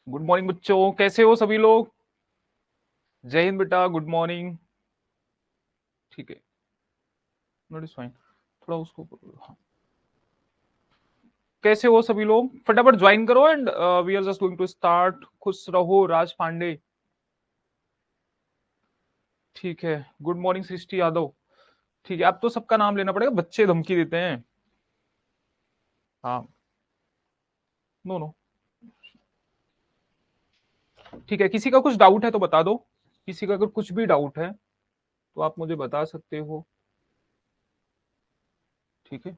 Good morning बच्चों, कैसे हो सभी लोग। जय हिंद बेटा, गुड मॉर्निंग। ठीक है, नोट इज फाइन। थोड़ा उसको, हाँ। कैसे हो सभी लोग, फटाफट ज्वाइन करो and we are just going to start. खुश रहो राज पांडे। ठीक है, गुड मॉर्निंग सृष्टि यादव। ठीक है, अब तो सबका नाम लेना पड़ेगा, बच्चे धमकी देते हैं। हाँ, नो नो। ठीक है, किसी का कुछ डाउट है तो बता दो। किसी का अगर कुछ भी डाउट है तो आप मुझे बता सकते हो। ठीक है,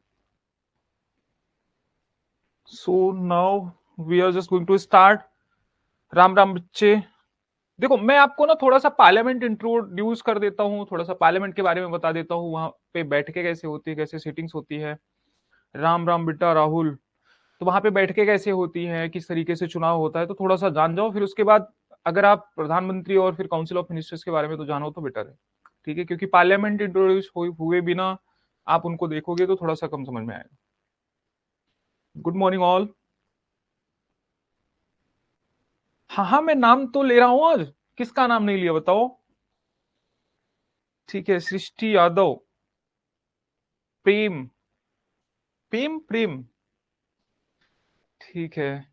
so now we are just going to start. Ram Ram बच्चे। देखो, मैं आपको ना थोड़ा सा पार्लियामेंट इंट्रोड्यूस कर देता हूँ, थोड़ा सा पार्लियामेंट के बारे में बता देता हूँ, वहां पे बैठ के कैसे होती है, कैसे सीटिंग्स होती है। राम राम बेटा राहुल। तो वहां पे बैठ के कैसे होती है, किस तरीके से चुनाव होता है, तो थोड़ा सा जान जाओ। फिर उसके बाद अगर आप प्रधानमंत्री और फिर काउंसिल ऑफ मिनिस्टर्स के बारे में तो जानो तो बेटर है। ठीक है, क्योंकि पार्लियामेंट इंट्रोड्यूस हुए बिना आप उनको देखोगे तो थोड़ा सा कम समझ में आएगा। Good morning all. हाँ हाँ, मैं नाम तो ले रहा हूं आज। किसका नाम नहीं लिया बताओ। ठीक है, सृष्टि यादव, प्रेम, प्रेम प्रेम। ठीक है,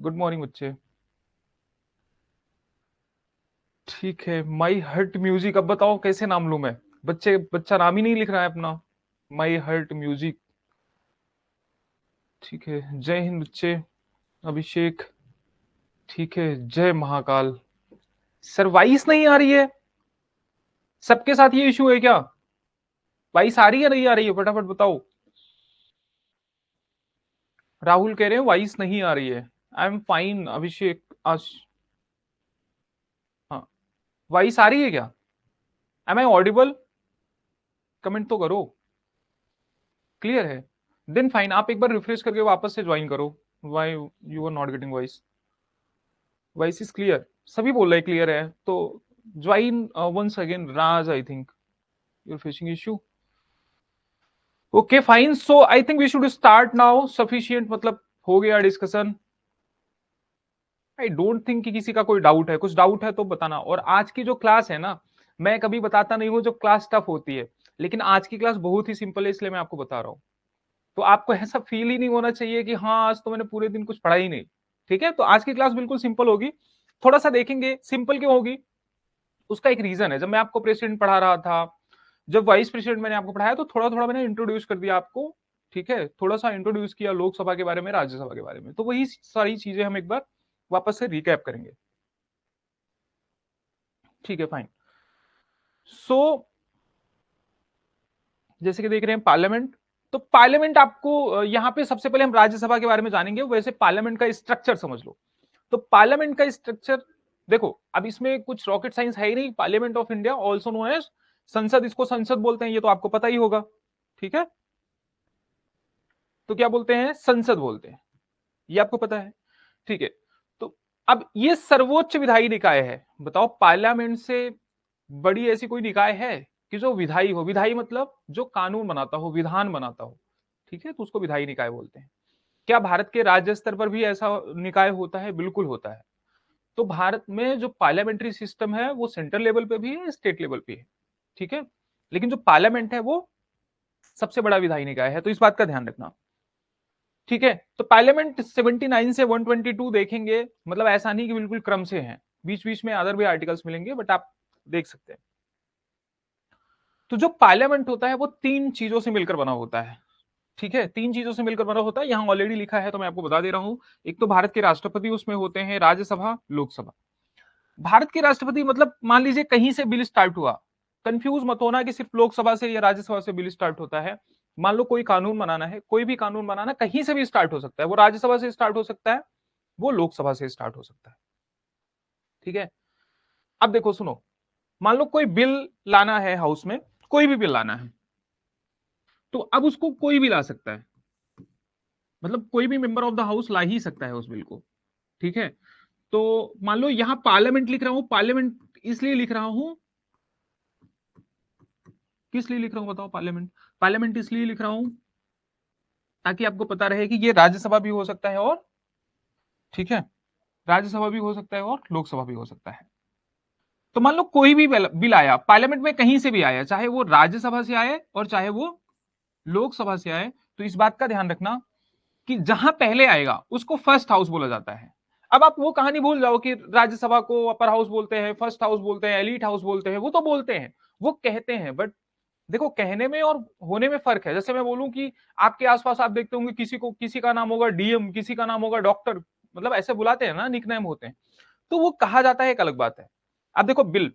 गुड मॉर्निंग बच्चे। ठीक है, माई हर्ट म्यूजिक, अब बताओ कैसे नाम लूं मैं। बच्चे, बच्चा नाम ही नहीं लिख रहा है अपना। माई हर्ट म्यूजिक। ठीक है, जय हिंद बच्चे। अभिषेक। ठीक है, जय महाकाल। सर वाइस नहीं आ रही है। सबके साथ ये इशू है क्या। वाइस आ रही है नहीं आ रही है, फटाफट बताओ। राहुल कह रहे हैं वाइस नहीं आ रही है। आई एम फाइन अभिषेक। आज, हाँ, वाइस आ रही है क्या। M I audible. कमेंट तो करो। क्लियर है। देन फाइन, आप एक बार रिफ्रेश करके वापस से ज्वाइन करो। Why you are not getting voice. Voice is clear. सभी बोल रहे क्लियर है तो join once again. Raj, I think you are facing issue. Okay fine, so I think we should start now. Sufficient मतलब हो गया डिस्कशन। आई डोंट थिंक कि किसी का कोई डाउट है। कुछ डाउट है तो बताना। और आज की जो क्लास है ना, मैं कभी बताता नहीं हूँ जो क्लास टफ होती है, लेकिन आज की क्लास बहुत ही सिंपल है, इसलिए मैं आपको बता रहा हूँ। तो आपको ऐसा फील ही नहीं होना चाहिए कि हाँ आज तो मैंने पूरे दिन कुछ पढ़ा ही नहीं। ठीक है, तो आज की क्लास बिल्कुल सिंपल होगी। थोड़ा सा देखेंगे सिंपल क्यों होगी, उसका एक रीजन है। जब मैं आपको प्रेसिडेंट पढ़ा रहा था, जब वाइस प्रेसिडेंट मैंने आपको पढ़ाया, तो थोड़ा थोड़ा मैंने इंट्रोड्यूस कर दिया आपको। ठीक है, थोड़ा सा इंट्रोड्यूस किया लोकसभा के बारे में, राज्यसभा के बारे में, तो वही सारी चीजें हम एक बार वापस से रिकैप करेंगे। ठीक है फाइन। सो जैसे कि देख रहे हैं पार्लियामेंट, तो पार्लियामेंट आपको यहाँ पे सबसे पहले हम राज्यसभा के बारे में जानेंगे, वैसे पार्लियामेंट का स्ट्रक्चर समझ लो। तो पार्लियामेंट का स्ट्रक्चर देखो, अब इसमें कुछ रॉकेट साइंस है ही नहीं। Parliament of India, also known as Sansad, इसको संसद बोलते हैं, ये तो आपको पता ही होगा। ठीक है, तो क्या बोलते हैं, संसद बोलते हैं, ये आपको पता है। ठीक है, तो अब ये सर्वोच्च विधायी निकाय है। बताओ, पार्लियामेंट से बड़ी ऐसी कोई निकाय है कि जो विधायी हो। विधायी मतलब जो कानून बनाता हो, विधान बनाता हो। ठीक है, तो उसको विधायी निकाय बोलते हैं। क्या भारत के राज्य स्तर पर भी ऐसा निकाय होता है, बिल्कुल होता है। तो भारत में जो पार्लियामेंट्री सिस्टम है वो सेंट्रल लेवल पे भी है, स्टेट लेवल पे है। ठीक है, लेकिन जो पार्लियामेंट है वो सबसे बड़ा विधायी निकाय है, तो इस बात का ध्यान रखना। ठीक है, तो पार्लियामेंट 79 से 122 देखेंगे, मतलब ऐसा नहीं कि बिल्कुल क्रम से है, बीच बीच में अदर भी आर्टिकल्स मिलेंगे, बट आप देख सकते हैं। तो जो पार्लियामेंट होता है वो तीन चीजों से मिलकर बना होता है। ठीक है, तीन चीजों से मिलकर बना होता है, यहां ऑलरेडी लिखा है तो मैं आपको बता दे रहा हूं। एक तो भारत के राष्ट्रपति उसमें होते हैं, राज्यसभा, लोकसभा। भारत के राष्ट्रपति मतलब मान लीजिए कहीं से बिल स्टार्ट हुआ, कंफ्यूज मत होना कि सिर्फ लोकसभा से या राज्यसभा से बिल स्टार्ट होता है। मान लो कोई कानून बनाना है, कोई भी कानून बनाना कहीं से भी स्टार्ट हो सकता है। वो राज्यसभा से स्टार्ट हो सकता है, वो लोकसभा से स्टार्ट हो सकता है। ठीक है, अब देखो सुनो, मान लो कोई बिल लाना है हाउस में, कोई भी बिल लाना है, तो अब उसको कोई भी ला सकता है, मतलब कोई भी मेंबर ऑफ द हाउस ला ही सकता है उस बिल को। ठीक है, तो मान लो यहां पार्लियामेंट लिख रहा हूं, पार्लियामेंट इसलिए लिख रहा हूं, किस लिए लिख रहा हूं बताओ। पार्लियामेंट, पार्लियामेंट इसलिए लिख रहा हूं ताकि आपको पता रहे कि ये राज्यसभा भी हो सकता है और, ठीक है, राज्यसभा भी हो सकता है और लोकसभा भी हो सकता है। तो मान लो कोई भी बिल आया पार्लियामेंट में, कहीं से भी आया, चाहे वो राज्यसभा से आए और चाहे वो लोकसभा से आए, तो इस बात का ध्यान रखना कि जहां पहले आएगा उसको फर्स्ट हाउस बोला जाता है। अब आप वो कहानी भूल जाओ कि राज्यसभा को अपर हाउस बोलते हैं, फर्स्ट हाउस बोलते हैं, एलीट हाउस बोलते हैं, वो तो बोलते हैं, वो कहते हैं, बट देखो कहने में और होने में फर्क है। जैसे मैं बोलूं कि आपके आसपास आप देखते होंगे किसी का नाम होगा डीएम, किसी का नाम होगा डॉक्टर, मतलब ऐसे बुलाते हैं ना, निकनेम होते हैं, तो वो कहा जाता है, एक अलग बात है। अब देखो बिल,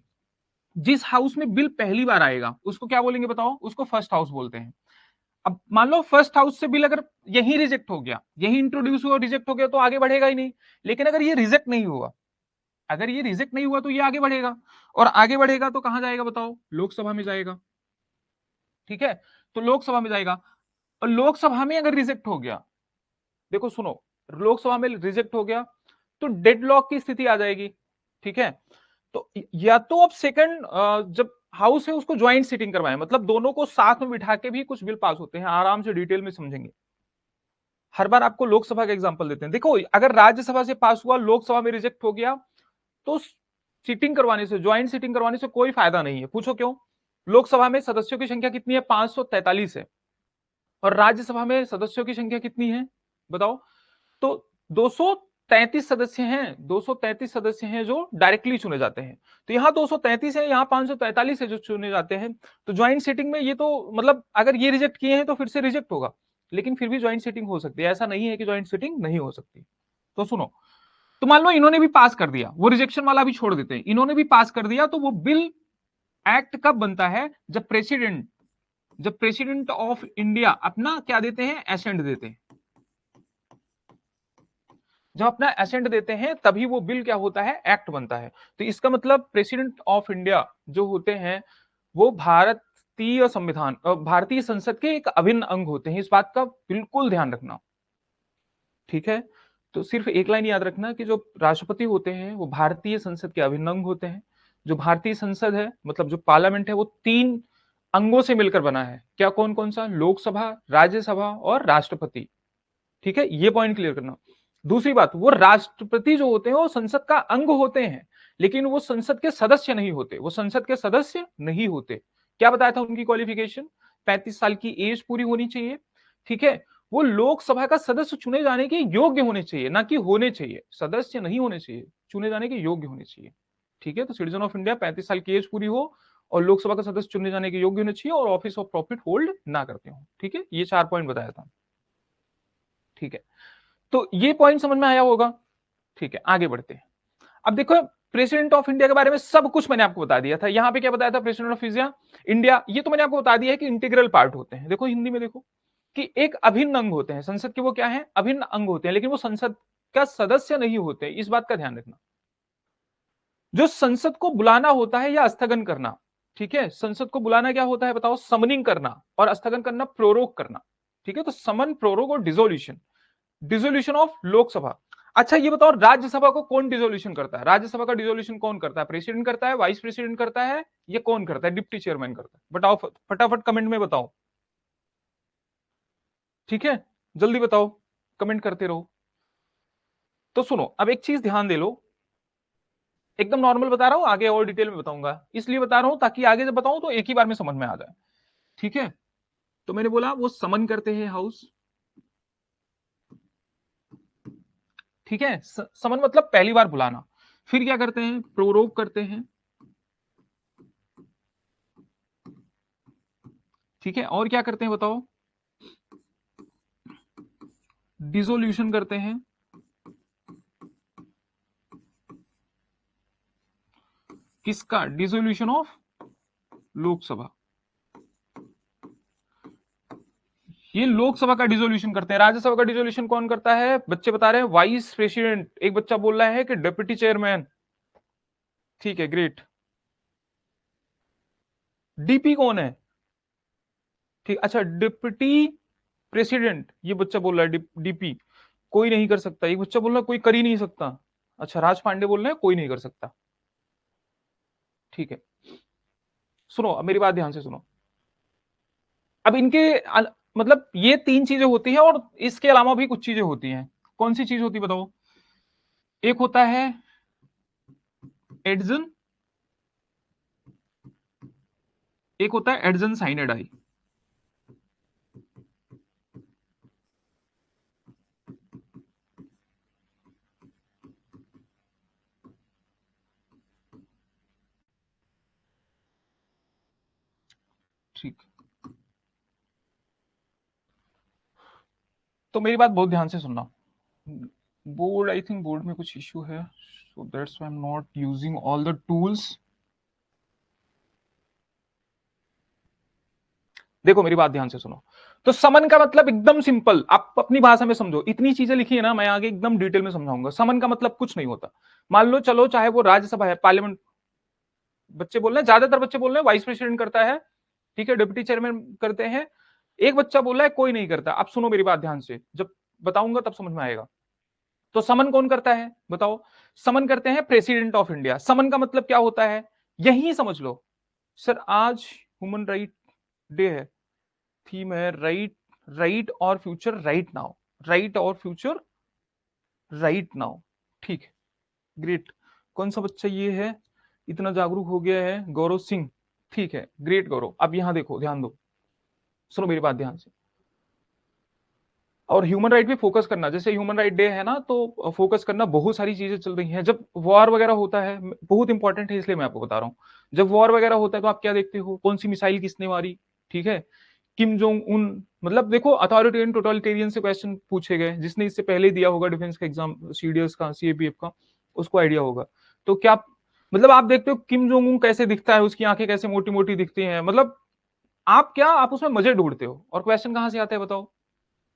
जिस हाउस में बिल पहली बार आएगा उसको क्या बोलेंगे बताओ? उसको फर्स्ट हाउस बोलते हैं। अब मान लो फर्स्ट हाउस से बिल अगर यही रिजेक्ट हो गया, यही इंट्रोड्यूस हुआ, रिजेक्ट हो गया, तो आगे बढ़ेगा ही नहीं। लेकिन अगर ये रिजेक्ट नहीं हुआ, अगर ये रिजेक्ट नहीं हुआ तो ये आगे बढ़ेगा, और आगे बढ़ेगा तो कहां जाएगा बताओ? लोकसभा में जाएगा। ठीक है, तो लोकसभा में जाएगा, और लोकसभा में अगर रिजेक्ट हो गया, देखो सुनो, लोकसभा में रिजेक्ट हो गया तो डेडलॉक की स्थिति आ जाएगी। ठीक है, तो या तो अब सेकंड जब हाउस है उसको ज्वाइंट सीटिंग करवाएं, मतलब दोनों को साथ में बिठा के भी कुछ बिल पास होते हैं, आराम से डिटेल में समझेंगे। हर बार आपको लोकसभा का एग्जांपल देते हैं। देखो अगर राज्यसभा से पास हुआ, लोकसभा में रिजेक्ट हो गया, तो सीटिंग करवाने से, ज्वाइंट सीटिंग करवाने से कोई फायदा नहीं है। पूछो क्यों? लोकसभा में सदस्यों की संख्या कितनी है? 543 है, और राज्यसभा में सदस्यों की संख्या कितनी है बताओ? तो 233 सदस्य हैं, 233 सदस्य हैं जो डायरेक्टली चुने जाते हैं। तो यहाँ 233 है, यहाँ 543 है जो चुने जाते हैं। तो ज्वाइंट सीटिंग में ये तो मतलब अगर ये रिजेक्ट किए हैं तो फिर से रिजेक्ट होगा, लेकिन फिर भी ज्वाइंट सीटिंग हो सकती है, ऐसा नहीं है कि ज्वाइंट सीटिंग नहीं हो सकती। तो सुनो, तो मान लो इन्होंने भी पास कर दिया, वो रिजेक्शन वाला भी छोड़ देते हैं, इन्होंने भी पास कर दिया, तो वो बिल एक्ट कब बनता है? जब प्रेसिडेंट ऑफ इंडिया अपना क्या देते हैं? एसेंट देते हैं। जब अपना एसेंट देते हैं तभी वो बिल क्या होता है? एक्ट बनता है। तो इसका मतलब प्रेसिडेंट ऑफ इंडिया जो होते हैं वो भारतीय संविधान, भारतीय संसद के एक अभिन्न अंग होते हैं। इस बात का बिल्कुल ध्यान रखना। ठीक है, तो सिर्फ एक लाइन याद रखना कि जो राष्ट्रपति होते हैं वो भारतीय संसद के अभिन्न अंग होते हैं। जो भारतीय संसद है, मतलब जो पार्लियामेंट है, वो 3 अंगों से मिलकर बना है। क्या? कौन कौन सा? लोकसभा, राज्यसभा और राष्ट्रपति। ठीक है, ये पॉइंट क्लियर करना। दूसरी बात, वो राष्ट्रपति जो होते हैं वो संसद का अंग होते हैं, लेकिन वो संसद के सदस्य नहीं होते, वो संसद के सदस्य नहीं होते। क्या बताया था उनकी क्वालिफिकेशन? 35 साल की एज पूरी होनी चाहिए। ठीक है, वो लोकसभा का सदस्य चुने जाने के योग्य होने चाहिए, ना कि होने चाहिए, सदस्य नहीं होने चाहिए, चुने जाने के योग्य होने चाहिए। ठीक है, तो सिटीजन ऑफ इंडिया 35 साल की एज पूरी हो और लोकसभा का सदस्य चुने जाने के योग्य होने चाहिए और ऑफिस ऑफ प्रॉफिट होल्ड ना करते हो। ठीक है, ये 4 पॉइंट बताया था। ठीक है, तो ये पॉइंट समझ में आया होगा। ठीक है, आगे बढ़ते हैं। अब देखो, प्रेसिडेंट ऑफ इंडिया के बारे में सब कुछ मैंने आपको बता दिया था। यहां पे क्या बताया था? प्रेसिडेंट ऑफ इंडिया, ये तो मैंने आपको बता दिया है कि इंटीग्रल पार्ट होते हैं। देखो हिंदी में देखो कि एक अभिन्न अंग होते हैं संसद के, वो क्या है? अभिन्न अंग होते हैं, लेकिन वो संसद का सदस्य नहीं होते। इस बात का ध्यान रखना। जो संसद को बुलाना होता है या स्थगन करना, ठीक है, संसद को बुलाना क्या होता है बताओ? समनिंग करना, और स्थगन करना प्रोरोग करना। ठीक है, तो समन, प्रोरोग और डिसोल्यूशन, डिसोल्यूशन ऑफ लोकसभा। अच्छा ये बताओ, राज्यसभा को कौन डिसोल्यूशन करता है? राज्यसभा का डिसोल्यूशन कौन करता है? प्रेसिडेंट करता है, वाइस प्रेसिडेंट करता है, ये कौन करता है? डिप्टी चेयरमैन करता है। बताओ फटाफट कमेंट में बताओ। ठीक है, जल्दी बताओ, कमेंट करते रहो। तो सुनो, अब एक चीज ध्यान दे लो, एकदम नॉर्मल बता रहा हूं, आगे और डिटेल में बताऊंगा, इसलिए बता रहा हूं ताकि आगे जब बताऊं तो एक ही बार में समझ में आ जाए। ठीक है, तो मैंने बोला वो समन करते हैं हाउस। ठीक है, समन मतलब पहली बार बुलाना। फिर क्या करते हैं? प्रोरोग करते हैं। ठीक है, और क्या करते हैं बताओ? डिसोल्यूशन करते हैं। किसका? Dissolution of Lok Sabha. ये लोकसभा का डिसोल्यूशन करते हैं। राज्यसभा का डिसोल्यूशन कौन करता है? बच्चे बता रहे हैं वाइस प्रेसिडेंट। एक बच्चा बोल रहा है कि डिप्टी चेयरमैन। ठीक है, ग्रेट। डीपी कौन है? ठीक, अच्छा डिप्टी प्रेसिडेंट, ये बच्चा बोल रहा है डीपी कोई नहीं कर सकता। एक बच्चा बोल रहा है कोई कर ही नहीं सकता। अच्छा, राज पांडे बोल रहे हैं कोई नहीं कर सकता। ठीक है, सुनो अब मेरी बात ध्यान से सुनो। अब इनके मतलब ये 3 चीजें होती हैं, और इसके अलावा भी कुछ चीजें होती हैं। कौन सी चीज होती है बताओ? एक होता है एडजन, एक होता है एडजन साइनेडाई। ठीक, तो मेरी बात बहुत ध्यान से सुनना। बोर्ड, आई थिंक बोर्ड में कुछ इश्यू है, so that's why I am not using all the tools. देखो मेरी बात ध्यान से सुनो। तो समन का मतलब एकदम सिंपल, आप अपनी भाषा में समझो। इतनी चीजें लिखी है ना, मैं आगे एकदम डिटेल में समझाऊंगा। समन का मतलब कुछ नहीं होता। मान लो चलो, चाहे वो राज्यसभा है, पार्लियामेंट, बच्चे बोल रहे हैं, ज्यादातर बच्चे बोल रहे हैं वाइस प्रेसिडेंट करता है, ठीक है, डिप्टी चेयरमैन करते हैं। एक बच्चा बोल रहा है कोई नहीं करता। अब सुनो मेरी बात ध्यान से, जब बताऊंगा तब समझ में आएगा। तो समन कौन करता है बताओ? समन करते हैं प्रेसिडेंट ऑफ इंडिया। समन का मतलब क्या होता है, यही समझ लो। सर आज ह्यूमन राइट डे है, थीम है राइट, राइट और फ्यूचर राइट नाउ, राइट और फ्यूचर राइट नाउ। ठीक है, ग्रेट। कौन सा बच्चा ये है, इतना जागरूक हो गया है? गौरव सिंह। ठीक है, ग्रेट गौरव। अब यहां देखो, ध्यान दो, सुनो मेरी बात ध्यान से। और ह्यूमन राइट पे फोकस करना, जैसे ह्यूमन राइट डे है ना, तो फोकस करना। बहुत सारी चीजें चल रही हैं, जब वॉर वगैरह होता है, बहुत इंपॉर्टेंट है इसलिए मैं आपको बता रहा हूँ। जब वॉर वगैरह होता है तो आप क्या देखते हो, कौन सी मिसाइल किसने मारी, ठीक है, किम जोंग उन। मतलब देखो, अथॉरिटेरियन टोटलिटेरियन से क्वेश्चन पूछे गए, जिसने इससे पहले दिया होगा डिफेंस का एग्जाम, सीडीएस का, सीएपीएफ का, उसको आइडिया होगा। तो क्या मतलब आप देखते हो किम जोंग उन कैसे दिखता है, उसकी आंखें कैसे मोटी मोटी दिखती हैं, मतलब आप क्या, आप उसमें मजे ढूंढते हो। और क्वेश्चन कहां से आता है बताओ?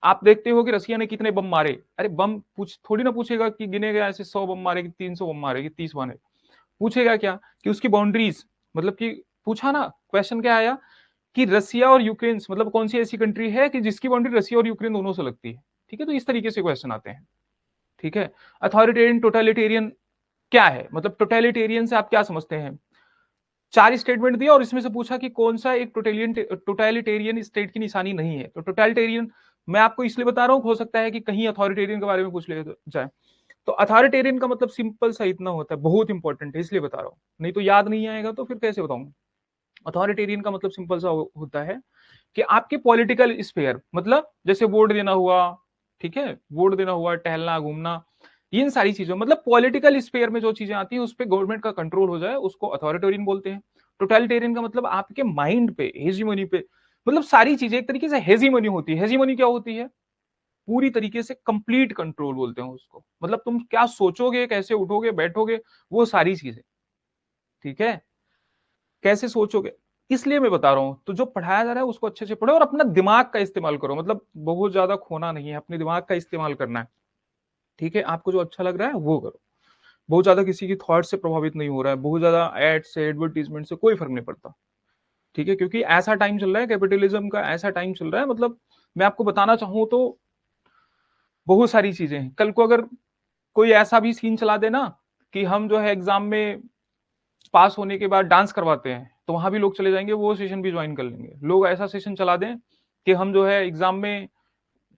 आप देखते हो कि रसिया ने कितने बम मारे, अरे बम पूछ थोड़ी ना पूछेगा कि गिने गए ऐसे 100 बम मारे कि 300 बम मारे कि 30 मारे। पूछेगा क्या कि उसकी बाउंड्रीज, मतलब कि पूछा ना, क्वेश्चन क्या आया कि रसिया और यूक्रेन, मतलब कौन सी ऐसी कंट्री है कि जिसकी बाउंड्री रसिया और यूक्रेन दोनों से लगती है। ठीक है, तो इस तरीके से क्वेश्चन आते हैं। ठीक है, अथॉरिटेरियन टोटलिटेरियन क्या है, मतलब टोटलिटेरियन से आप क्या समझते हैं? चार स्टेटमेंट दिया और इसमें से पूछा कि कौन सा एक टोटलिटेरियन स्टेट की निशानी नहीं है। तो टोटलिटेरियन मैं आपको इसलिए बता रहा हूं, हो सकता है कि कहीं अथॉरिटेरियन के बारे में पूछ ले जाए। तो अथॉरिटेरियन का मतलब सिंपल सा इतना होता है, बहुत इंपॉर्टेंट है इसलिए बता रहा हूं, नहीं तो याद नहीं आएगा तो फिर कैसे बताऊंगा। अथॉरिटेरियन का मतलब सिंपल सा होता है कि आपके पॉलिटिकल स्फेयर, मतलब जैसे वोट देना हुआ, ठीक है, वोट देना हुआ, टहलना घूमना, इन सारी चीजों, मतलब पॉलिटिकल स्फेयर में जो चीजें आती हैं उस पर गवर्नमेंट का कंट्रोल हो जाए, उसको अथॉरिटेरियन बोलते हैं। टोटलिटेरियन का मतलब आपके माइंड पे, हेजीमनी पे, मतलब सारी चीजें एक तरीके से हेजीमनी होती है। हेजीमनी क्या होती है? पूरी तरीके से कंप्लीट कंट्रोल बोलते हैं उसको, मतलब तुम क्या सोचोगे, कैसे उठोगे बैठोगे, वो सारी चीजें। ठीक है, कैसे सोचोगे, इसलिए मैं बता रहा हूं। तो जो पढ़ाया जा रहा है उसको अच्छे से पढ़ो और अपना दिमाग का इस्तेमाल करो, मतलब बहुत ज्यादा खोना नहीं है, अपने दिमाग का इस्तेमाल करना है। ठीक है, आपको जो अच्छा लग रहा है वो करो। बहुत ज्यादा किसी की थॉट से प्रभावित नहीं हो रहा है, बहुत ज्यादा एड से, एडवर्टीजमेंट से कोई फर्क नहीं पड़ता। ठीक है, क्योंकि ऐसा टाइम चल रहा है, कैपिटलिज्म का ऐसा टाइम चल रहा है, मतलब मैं आपको बताना चाहूं तो बहुत सारी चीजें हैं। कल को अगर कोई ऐसा भी सीन चला देना कि हम जो है एग्जाम में पास होने के बाद डांस करवाते हैं, तो वहां भी लोग चले जाएंगे, वो सेशन भी ज्वाइन कर लेंगे। लोग ऐसा सेशन चला दें कि हम जो है एग्जाम में,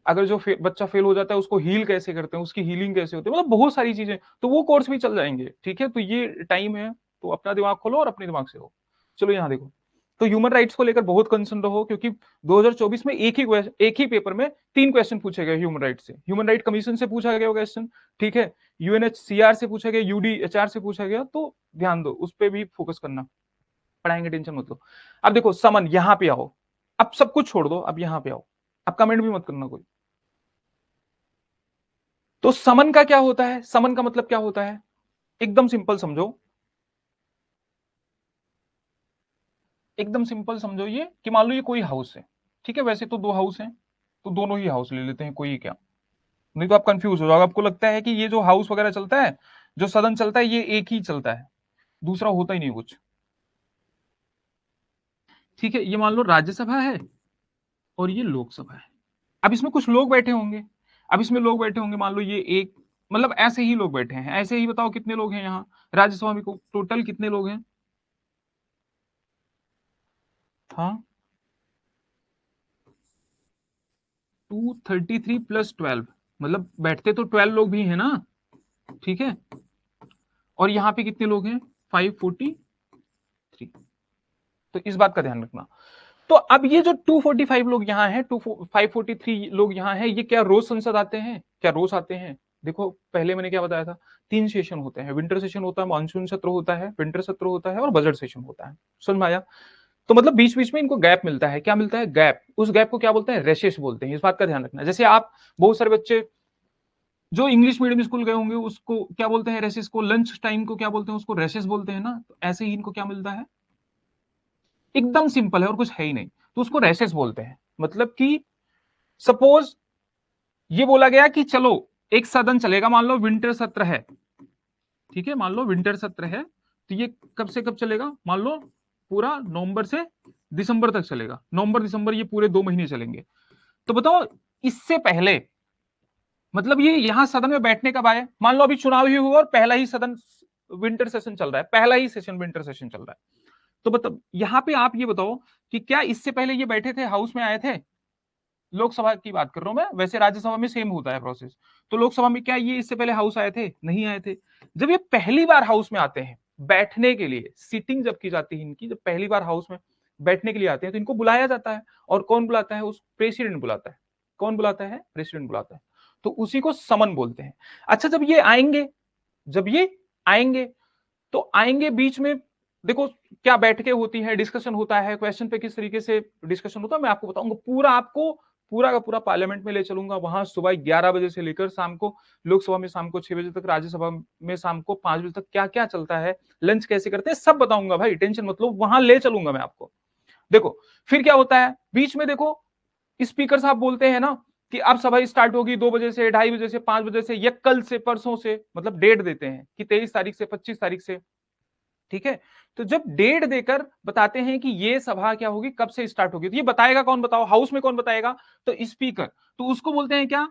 अगर जो बच्चा फेल हो जाता है उसको हील कैसे करते हैं, उसकी हीलिंग कैसे होती है, मतलब बहुत सारी चीजें, तो वो कोर्स भी चल जाएंगे। ठीक है, तो ये टाइम है, तो अपना दिमाग खोलो और अपने दिमाग से हो। चलो यहाँ देखो, तो ह्यूमन राइट्स को लेकर बहुत कंसर्न रहो, क्योंकि 2024 में एक ही पेपर में 3 क्वेश्चन पूछे गए ह्यूमन राइट से। ह्यूमन राइट कमीशन से पूछा गया क्वेश्चन, ठीक है, यूएनएचसीआर से पूछा गया, यूडीएचआर से पूछा गया, तो ध्यान दो, उस पर भी फोकस करना। पढ़ाएंगे, टेंशन मत लो। अब देखो समन, यहां पे आओ, अब सब कुछ छोड़ दो, अब यहां पे आओ। अब कमेंट भी मत करना कोई। तो समन का क्या होता है, समन का मतलब क्या होता है, एकदम सिंपल समझो, एकदम सिंपल समझो ये, कि मान लो ये कोई हाउस है, ठीक है, वैसे तो 2 हाउस हैं, तो दोनों ही हाउस ले लेते हैं, कोई क्या, नहीं तो आप कंफ्यूज हो जाओगे, आपको लगता है कि ये जो हाउस वगैरह चलता है, जो सदन चलता है, ये एक ही चलता है, दूसरा होता ही नहीं कुछ। ठीक है, ये मान लो राज्यसभा है और ये लोकसभा है। अब इसमें कुछ लोग बैठे होंगे, अब इसमें लोग बैठे होंगे, मान लो ये एक, मतलब ऐसे ही लोग बैठे हैं, ऐसे ही बताओ कितने लोग हैं यहाँ राज्यसभा में, टोटल कितने लोग हैं? हाँ, 233 + 12, मतलब बैठते तो 12 लोग भी हैं ना। ठीक है, और यहाँ पे कितने लोग हैं 543, तो इस बात का ध्यान रखना। तो अब ये जो 245 लोग यहाँ हैं, 543 लोग यहाँ हैं, ये क्या रोज संसद आते हैं, क्या रोज आते हैं? देखो पहले मैंने क्या बताया था, 3 सेशन होते हैं, विंटर सेशन होता है, मानसून सत्र होता है, विंटर सत्र होता है और बजट सेशन होता है। समझ में आया? तो मतलब बीच बीच में इनको गैप मिलता है, क्या मिलता है? गैप। उस गैप को क्या बोलते हैं? रेशेस बोलते हैं। इस बात का ध्यान रखना। जैसे आप बहुत सारे बच्चे जो इंग्लिश मीडियम स्कूल गए होंगे उसको क्या बोलते हैं? रेसेस को। लंच टाइम को क्या बोलते हैं? उसको रेसेस बोलते हैं ना। तो ऐसे ही इनको क्या मिलता है? एकदम सिंपल है और कुछ है ही नहीं, तो उसको रेसेस बोलते हैं। मतलब कि सपोज ये बोला गया कि चलो एक सदन चलेगा, मान लो विंटर सत्र है, ठीक है, मान लो विंटर सत्र है, तो ये कब से कब चलेगा? मान लो पूरा नवंबर से दिसंबर तक चलेगा, नवंबर दिसंबर ये पूरे 2 महीने चलेंगे। तो बताओ इससे पहले, मतलब ये यहां सदन में बैठने कब आए? मान लो अभी चुनाव ही हुआ और पहला ही सदन विंटर सेशन चल रहा है, पहला ही सेशन विंटर सेशन चल रहा है। तो बताओ यहां पे आप ये बताओ कि क्या इससे पहले ये बैठे थे, हाउस में आए थे? लोकसभा की बात कर रहा हूं मैं, वैसे राज्यसभा में सेम होता है प्रोसेस। तो लोकसभा में क्या ये इससे पहले हाउस आए थे? नहीं आए थे। जब ये पहली बार हाउस में आते हैं बैठने के लिए, सीटिंग जब की जाती है इनकी, जब पहली बार हाउस में बैठने के लिए आते हैं तो इनको बुलाया जाता है। और कौन बुलाता है? उस प्रेसिडेंट बुलाता है। कौन बुलाता है? प्रेसिडेंट बुलाता है। तो उसी को समन बोलते हैं। अच्छा जब ये आएंगे, जब ये आएंगे तो आएंगे बीच में, देखो क्या बैठकें होती है, डिस्कशन होता है, क्वेश्चन पे किस तरीके से डिस्कशन होता है मैं आपको बताऊंगा पूरा, आपको पूरा का पूरा पार्लियामेंट में ले चलूंगा। वहां सुबह 11 बजे से लेकर शाम को लोकसभा में शाम को 6 बजे तक, राज्यसभा में शाम को 5 बजे तक क्या क्या चलता है, लंच कैसे करते हैं, सब बताऊंगा भाई, टेंशन मत लो, वहां ले चलूंगा मैं आपको। देखो फिर क्या होता है बीच में, देखो स्पीकर साहब बोलते हैं ना कि अब सभा स्टार्ट होगी 2 बजे से, 2:30 बजे से, 5 बजे से, या कल से, परसों से, मतलब डेट देते हैं कि 23 तारीख से, 25 तारीख से, ठीक है। तो जब डेट देकर बताते हैं कि ये सभा क्या होगी, कब से स्टार्ट होगी, तो ये बताएगा कौन? बताओ हाउस में कौन बताएगा? तो स्पीकर। तो उसको बोलते हैं क्या?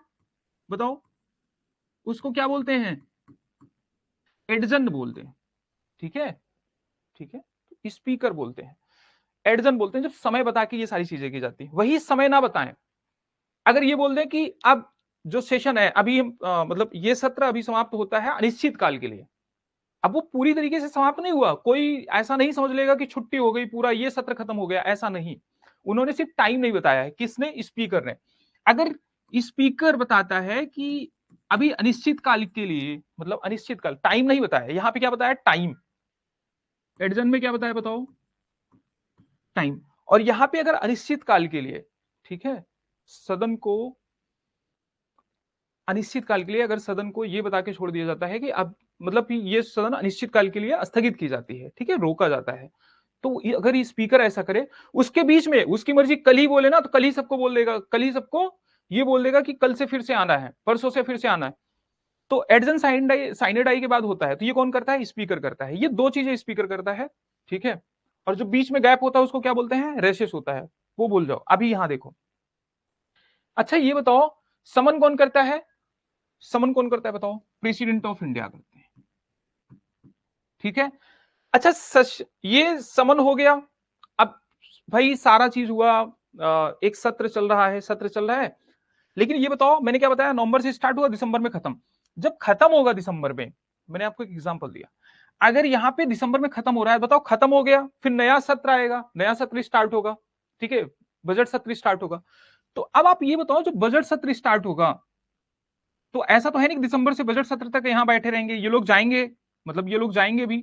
बताओ उसको क्या बोलते हैं? एडजन बोलते हैं, ठीक है, ठीक है, तो स्पीकर बोलते हैं, एडजन बोलते हैं। जब समय बता के ये सारी चीजें की जाती है, वही समय ना बताएं। अगर ये बोल दें कि अब जो सेशन है अभी मतलब ये सत्र अभी समाप्त होता है अनिश्चित काल के लिए, अब वो पूरी तरीके से समाप्त नहीं हुआ, कोई ऐसा नहीं समझ लेगा कि छुट्टी हो गई, पूरा ये सत्र खत्म हो गया, ऐसा नहीं। उन्होंने सिर्फ टाइम नहीं बताया है। किसने? स्पीकर ने। अगर स्पीकर बताता है कि अभी अनिश्चित काल के लिए, मतलब अनिश्चित काल, टाइम नहीं बताया, यहां पे क्या बताया? टाइम। एडजन में क्या बताया बताओ? टाइम। और यहां पे अगर अनिश्चित काल के लिए, ठीक है, सदन को अनिश्चित काल के लिए अगर सदन को यह बता के छोड़ दिया जाता है कि अब मतलब कि ये सदन अनिश्चित काल के लिए स्थगित की जाती है, ठीक है, रोका जाता है, तो अगर ये स्पीकर ऐसा करे, उसके बीच में उसकी मर्जी कल ही बोले ना, तो कल ही सबको बोल देगा, कल ही सबको ये बोल देगा कि कल से फिर से आना है, परसों से फिर से आना है। तो एडजन साइनेडाई के बाद होता है, तो ये कौन करता है? स्पीकर करता है। ये दो चीजें स्पीकर करता है, ठीक है। और जो बीच में गैप होता है उसको क्या बोलते हैं? रेशेस होता है। वो बोल जाओ अभी यहां देखो। अच्छा ये बताओ समन कौन करता है? समन कौन करता है बताओ? प्रेसिडेंट ऑफ इंडिया करते हैं, ठीक है। अच्छा सच ये समन हो गया। अब भाई सारा चीज हुआ, एक सत्र चल रहा है, सत्र चल रहा है, लेकिन ये बताओ मैंने क्या बताया, नवंबर से स्टार्ट हुआ, दिसंबर में खत्म। जब खत्म होगा दिसंबर में, मैंने आपको एक एग्जांपल दिया, अगर यहां पे दिसंबर में खत्म हो रहा है, बताओ खत्म हो गया, फिर नया सत्र आएगा, नया सत्र स्टार्ट होगा, ठीक है, बजट सत्र स्टार्ट होगा। तो अब आप ये बताओ, जो बजट सत्र स्टार्ट होगा, तो ऐसा तो है नहीं कि दिसंबर से बजट सत्र तक यहां बैठे रहेंगे, ये लोग जाएंगे, मतलब ये लोग जाएंगे भी।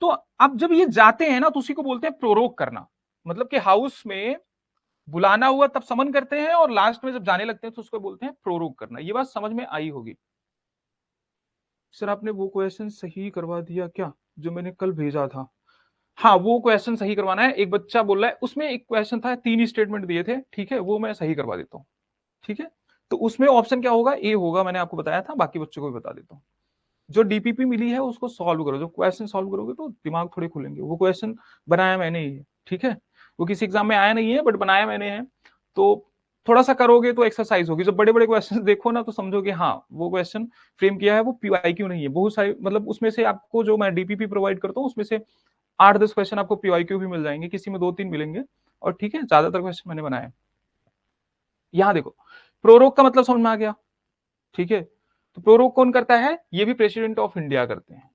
तो अब जब ये जाते हैं ना, तो उसी को बोलते हैं प्रोरोग करना। मतलब कि हाउस में बुलाना हुआ तब समन करते हैं, और लास्ट में जब जाने लगते हैं तो उसको बोलते हैं प्रोरोग करना। ये बात समझ में आई होगी। सर आपने वो क्वेश्चन सही करवा दिया क्या जो मैंने कल भेजा था? हाँ वो क्वेश्चन सही करवाना है, एक बच्चा बोल रहा है, उसमें एक क्वेश्चन था, 3 स्टेटमेंट दिए थे, ठीक है, वो मैं सही करवा देता हूँ, ठीक है। तो उसमें ऑप्शन क्या होगा? ए होगा, मैंने आपको बताया था, बाकी बच्चों को भी बता देता हूँ। जो डीपीपी मिली है उसको सॉल्व करो, जो क्वेश्चन सॉल्व करोगे तो दिमाग थोड़े खुलेंगे। वो क्वेश्चन बनाया मैंने ही है, ठीक है, वो किसी एग्जाम में आया नहीं है बट बनाया मैंने है। तो थोड़ा सा करोगे तो एक्सरसाइज होगी। जब बड़े बड़े क्वेश्चन देखो ना तो समझोगे हाँ वो क्वेश्चन फ्रेम किया है, वो पीवाईक्यू नहीं है। बहुत सारे मतलब उसमें से आपको जो मैं डीपीपी प्रोवाइड करता हूँ उसमें से 8-10 क्वेश्चन आपको पीवाईक्यू भी मिल जाएंगे, किसी में 2-3 मिलेंगे, और ठीक है ज्यादातर क्वेश्चन मैंने बनाया। यहाँ देखो प्रोरोग का मतलब समझ में आ गया, ठीक है। तो तो प्रोरोग कौन करता है? ये भी प्रेसिडेंट ऑफ इंडिया करते हैं।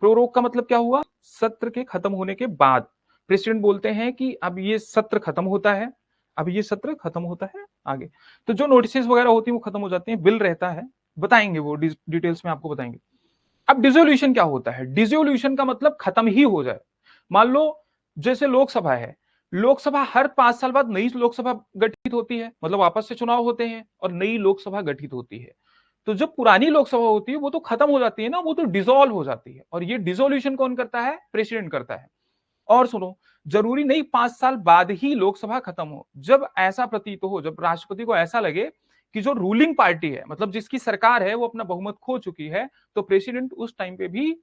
प्रोरोग का मतलब क्या हुआ? सत्र के खत्म होने के बाद प्रेसिडेंट बोलते हैं कि अब ये सत्र खत्म होता है, अब ये सत्र खत्म होता है आगे। तो जो नोटिस वगैरह होती है वो खत्म हो जाती हैं, बिल रहता है, बताएंगे वो डिटेल्स में आपको बताएंगे। अब डिसोल्यूशन क्या होता है? डिसोल्यूशन का मतलब खत्म ही हो जाए। मान लो जैसे लोकसभा है, लोकसभा हर 5 साल बाद नई लोकसभा गठित होती है, मतलब वापस से चुनाव होते हैं और नई लोकसभा गठित होती है। तो जब पुरानी लोकसभा होती है वो तो खत्म हो जाती है ना, वो तो डिसॉल्व हो जाती है, और ये डिसोल्यूशन कौन करता है? प्रेसिडेंट करता है। और सुनो, जरूरी नहीं 5 साल बाद ही लोकसभा खत्म हो, जब ऐसा प्रतीत हो, जब राष्ट्रपति को ऐसा लगे कि जो रूलिंग पार्टी है, मतलब जिसकी सरकार है, वो अपना बहुमत खो चुकी है, तो प्रेसिडेंट उस टाइम पे भी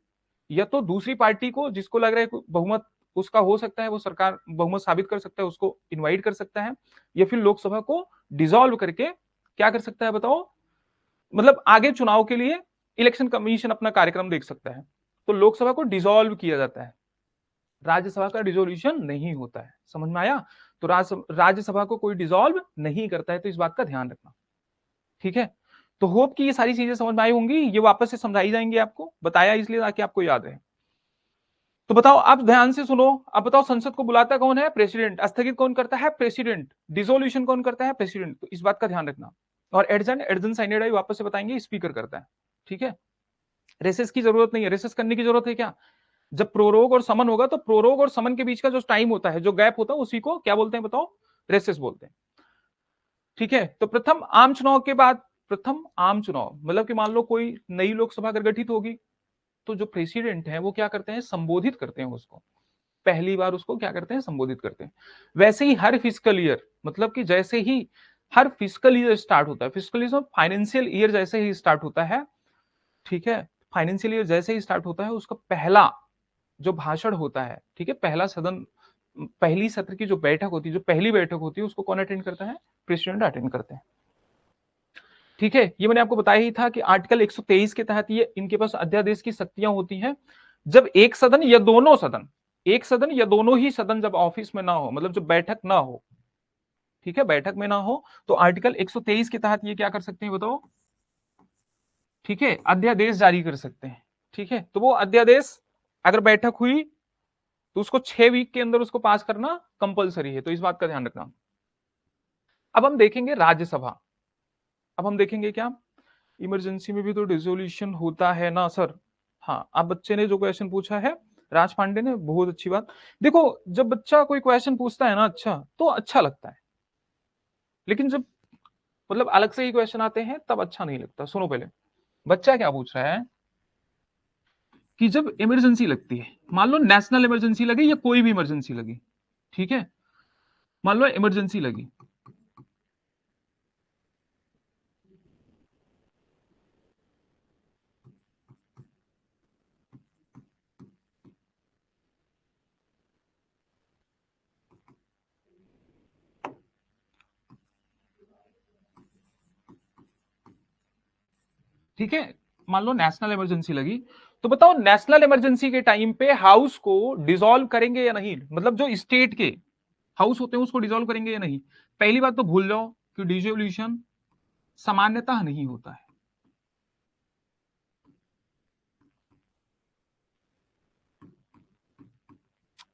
या तो दूसरी पार्टी को जिसको लग रहा है बहुमत उसका हो सकता है, वो सरकार बहुमत साबित कर सकता है, उसको इनवाइट कर सकता है, या फिर लोकसभा को डिसॉल्व करके क्या कर सकता है बताओ, मतलब आगे चुनाव के लिए इलेक्शन कमीशन अपना कार्यक्रम देख सकता है। तो लोकसभा को डिसॉल्व किया जाता है, राज्यसभा का डिसोल्यूशन नहीं होता है। समझ में आया? तो राज्यसभा को कोई डिसॉल्व नहीं करता है, तो इस बात का ध्यान रखना। ठीक है, तो होप कि ये सारी चीजें समझ में आई होंगी, ये वापस से समझाई जाएंगी आपको, बताया इसलिए ताकि आपको याद रहे। तो बताओ, आप ध्यान से सुनो। अब बताओ, संसद को बुलाता कौन है? प्रेसिडेंट। स्थगित कौन करता है? प्रेसिडेंट। डिसोल्यूशन कौन करता है? प्रेसिडेंट। तो इस बात का ध्यान रखना। और एडजन साइनेडाई वापस से बताएंगे, स्पीकर करता है। ठीक है, रेसेस की जरूरत नहीं है, रेसेस करने की जरूरत है क्या? जब प्रोरोग और समन होगा तो प्रोरोग और समन के बीच का जो टाइम होता है, जो गैप होता है, उसी को क्या बोलते हैं बताओ? रेसेस बोलते हैं। ठीक है, तो प्रथम आम चुनाव के बाद, प्रथम आम चुनाव मतलब कि मान लो कोई नई लोकसभा अगर गठित होगी, तो जो प्रेसिडेंट है वो क्या करते हैं? संबोधित करते हैं उसको, पहली बार उसको क्या करते हैं? संबोधित करते हैं। वैसे ही हर फिजिकल ईयर, मतलब कि जैसे ही हर फिजिकल ईयर स्टार्ट होता है, फिजिकल ईयर फाइनेंशियल ईयर जैसे ही स्टार्ट होता है, ठीक है, फाइनेंशियल ईयर जैसे ही स्टार्ट होता है, उसका पहला जो भाषण होता है, ठीक है, पहला सदन, पहली सत्र की जो बैठक होती है, जो पहली बैठक होती है, उसको कौन अटेंड करता है? प्रेसिडेंट अटेंड करते हैं। ठीक है, ये मैंने आपको बताया ही था कि आर्टिकल 123 के तहत ये इनके पास अध्यादेश की शक्तियां होती हैं। जब एक सदन या दोनों सदन, एक सदन या दोनों ही सदन जब ऑफिस में ना हो, मतलब जब बैठक ना हो, ठीक है, बैठक में ना हो, तो आर्टिकल 123 के तहत ये क्या कर सकते हैं बताओ? ठीक है, अध्यादेश जारी कर सकते हैं। ठीक है, तो वो अध्यादेश अगर बैठक हुई तो उसको 6 वीक के अंदर उसको पास करना कंपलसरी है, तो इस बात का ध्यान रखना। अब हम देखेंगे राज्यसभा। अब हम देखेंगे क्या, इमरजेंसी में भी तो डिसोल्यूशन होता है ना सर? हाँ, अब बच्चे ने जो क्वेश्चन पूछा है, राज पांडे ने, बहुत अच्छी बात। देखो, जब बच्चा कोई क्वेश्चन पूछता है ना, अच्छा तो अच्छा लगता है, लेकिन जब मतलब अलग से ही क्वेश्चन आते हैं तब अच्छा नहीं लगता। सुनो पहले, बच्चा क्या पूछ रहा है कि जब इमरजेंसी लगती है, मान लो नेशनल इमरजेंसी लगी या कोई भी इमरजेंसी लगी, ठीक है, मान लो इमरजेंसी लगी, ठीक है, मान लो नेशनल इमरजेंसी लगी, तो बताओ नेशनल इमरजेंसी के टाइम पे हाउस को डिसॉल्व करेंगे या नहीं? मतलब जो स्टेट के हाउस होते हैं उसको डिसॉल्व करेंगे या नहीं? पहली बात तो भूल जाओ कि डिसोल्यूशन सामान्यतः नहीं होता है।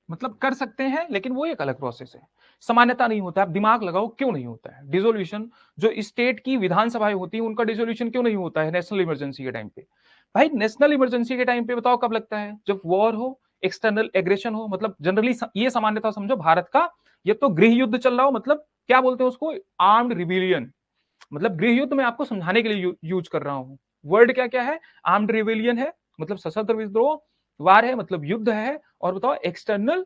मतलब कर सकते हैं, लेकिन वो एक अलग प्रोसेस है, सामान्यता नहीं होता है। आप दिमाग लगाओ क्यों नहीं होता है डिसोल्यूशन? जो स्टेट की विधानसभाएं होती हैं उनका डिसोल्यूशन क्यों नहीं होता है नेशनल इमरजेंसी के टाइम पे? भाई नेशनल इमरजेंसी के टाइम पे बताओ कब लगता है? जब वॉर हो, एक्सटर्नल एग्रेशन हो, मतलब जनरली ये सामान्यता समझो भारत का, ये तो गृह युद्ध चल रहा हो, मतलब क्या बोलते हैं उसको? Armed rebellion. मतलब गृह युद्ध में आपको समझाने के लिए यूज कर रहा हूं। वर्ड क्या क्या है? आर्म्ड रिबिलियन है, मतलब सशस्त्र विद्रोह, वार है मतलब युद्ध है, और बताओ एक्सटर्नल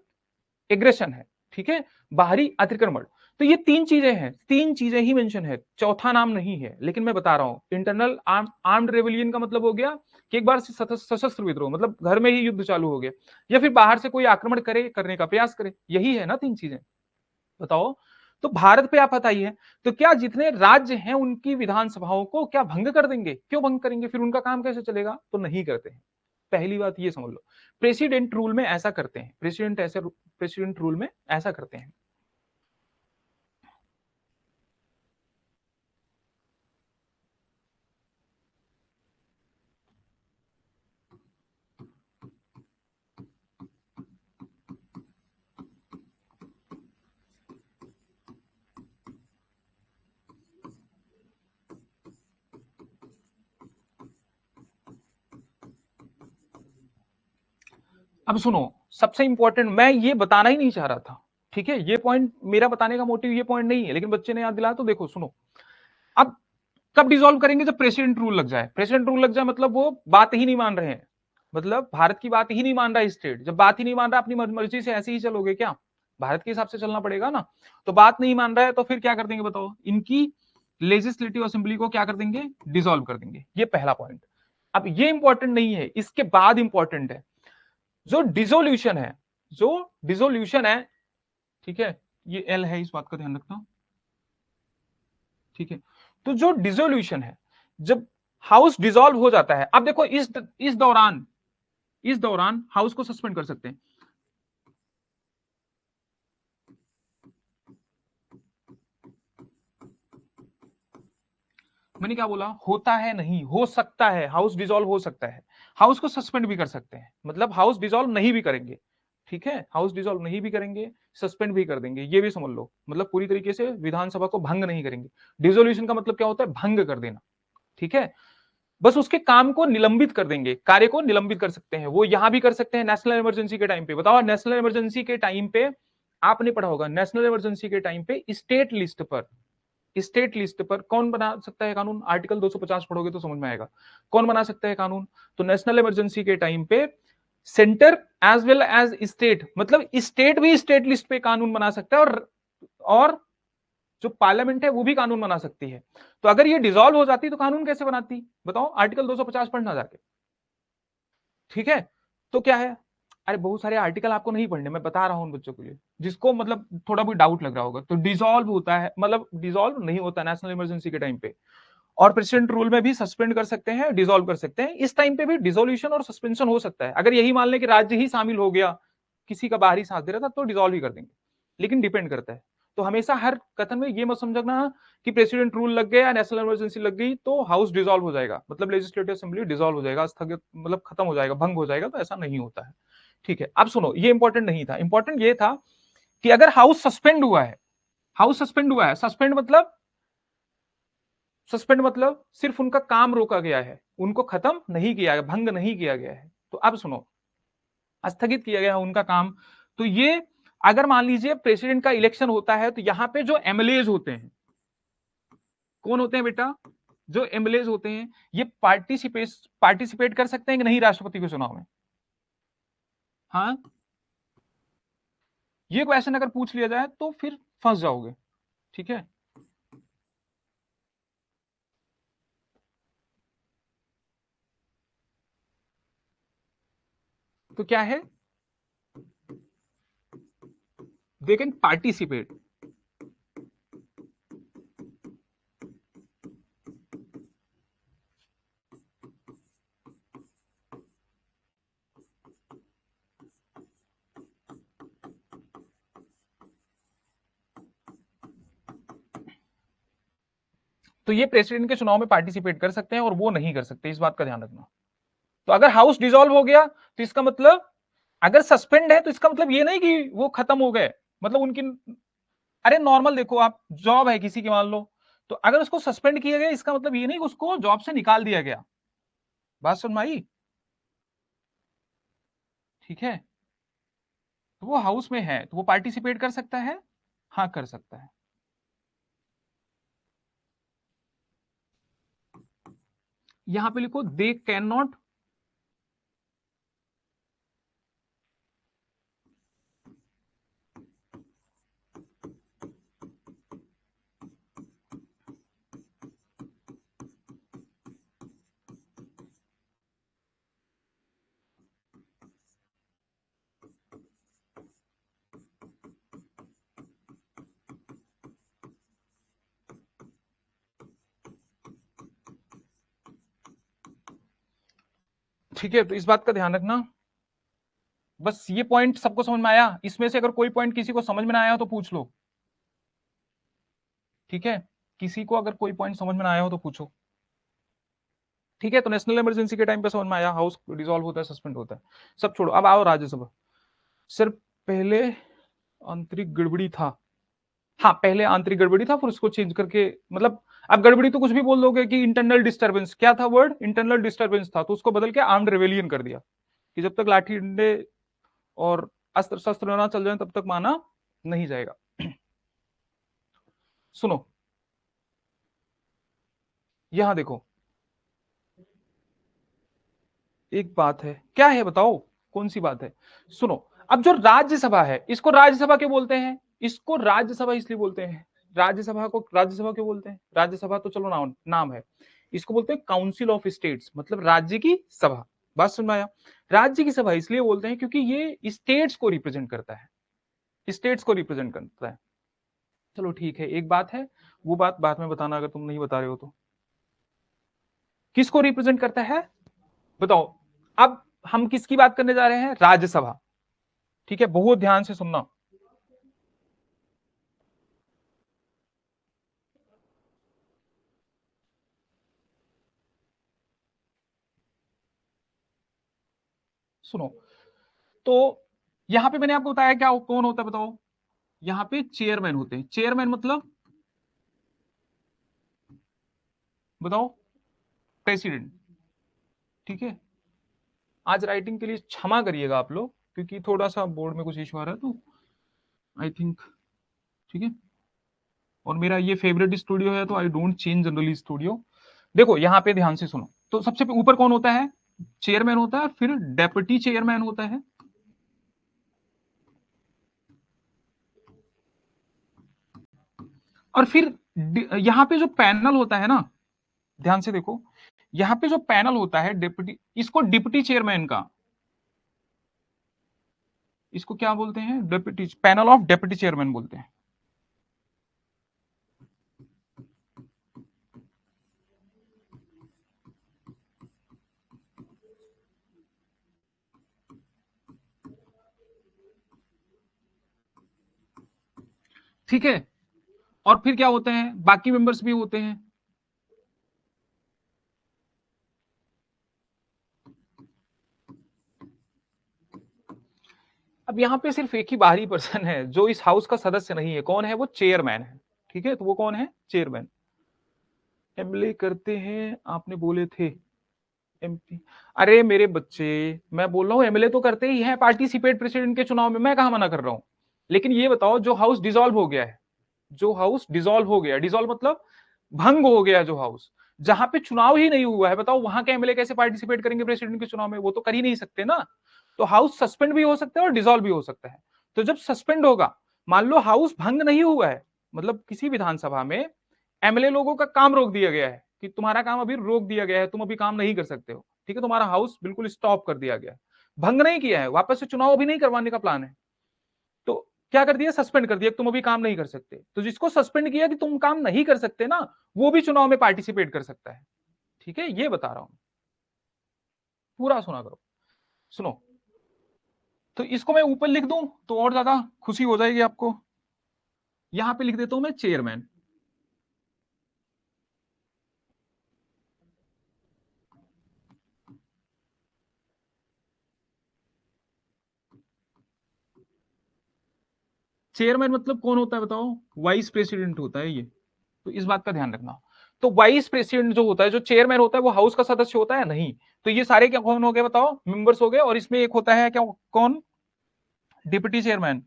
एग्रेशन है, ठीक है, बाहरी अतिक्रमण। तो ये तीन चीजें हैं, तीन चीजें ही मेंशन है, चौथा नाम नहीं है, लेकिन मैं बता रहा हूं। इंटरनल आर्म्ड रेवलियन का मतलब हो गया कि एक बार से सशस्त्र विद्रोह, मतलब घर में ही युद्ध चालू हो गया, या फिर बाहर से कोई आक्रमण करे, करने का प्रयास करे, यही है ना तीन चीजें। बताओ, तो भारत पे आप बताइए, तो क्या जितने राज्य हैं उनकी विधानसभाओं को क्या भंग कर देंगे? क्यों भंग करेंगे? फिर उनका काम कैसे चलेगा? तो नहीं करते हैं। पहली बात ये समझ लो, प्रेसिडेंट रूल में ऐसा करते हैं, प्रेसिडेंट रूल में ऐसा करते हैं। अब सुनो, सबसे इंपॉर्टेंट मैं ये बताना ही नहीं चाह रहा था, ठीक है, ये पॉइंट मेरा बताने का मोटिव ये पॉइंट नहीं है, लेकिन बच्चे ने याद दिलाया तो देखो सुनो। अब कब डिसॉल्व करेंगे? जब प्रेसिडेंट रूल लग जाए। प्रेसिडेंट रूल लग जाए मतलब वो बात ही नहीं मान रहे हैं, मतलब भारत की बात ही नहीं मान रहा है स्टेट। जब बात ही नहीं मान रहा, अपनी मर्जी से ऐसे ही चलोगे क्या? भारत के हिसाब से चलना पड़ेगा ना। तो बात नहीं मान रहा है तो फिर क्या कर देंगे बताओ? इनकी लेजिस्लेटिव असेंबली को क्या कर देंगे? डिसॉल्व कर देंगे। ये पहला पॉइंट। अब ये इंपॉर्टेंट नहीं है, इसके बाद इंपॉर्टेंट है जो डिसोल्यूशन है। जो डिसोल्यूशन है, ठीक है, ये एल है, इस बात का ध्यान रखना, ठीक है। तो जो डिसोल्यूशन है, जब हाउस डिसॉल्व हो जाता है, अब देखो इस दौरान हाउस को सस्पेंड कर सकते हैं। मैंने क्या बोला? होता है नहीं, हो सकता है, हाउस डिसॉल्व हो सकता है। हाउस को सस्पेंड भी कर सकते हैं, मतलब हाउस डिसॉल्व नहीं भी करेंगे, ठीक है, हाउस डिसॉल्व नहीं भी करेंगे, सस्पेंड भी कर देंगे, ये भी समझ लो, मतलब पूरी तरीके से विधानसभा को भंग नहीं करेंगे। डिसोल्यूशन का मतलब क्या होता है? भंग कर देना, ठीक है। बस उसके काम को निलंबित कर देंगे, कार्य को निलंबित कर सकते हैं। वो यहां भी कर सकते हैं नेशनल इमरजेंसी के टाइम पे। बताओ, नेशनल इमरजेंसी के टाइम पे आपने पढ़ा होगा, नेशनल इमरजेंसी के टाइम पे स्टेट लिस्ट पर कौन बना सकता है कानून? आर्टिकल 250 पढ़ोगे तो समझ में आएगा कौन बना सकता है कानून। तो नेशनल इमरजेंसी के टाइम पे centre as well as state, मतलब स्टेट भी स्टेट लिस्ट पे कानून बना सकता है, और जो पार्लियामेंट है वो भी कानून बना सकती है। तो अगर ये डिसॉल्व हो जाती तो कानून कैसे बनाती बताओ? आर्टिकल 250 पढ़ना जाके, ठीक है। तो क्या है, अरे बहुत सारे आर्टिकल आपको नहीं पढ़ने, मैं बता रहा हूं बच्चों के लिए, जिसको मतलब थोड़ा भी डाउट लग रहा होगा। तो डिसॉल्व होता है, मतलब डिसॉल्व नहीं होता नेशनल इमरजेंसी के टाइम पे, और प्रेसिडेंट रूल में भी सस्पेंड कर सकते हैं, डिसॉल्व कर सकते हैं। इस टाइम पे भी डिसोल्यूशन और सस्पेंशन हो सकता है। अगर यही मान लें कि राज्य ही शामिल हो गया, किसी का बाहरी साथ दे रहा था, तो डिसॉल्व ही कर देंगे, लेकिन डिपेंड करता है। तो हमेशा हर कथन में ये मत समझना कि प्रेसिडेंट रूल लग गया, नेशनल इमरजेंसी लग गई तो हाउस डिसॉल्व हो जाएगा, मतलब लेजिस्लेटिव असेंबली डिसॉल्व हो जाएगा, स्थगित, मतलब खत्म हो जाएगा, भंग हो जाएगा, तो ऐसा नहीं होता है, ठीक है। अब सुनो, ये इंपॉर्टेंट नहीं था, इंपॉर्टेंट ये था कि अगर हाउस सस्पेंड हुआ है, हाउस सस्पेंड हुआ है, सस्पेंड मतलब सिर्फ उनका काम रोका गया है, उनको खत्म नहीं किया गया, भंग नहीं किया गया है। तो अब सुनो, स्थगित किया गया है उनका काम। तो ये, अगर मान लीजिए प्रेसिडेंट का इलेक्शन होता है, तो यहां पे जो एमएलएज होते हैं, कौन होते हैं बेटा? जो एमएलएज होते हैं, ये पार्टिसिपेट कर सकते हैं कि नहीं राष्ट्रपति के चुनाव में? हाँ, ये क्वेश्चन अगर पूछ लिया जाए तो फिर फंस जाओगे, ठीक है। तो क्या है? They can participate. तो ये प्रेसिडेंट के चुनाव में पार्टिसिपेट कर सकते हैं और वो नहीं कर सकते, इस बात का ध्यान रखना। तो अगर हाउस डिसॉल्व हो गया तो इसका मतलब, अगर सस्पेंड है तो इसका मतलब ये नहीं कि वो खत्म हो गए, मतलब उनकी, अरे नॉर्मल देखो, आप जॉब है किसी की मान लो, तो अगर उसको सस्पेंड किया गया, इसका मतलब ये नहीं कि उसको जॉब से निकाल दिया गया। बात सुन माई, ठीक है। तो वो हाउस में है तो वो पार्टिसिपेट कर सकता है, हाँ कर सकता है। यहां पे लिखो दे कैन नॉट, ठीक है। तो इस बात का ध्यान रखना, बस ये पॉइंट सबको समझ में आया? इसमें से अगर कोई पॉइंट किसी को समझ में ना आया हो तो पूछ लो, ठीक है। किसी को अगर कोई पॉइंट समझ में ना आया हो तो पूछो, ठीक है। तो नेशनल इमरजेंसी के टाइम पे समझ में आया, हाउस डिसॉल्व होता है, सस्पेंड होता है, सब छोड़ो, अब आओ राज्यसभा। सिर्फ पहले आंतरिक गड़बड़ी था, हाँ पहले आंतरिक गड़बड़ी था, फिर उसको चेंज करके, मतलब अब गड़बड़ी तो कुछ भी बोल दोगे कि इंटरनल डिस्टर्बेंस, क्या था वर्ड? इंटरनल डिस्टर्बेंस था, तो उसको बदल के आर्म्ड रेवेलियन कर दिया, कि जब तक लाठी डंडे और अस्त्र शस्त्र ना चल जाए तब तक माना नहीं जाएगा। सुनो, यहां देखो, एक बात है, क्या है बताओ, कौन सी बात है? सुनो, अब जो राज्यसभा है इसको राज्यसभा क्यों बोलते हैं? इसको राज्यसभा इसलिए बोलते हैं, राज्यसभा को राज्यसभा क्यों बोलते हैं? राज्यसभा तो चलो नाम है, इसको बोलते हैं काउंसिल ऑफ स्टेट्स, मतलब राज्य की सभा। बात समझ में आया? राज्य की सभा इसलिए बोलते हैं क्योंकि ये स्टेट्स को रिप्रेजेंट करता है, स्टेट्स को रिप्रेजेंट करता है। चलो ठीक है, एक बात है, वो बात बाद में बताना अगर तुम नहीं बता रहे हो तो। किसको रिप्रेजेंट करता है बताओ? अब हम किसकी बात करने जा रहे हैं? राज्यसभा। ठीक है, बहुत ध्यान से सुनना। सुनो, तो यहां पे मैंने आपको बताया क्या कौन होता है बताओ? यहां पे चेयरमैन होते हैं। चेयरमैन मतलब बताओ? प्रेसिडेंट। ठीक है, आज राइटिंग के लिए क्षमा करिएगा आप लोग, क्योंकि थोड़ा सा बोर्ड में कुछ इशू आ रहा है, तो आई थिंक ठीक है। और मेरा ये फेवरेट स्टूडियो है, तो I don't change generally studio. देखो यहां पे ध्यान से सुनो, तो सबसे ऊपर कौन होता है? चेयरमैन होता है, फिर डेप्यूटी चेयरमैन होता है, और फिर यहां पे जो पैनल होता है ना, ध्यान से देखो, यहां पे जो पैनल होता है डिप्टी, इसको डिप्टी चेयरमैन का, इसको क्या बोलते हैं? Deputy, panel of deputy chairman बोलते हैं। ठीक है, और फिर क्या होते हैं? बाकी मेंबर्स भी होते हैं। अब यहां पे सिर्फ एक ही बाहरी पर्सन है जो इस हाउस का सदस्य नहीं है, कौन है वो? चेयरमैन है। ठीक है, तो वो कौन है? चेयरमैन। एमएलए करते हैं आपने बोले थे, एमपी। अरे मेरे बच्चे, मैं बोल रहा हूं एमएलए तो करते ही हैं पार्टिसिपेट प्रेसिडेंट के चुनाव में, मैं कहां मना कर रहा हूं। लेकिन ये बताओ, जो हाउस डिसॉल्व हो गया है, जो हाउस डिसॉल्व हो गया, डिसॉल्व मतलब भंग हो गया, जो हाउस जहां पे चुनाव ही नहीं हुआ है, बताओ वहां के एमएलए कैसे पार्टिसिपेट करेंगे प्रेसिडेंट के चुनाव में? वो तो कर ही नहीं सकते ना। तो हाउस सस्पेंड भी हो सकता है और डिसॉल्व भी हो सकता है। तो जब सस्पेंड होगा, मान लो हाउस भंग नहीं हुआ है, मतलब किसी विधानसभा में एमएलए लोगों का काम रोक दिया गया है कि तुम्हारा काम अभी रोक दिया गया है, तुम अभी काम नहीं कर सकते हो, ठीक है, तुम्हारा हाउस बिल्कुल स्टॉप कर दिया गया है, भंग नहीं किया है, वापस से चुनाव अभी नहीं करवाने का प्लान है, तो क्या कर दिया? सस्पेंड कर दिया, तुम अभी काम नहीं कर सकते। तो जिसको सस्पेंड किया कि तुम काम नहीं कर सकते ना, वो भी चुनाव में पार्टिसिपेट कर सकता है। ठीक है, ये बता रहा हूं, पूरा सुना करो। सुनो, तो इसको मैं ऊपर लिख दूं तो और ज्यादा खुशी हो जाएगी आपको। यहां पे लिख देता हूं मैं चेयरमैन। चेयरमैन मतलब कौन होता है बताओ? वाइस प्रेसिडेंट होता है ये, तो इस बात का ध्यान रखना। तो वाइस प्रेसिडेंट जो होता है, जो चेयरमैन होता है, वो हाउस का सदस्य होता है नहीं। तो ये सारे क्या कौन हो गए बताओ? मेंबर्स हो गए, और इसमें एक होता है क्या, कौन? Deputy chairman.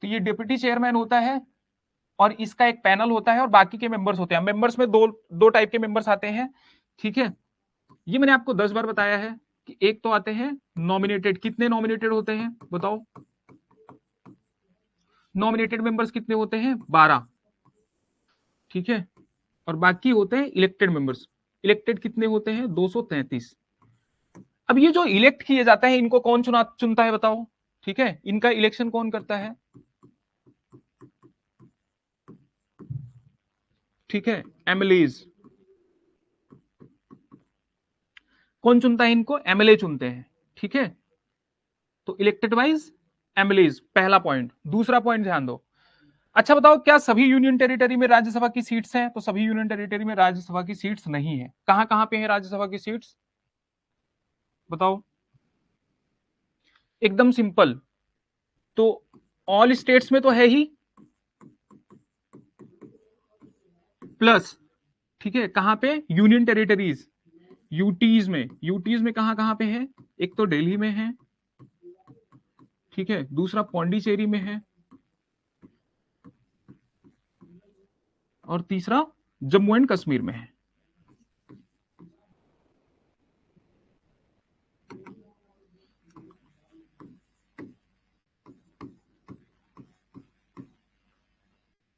तो ये डिप्टी चेयरमैन होता है, और इसका एक पैनल होता है, और बाकी के मेंबर्स होते हैं। मेंबर्स में दो दो टाइप के मेंबर्स आते हैं। ठीक है, ये मैंने आपको 10 बार बताया है कि एक तो आते हैं नॉमिनेटेड। कितने नॉमिनेटेड होते हैं बताओ? नॉमिनेटेड मेंबर्स कितने होते हैं? 12। ठीक है, और बाकी होते हैं इलेक्टेड मेंबर्स। इलेक्टेड कितने होते हैं? 233। अब ये जो इलेक्ट किए जाते हैं, इनको कौन चुनता है बताओ? ठीक है, इनका इलेक्शन कौन करता है? ठीक है, एमएलएज। कौन चुनता है इनको? एमएलए चुनते हैं। ठीक है, तो इलेक्टेड वाइज एमएलएज, पहला पॉइंट। दूसरा पॉइंट ध्यान दो। अच्छा बताओ, क्या सभी यूनियन टेरिटरी में राज्यसभा की सीट्स हैं? तो सभी यूनियन टेरिटरी में राज्यसभा की सीट्स नहीं है। कहां कहां पे है राज्यसभा की सीट्स बताओ? एकदम सिंपल, तो ऑल स्टेट्स में तो है ही, प्लस ठीक है, कहां पे? यूनियन टेरिटरीज, यूटीज में। यूटीज में कहां कहां पे है? एक तो दिल्ली में है, ठीक है, दूसरा पौंडीचेरी में है, और तीसरा जम्मू एंड कश्मीर में है।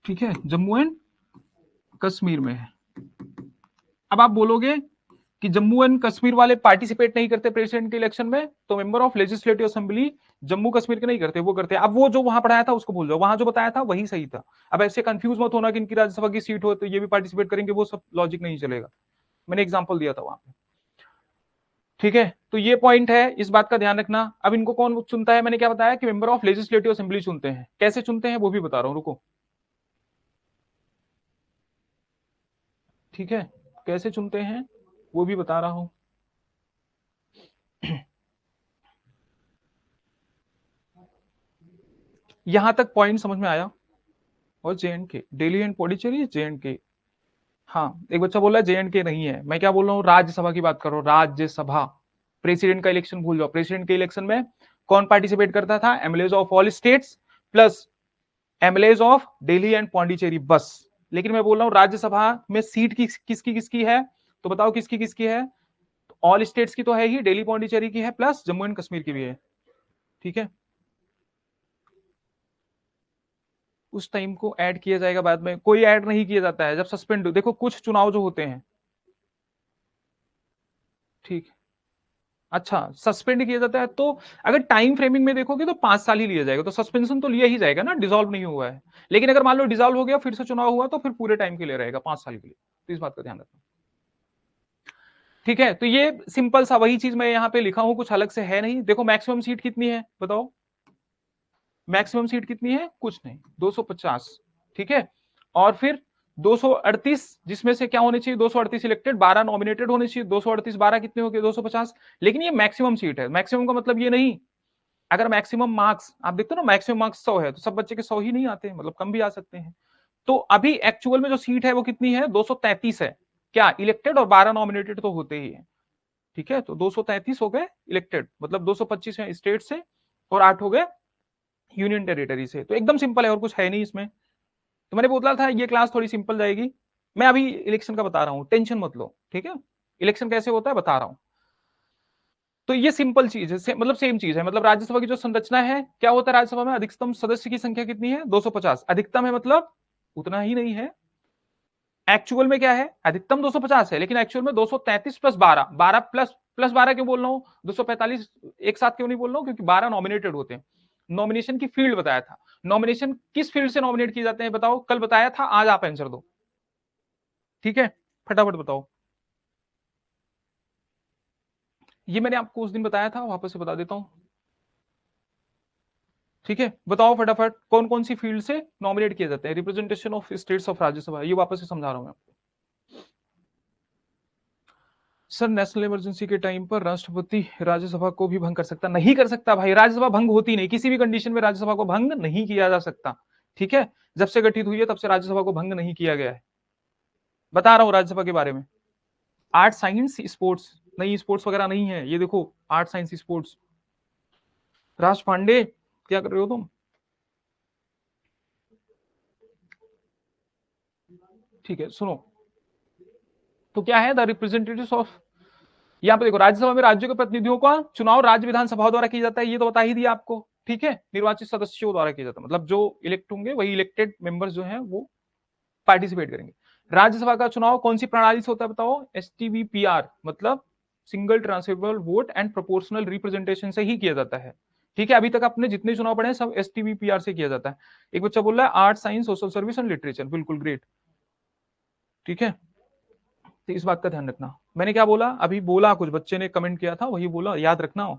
ठीक है, जम्मू एंड कश्मीर में है। अब आप बोलोगे कि जम्मू एंड कश्मीर वाले पार्टिसिपेट नहीं करते प्रेसिडेंट के इलेक्शन में, तो member of legislative assembly Jammu Kashmir के नहीं करते, वो करते हैं। अब वो जो वहां पढ़ाया था उसको भूल जाओ, वहां जो बताया था वही सही था। अब ऐसे कंफ्यूज मत होना कि इनकी राज्यसभा की सीट हो तो ये भी पार्टिसिपेट करेंगे, वो सब लॉजिक नहीं चलेगा। मैंने एग्जाम्पल दिया था वहां पे। ठीक है, तो ये पॉइंट है, इस बात का ध्यान रखना। अब इनको कौन चुनता है, मैंने क्या बताया कि मेंबर ऑफ लेजिस्लेटिव असेंबली चुनते हैं। कैसे चुनते हैं वो भी बता रहा हूं, रुको। ठीक है, कैसे चुनते हैं वो भी बता रहा हूं। यहां तक पॉइंट समझ में आया? और JNK, Delhi and Puducherry, JNK। हाँ, एक बच्चा बोला JNK नहीं है, मैं क्या बोल रहा हूँ, राज्यसभा की बात करो, राज्यसभा। प्रेसिडेंट का इलेक्शन भूल जाओ। प्रेसिडेंट के इलेक्शन में कौन पार्टिसिपेट करता था? MLAs of all states plus MLAs of Delhi and Pondicherry, बस। लेकिन मैं बोल रहा हूँ राज्यसभा में सीट किसकी किसकी है, तो बताओ किसकी किसकी है? ऑल स्टेट्स की तो है ही, दिल्ली पौंडीचेरी की है, प्लस जम्मू एंड कश्मीर की भी है। ठीक है, उस टाइम को ऐड किया जाएगा बाद में, कोई ऐड नहीं किया जाता है जब सस्पेंड। देखो कुछ चुनाव जो होते हैं, ठीक, अच्छा सस्पेंड किया जाता है तो अगर टाइम फ्रेमिंग में देखोगे तो 5 साल ही लिया जाएगा, तो सस्पेंशन तो लिया ही जाएगा ना, डिसॉल्व नहीं हुआ है। लेकिन अगर मान लो डिसॉल्व हो गया, फिर से चुनाव हुआ, तो फिर पूरे टाइम के लिए रहेगा, 5 साल के लिए। तो इस बात का ध्यान रखना। ठीक है, तो ये सिंपल सा वही चीज मैं यहाँ पे लिखा हूं, कुछ अलग से है नहीं। देखो मैक्सिमम सीट कितनी है बताओ, मैक्सिमम सीट कितनी है? कुछ नहीं, 250। ठीक है, और फिर 238, जिसमें से क्या होने चाहिए? 238 इलेक्टेड, 12 नॉमिनेटेड होने चाहिए। 238 12 कितने हो गए? 250। लेकिन ये मैक्सिमम सीट है। मैक्सिमम का मतलब ये नहीं, अगर मैक्सिमम मार्क्स आप देखते हो ना, मैक्सिमम मार्क्स 100 है तो सब बच्चे के 100 ही नहीं आते, मतलब कम भी आ सकते हैं। तो अभी एक्चुअल में जो सीट है वो कितनी है? 233 है। क्या इलेक्टेड और 12 नॉमिनेटेड तो होते ही है। ठीक है, तो 233 हो गए इलेक्टेड, मतलब 225 है स्टेट से और 8 हो गए यूनियन टेरिटरी से। तो एकदम सिंपल है, और कुछ है नहीं इसमें। तो मैंने बोला था ये क्लास थोड़ी सिंपल जाएगी। मैं अभी इलेक्शन का बता रहा हूं, टेंशन मत लो। ठीक है, इलेक्शन कैसे होता है बता रहा हूं। तो ये सिंपल चीज है, मतलब सेम चीज है। मतलब राज्यसभा की जो संरचना है, क्या होता है राज्यसभा में? अधिकतम सदस्य की संख्या कितनी है? 250। अधिकतम है मतलब उतना ही नहीं है। एक्चुअल में क्या है? अधिकतम 250 है, लेकिन एक्चुअल में 233 प्लस 12, 12 प्लस प्लस 12 क्यों बोल रहा हूं? 245 एक साथ क्यों नहीं बोल रहा हूं? क्योंकि 12 नॉमिनेटेड होते हैं। नॉमिनेशन की फील्ड बताया था। नॉमिनेशन किस फील्ड से नॉमिनेट किए जाते हैं बताओ? कल बताया था, आज आप आंसर दो। ठीक है, फटाफट बताओ। ये मैंने आपको उस दिन बताया था, वापस से बता देता हूं। ठीक है, बताओ फटाफट, कौन कौन सी फील्ड से नॉमिनेट किए जाते हैं? Representation of states of Rajya Sabha, ये वापस से समझा रहा हूं मैं आपको। सर नेशनल इमरजेंसी के टाइम पर राष्ट्रपति राज्यसभा को भी भंग कर सकता? नहीं कर सकता भाई, राज्यसभा भंग होती नहीं, किसी भी कंडीशन में राज्यसभा को भंग नहीं किया जा सकता। ठीक है, जब से गठित हुई है तब से राज्यसभा को भंग नहीं किया गया है। बता रहा हूं राज्यसभा के बारे में। आर्ट साइंस स्पोर्ट्स, नहीं स्पोर्ट्स वगैरह नहीं है, ये देखो आर्ट साइंस स्पोर्ट्स। राज पांडे क्या कर रहे हो तुम? ठीक है सुनो, तो क्या है द रिप्रेजेंटेटिव्स ऑफ, यहाँ पे देखो राज्यसभा में राज्यों के प्रतिनिधियों का चुनाव राज्य विधानसभाओं द्वारा किया जाता है, ये तो बता ही दिया आपको। ठीक है, निर्वाचित सदस्यों द्वारा किया जाता है, मतलब जो इलेक्ट होंगे वही इलेक्टेड मेंबर्स जो हैं वो पार्टिसिपेट करेंगे। राज्यसभा का चुनाव कौन सी प्रणाली से होता है बताओ? STVPR, मतलब single transferable vote and proportional representation से ही किया जाता है। ठीक है, अभी तक आपने जितने चुनाव पढ़े हैं सब STVPR से किया जाता है। एक बच्चा बोल रहा है art science social service and literature, बिल्कुल ग्रेट। ठीक है, तो इस बात का ध्यान रखना। मैंने क्या बोला अभी? बोला कुछ बच्चे ने कमेंट किया था, वही बोला, याद रखना हो।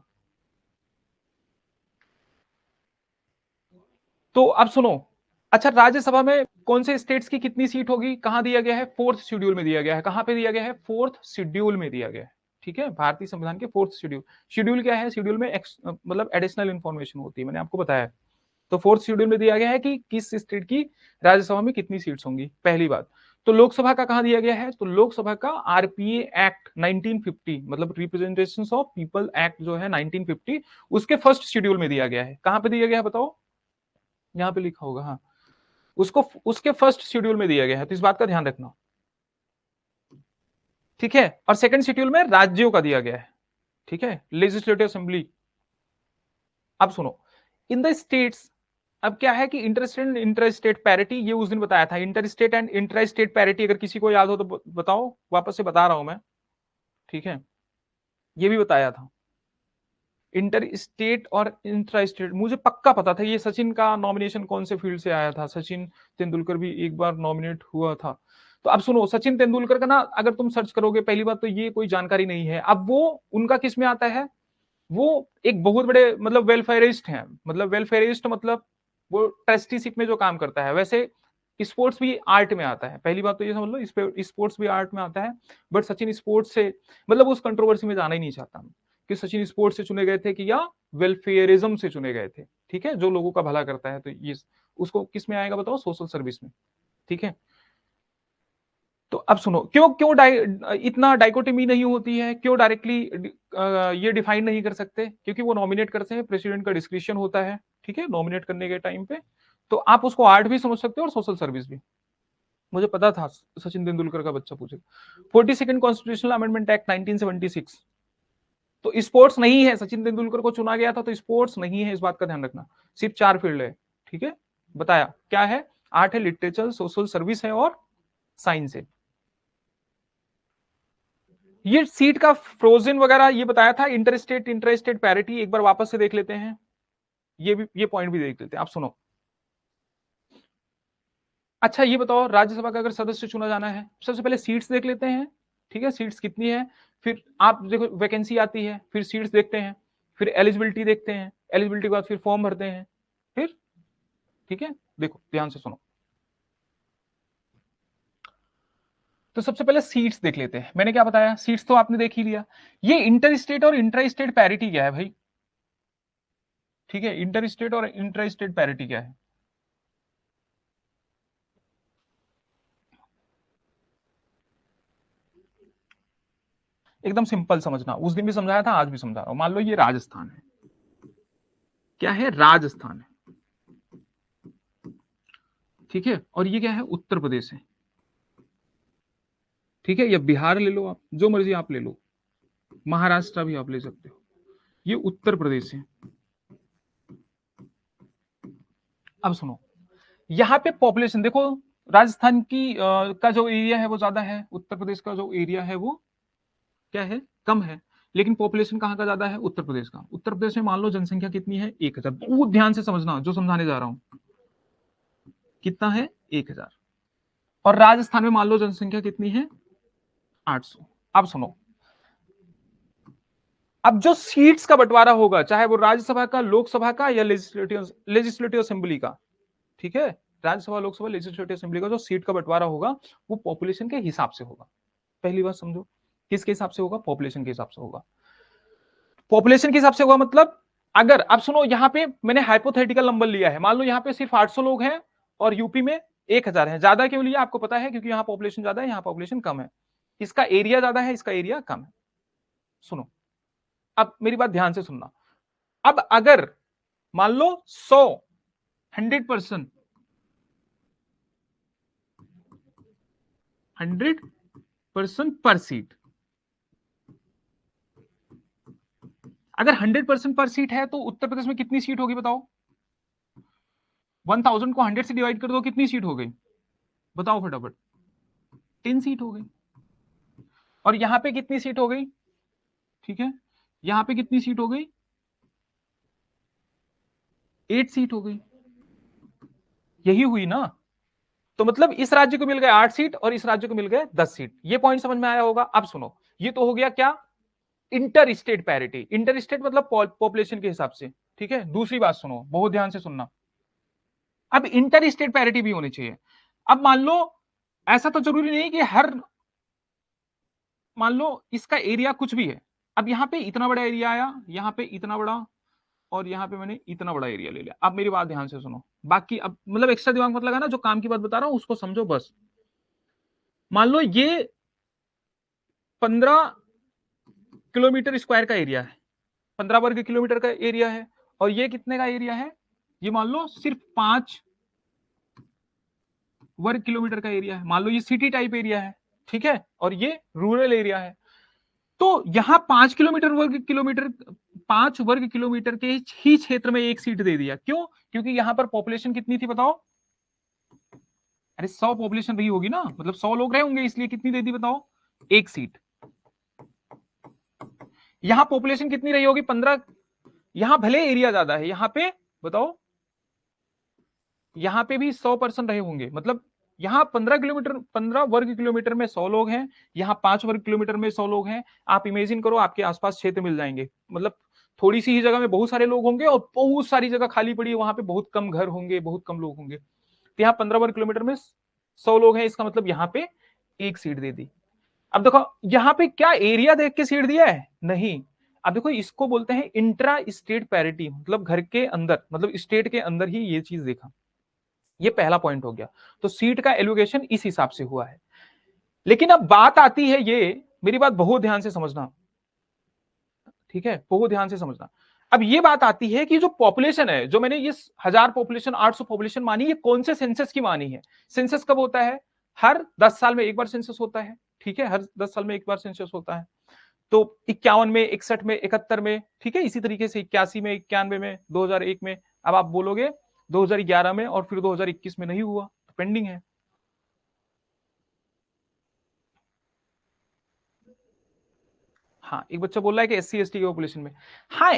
तो अब सुनो, अच्छा राज्यसभा में कौन से स्टेट्स की कितनी सीट होगी कहां दिया गया है? फोर्थ शेड्यूल में दिया गया है। कहां पे दिया गया है? फोर्थ शेड्यूल में दिया गया है। ठीक है, भारतीय संविधान के फोर्थ शेड्यूल। शेड्यूल क्या है? शेड्यूल में मतलब एडिशनल इंफॉर्मेशन होती है, मैंने आपको बताया। तो फोर्थ शेड्यूल में दिया गया है कि किस स्टेट की राज्यसभा में कितनी सीट्स होंगी, पहली बात। तो लोकसभा का कहां दिया गया है, तो लोकसभा का आरपीए एक्ट 1950 मतलब रिप्रेजेंटेशंस ऑफ पीपल एक्ट जो है 1950 उसके फर्स्ट शेड्यूल में दिया गया है। कहां पे दिया गया है बताओ, यहां पे लिखा होगा, हाँ उसको उसके फर्स्ट शेड्यूल में दिया गया है, तो इस बात का ध्यान रखना, ठीक है। और सेकंड शेड्यूल में राज्यों का दिया गया है, ठीक है, लेजिस्लेटिव असेंबली। अब सुनो, इन द स्टेट्स, अब क्या है कि inter state and inter state parity, ये उस दिन बताया था, inter state and inter state parity, अगर किसी को याद हो तो बताओ, वापस से बता रहा हूं मैं, ठीक है, ये भी बताया था। इंटर स्टेट और इंट्रा स्टेट मुझे पक्का पता था, ये सचिन का नॉमिनेशन कौन से फील्ड से आया था, सचिन तेंदुलकर भी एक बार नॉमिनेट हुआ था। तो अब सुनो, सचिन तेंदुलकर का ना अगर तुम सर्च करोगे, पहली बात तो ये कोई जानकारी नहीं है। अब वो उनका किस में आता है, वो एक बहुत बड़े मतलब वेलफेयरिस्ट हैं, मतलब वेलफेयरिस्ट मतलब वो ट्रस्टीशिप में जो काम करता है। वैसे स्पोर्ट्स भी आर्ट में आता है, पहली बात तो ये समझ लो, स्पोर्ट्स भी आर्ट में आता है। बट सचिन स्पोर्ट्स से मतलब उस कंट्रोवर्सी में जाना ही नहीं चाहता कि सचिन स्पोर्ट्स से चुने गए थे कि या वेलफेयरिज्म से चुने गए थे, ठीक है, जो लोगों का भला करता है। तो ये उसको किस में आएगा बताओ, सोशल सर्विस में, ठीक है। तो अब सुनो, क्यों क्यों इतना डाइकोटमी नहीं होती है, क्यों डायरेक्टली ये डिफाइन नहीं कर सकते, क्योंकि वो नॉमिनेट करते हैं, प्रेसिडेंट का डिस्क्रिप्शन होता है, ठीक है, नॉमिनेट करने के टाइम पे। तो आप उसको आर्ट भी समझ सकते हो और सोशल सर्विस भी। मुझे पता था सचिन तेंदुलकर का बच्चा पूछेगा। 42nd कॉन्स्टिट्यूशनल अमेंडमेंट एक्ट 1976, तो स्पोर्ट्स नहीं है, सचिन तेंदुलकर को चुना गया था तो स्पोर्ट्स नहीं है, इस बात का ध्यान रखना। सिर्फ 4 फील्ड है, ठीक है, बताया क्या है, आर्ट है, लिटरेचर, सोशल सर्विस है और साइंस है। ये सीट का फ्रोजन वगैरह ये बताया था, इंटर स्टेट पैरिटी एक बार वापस से देख लेते हैं, ये पॉइंट भी देख लेते हैं। आप सुनो, अच्छा ये बताओ, राज्यसभा का अगर सदस्य चुना जाना है, सबसे पहले सीट्स देख लेते हैं, ठीक है, सीट्स कितनी है, फिर आप देखो वैकेंसी आती है, फिर सीट्स देखते हैं, फिर एलिजिबिलिटी देखते हैं, एलिजिबिलिटी के बाद फिर फॉर्म भरते हैं, फिर, ठीक है, देखो ध्यान से सुनो। तो सबसे पहले सीट्स देख लेते हैं, मैंने क्या बताया, सीट्स तो आपने देख ही लिया। ये इंटर स्टेट और इंट्रा स्टेट पैरिटी क्या है भाई, ठीक है, इंटर स्टेट और इंट्रा स्टेट पैरिटी क्या है, एकदम सिंपल समझना, उस दिन भी समझाया था, आज भी समझा रहा हूं। मान लो ये राजस्थान है, क्या है, राजस्थान है, ठीक है, और ये क्या है, उत्तर प्रदेश है, ठीक है, या बिहार ले लो, आप जो मर्जी आप ले लो, महाराष्ट्र भी आप ले सकते हो, ये उत्तर प्रदेश है। अब सुनो, यहां पे पॉपुलेशन देखो, राजस्थान की का जो एरिया है वो ज्यादा है, उत्तर प्रदेश का जो एरिया है वो क्या है, कम है। लेकिन पॉपुलेशन कहां का ज्यादा है, उत्तर प्रदेश का। उत्तर प्रदेश में मान लो जनसंख्या कितनी है, 1000। बहुत ध्यान से समझना जो समझाने जा रहा हूं, कितना है, 1000। और राजस्थान में मान लो जनसंख्या कितनी है, 800। अब सुनो, अब जो सीट्स का बंटवारा होगा, चाहे वो राज्यसभा का, लोकसभा का, या लेजिस्लेटिव असेंबली का, ठीक है, राज्यसभा, लोकसभा, लेजिस्लेटिव असेंबली का जो सीट का बंटवारा होगा वो पॉपुलेशन के हिसाब से होगा। पहली बात समझो, किसके हिसाब से होगा, पॉपुलेशन के हिसाब से होगा। पॉपुलेशन के हिसाब से होगा मतलब, अगर अब सुनो, यहां पे मैंने हाइपोथेटिकल नंबर लिया है, मान लो यहां पे सिर्फ 800 लोग हैं और यूपी में 1000 है। ज्यादा क्यों लिया आपको पता है, क्योंकि यहां पॉपुलेशन ज्यादा है, यहां पॉपुलेशन कम है, इसका एरिया ज्यादा है, इसका एरिया कम है। सुनो, अब मेरी बात ध्यान से सुनना। अब अगर मान लो 100% 100% पर सीट, अगर 100% पर सीट है तो उत्तर प्रदेश में कितनी सीट होगी बताओ, 1000 को 100 से डिवाइड कर दो, कितनी सीट हो गई बताओ फटाफट, 10 सीट हो गई। और यहां पे कितनी सीट हो गई, ठीक है, यहां पे कितनी सीट हो गई, 8 सीट हो गई, यही हुई ना। तो मतलब इस राज्य को मिल गए 8 सीट और इस राज्य को मिल गए 10 सीट। ये पॉइंट समझ में आया होगा। अब सुनो, ये तो हो गया क्या, inter state parity. Inter state मतलब पॉपुलेशन के हिसाब से, ठीक है। दूसरी बात सुनो, बहुत ध्यान से सुनना, अब इंटर स्टेट पैरिटी भी होनी चाहिए। अब मान लो, ऐसा तो जरूरी नहीं कि हर, मान लो इसका एरिया कुछ भी है, अब यहां पे इतना बड़ा एरिया आया, यहां पे इतना बड़ा, और यहां पे मैंने इतना बड़ा एरिया ले लिया। अब मेरी बात ध्यान से सुनो, बाकी अब मतलब एक्स्ट्रा दिमाग मत लगाना, जो काम की बात बता रहा हूं उसको समझो बस। मान लो ये 15 किलोमीटर स्क्वायर का एरिया है, 15 वर्ग किलोमीटर का एरिया है, और ये कितने का एरिया है, ये मान लो सिर्फ 5 वर्ग किलोमीटर का एरिया है। मान लो ये सिटी टाइप एरिया है, ठीक है, और ये रूरल एरिया है। तो यहां 5 वर्ग किलोमीटर के ही क्षेत्र में एक सीट दे दिया। क्यों? क्योंकि यहां पर पॉपुलेशन कितनी थी बताओ? अरे 100 पॉपुलेशन रही होगी ना, मतलब 100 लोग रहे होंगे, इसलिए कितनी दे दी बताओ? एक सीट। यहां पॉपुलेशन कितनी रही होगी? 15। यहां भले एरिया ज्यादा है, यहां पे बताओ, यहां पे भी 100% रहे होंगे, मतलब यहां 15 वर्ग किलोमीटर में 100 लोग हैं, यहां 5 वर्ग किलोमीटर में 100 लोग हैं। आप इमेजिन करो आपके आसपास क्षेत्र मिल जाएंगे, मतलब थोड़ी सी ही जगह में बहुत सारे लोग होंगे और बहुत सारी जगह खाली पड़ी है, वहां पे बहुत कम घर होंगे, बहुत कम लोग होंगे। तो यहाँ 15 वर्ग किलोमीटर में 100 लोग हैं, इसका मतलब यहाँ पे एक सीट दे दी। अब देखो यहाँ पे क्या एरिया देख के सीट दिया है? नहीं। अब देखो इसको बोलते हैं इंट्रा स्टेट पैरिटी, मतलब घर के अंदर, मतलब स्टेट के अंदर ही ये चीज देखा। ये पहला पॉइंट हो गया। तो सीट का एलोकेशन इस हिसाब से हुआ है। लेकिन अब बात आती है, ये मेरी बात बहुत ध्यान से समझना, ठीक है, बहुत ध्यान से समझना। अब ये बात आती है कि जो पॉपुलेशन है, जो मैंने ये 1000 पॉपुलेशन 800 पॉपुलेशन मानी, ये कौन से सेंसस की मानी है? सेंसस कब होता है? हर 10 साल में एक बार सेंसस होता है, ठीक है, हर 10 साल में एक बार सेंसस होता है। तो 51 में, 61 में, 71 में, ठीक है, इसी तरीके से 81 में, 91 में, 2001 में। अब आप बोलोगे 2011 में और फिर 2021 में नहीं हुआ, तो पेंडिंग है। हाँ, एक बच्चा बोल रहा है कि एससी एसटी के पॉपुलेशन में। हाँ,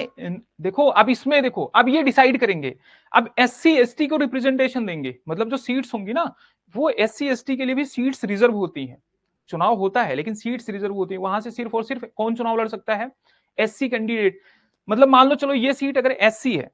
देखो अब इसमें देखो, अब ये डिसाइड करेंगे। अब एससी एसटी को रिप्रेजेंटेशन देंगे, मतलब जो सीट्स होंगी ना, वो एससी एसटी के लिए भी सीट्स रिजर्व होती हैं। चुनाव होता है लेकिन सीट्स रिजर्व होती है, वहां से सिर्फ और सिर्फ कौन चुनाव लड़ सकता है? SC candidate. मतलब मान लो चलो ये सीट अगर एससी है,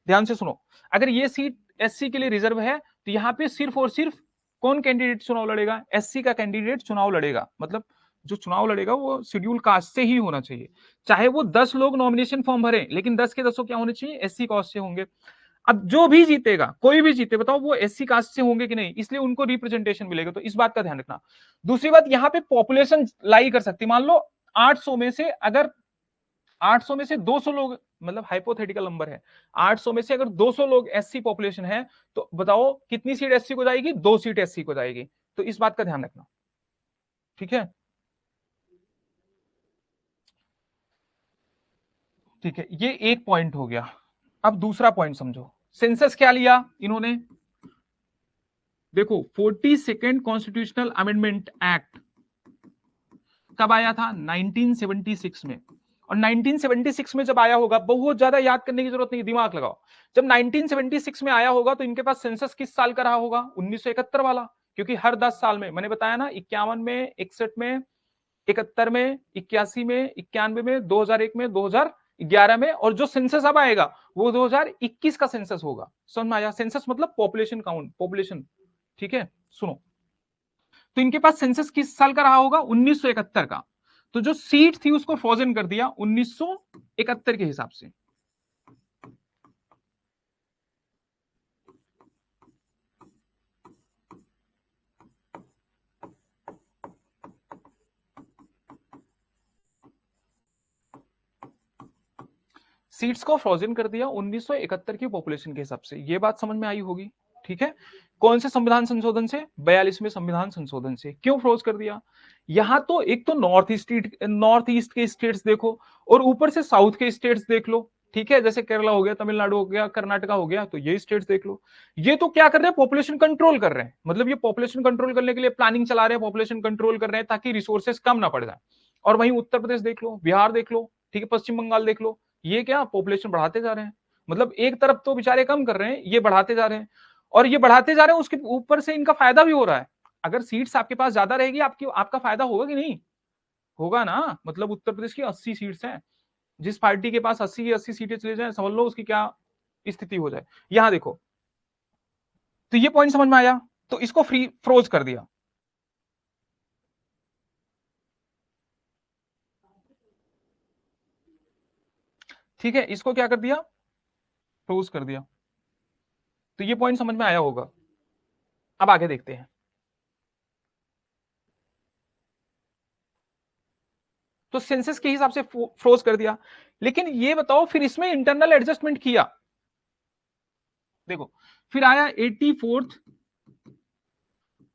ध्यान से सुनो, अगर ये सीट एससी के लिए रिजर्व है, तो यहाँ पे सिर्फ और सिर्फ कौन कैंडिडेट चुनाव लड़ेगा? एससी का कैंडिडेट चुनाव लड़ेगा। मतलब जो चुनाव लड़ेगा वो शेड्यूल कास्ट से ही होना चाहिए। चाहे वो 10 लोग नॉमिनेशन फॉर्म भरे, लेकिन 10 के 10 क्या होने चाहिए? एससी कास्ट से होंगे। अब जो भी जीतेगा, कोई भी जीते, बताओ वो एससी कास्ट से होंगे कि नहीं, इसलिए उनको रिप्रेजेंटेशन मिलेगा। तो इस बात का ध्यान रखना। दूसरी बात, यहाँ पे पॉपुलेशन लाई कर सकती, मान लो 800 में से अगर 800 में से 200 लोग, मतलब हाइपोथेटिकल नंबर है, 800 में से अगर 200 लोग एससी पॉपुलेशन है, तो बताओ कितनी सीट एससी को जाएगी? 2 सीट एससी को जाएगी। तो इस बात का ध्यान रखना, ठीक है, ठीक है, ये एक पॉइंट हो गया। अब दूसरा पॉइंट समझो। सेंसस क्या लिया इन्होंने? देखो 42nd कॉन्स्टिट्यूशनल अमेंडमेंट एक्ट कब आया था? 1976 में। और 1976 में जब आया होगा, बहुत ज्यादा याद करने की जरूरत नहीं, दिमाग लगाओ। जब 1976 में आया होगा तो इनके पास सेंसस किस साल का रहा होगा? 1971 वाला। क्योंकि हर 10 साल में, मैंने बताया ना, 51 में, 61 में, 71 में, 81 में, 91 में, 2001 में, 2011 में, और जो सेंसस अब आएगा वो 2021 का सेंसस होगा। समझ में आया? सेंसस मतलब पॉपुलेशन काउंट, पॉपुलेशन, ठीक है। सुनो, तो इनके पास सेंसस किस साल का रहा होगा? 1971 का। तो जो सीट थी उसको फ्रोजन कर दिया 1971 के हिसाब से। सीट्स को फ्रोजन कर दिया 1971 की पॉपुलेशन के हिसाब से। ये बात समझ में आई होगी, ठीक है। कौन से संविधान संशोधन से? 42वें संविधान संशोधन से। क्यों फ्रोज कर दिया? यहां तो एक तो नॉर्थ ईस्ट के स्टेट्स देखो, और ऊपर से साउथ के स्टेट्स देख लो, ठीक है, जैसे केरला हो गया, तमिलनाडु हो गया, कर्नाटका हो गया, तो ये स्टेट्स देख लो। ये तो क्या कर रहे हैं? पॉपुलेशन कंट्रोल कर रहे हैं, मतलब ये पॉपुलेशन कंट्रोल करने के लिए प्लानिंग चला रहे हैं, पॉपुलेशन कंट्रोल कर रहे हैं ताकि रिसोर्सेस कम ना पड़ जाए। और वहीं उत्तर प्रदेश देख लो, बिहार देख लो, ठीक है, पश्चिम बंगाल देख लो, ये क्या पॉपुलेशन बढ़ाते जा रहे हैं। मतलब एक तरफ तो बेचारे कम कर रहे हैं, ये बढ़ाते जा रहे हैं, और ये बढ़ाते जा रहे हैं, उसके ऊपर से इनका फायदा भी हो रहा है। अगर सीट्स आपके पास ज्यादा रहेगी, आपका फायदा होगा कि नहीं? होगा ना। मतलब उत्तर प्रदेश की 80 सीट्स हैं, जिस पार्टी के पास 80 की 80 सीटें चले जाए, समझ लो उसकी क्या स्थिति हो जाए। यहां देखो, तो ये पॉइंट समझ में आया। तो इसको फ्रोज कर दिया, ठीक है, इसको क्या कर दिया? फ्रोज कर दिया। तो ये पॉइंट समझ में आया होगा। अब आगे देखते हैं। तो सेंसस के हिसाब से फ्रोज कर दिया। लेकिन ये बताओ फिर इसमें इंटरनल एडजस्टमेंट किया, देखो फिर आया 84th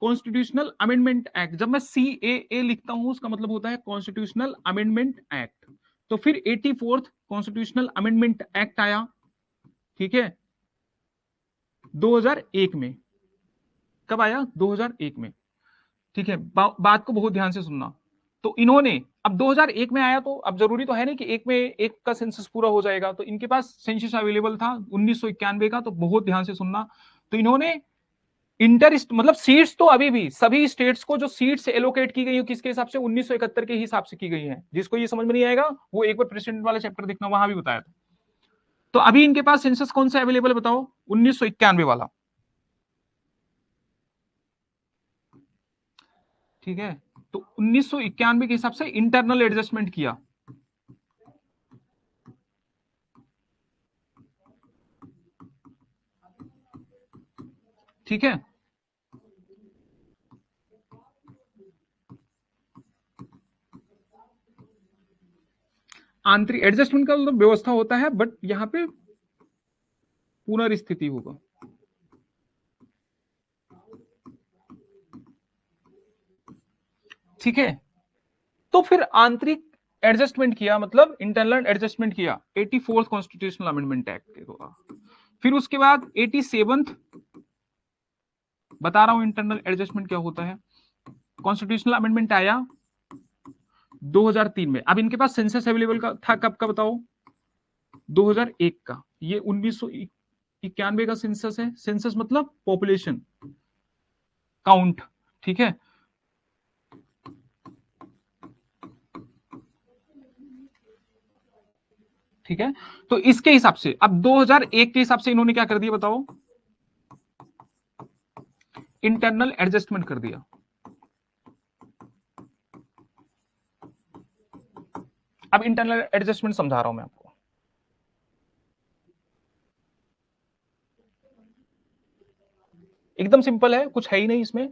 कॉन्स्टिट्यूशनल अमेंडमेंट एक्ट। जब मैं CAA लिखता हूं उसका मतलब होता है कॉन्स्टिट्यूशनल अमेंडमेंट एक्ट। तो फिर 84th कॉन्स्टिट्यूशनल अमेंडमेंट एक्ट आया, ठीक है, 2001 में। कब आया? 2001 में, ठीक है। बात को बहुत ध्यान से सुनना। तो इन्होंने अब 2001 में आया, तो अब जरूरी तो है नहीं कि एक में एक का सेंसस पूरा हो जाएगा, तो इनके पास सेंसस अवेलेबल था 1991 का, तो बहुत ध्यान से सुनना। तो इन्होंने इंटर मतलब सीट्स तो अभी भी सभी स्टेट्स को जो सीट्स एलोकेट की गई है किसके हिसाब से? 1971 के हिसाब से की गई है। जिसको ये समझ में नहीं आएगा वो एक बार प्रेसिडेंट वाला चैप्टर देखना, वहां भी बताया था। तो अभी इनके पास सेंसस कौन सा अवेलेबल बताओ? 1991 वाला, ठीक है। तो 1991 के हिसाब से इंटरनल एडजस्टमेंट किया, ठीक है। आंतरिक एडजस्टमेंट का मतलब व्यवस्था होता है, बट यहां पे पुनर्स्थिति होगा, ठीक है। तो फिर आंतरिक एडजस्टमेंट किया, मतलब इंटरनल एडजस्टमेंट किया 84th कॉन्स्टिट्यूशनल अमेंडमेंट एक्ट के द्वारा। फिर उसके बाद 87th, बता रहा हूं इंटरनल एडजस्टमेंट क्या होता है। कॉन्स्टिट्यूशनल अमेंडमेंट आया 2003 में। अब इनके पास सेंसस अवेलेबल का था कब का बताओ? 2001 का। ये 1991 का सेंसस है। सेंसस मतलब पॉपुलेशन काउंट, ठीक है। ठीक है, तो इसके हिसाब से अब 2001 के हिसाब से इन्होंने क्या कर दिया बताओ? इंटरनल एडजस्टमेंट कर दिया। अब इंटरनल एडजस्टमेंट समझा रहा हूं मैं आपको। एकदम सिंपल है, कुछ है ही नहीं इसमें।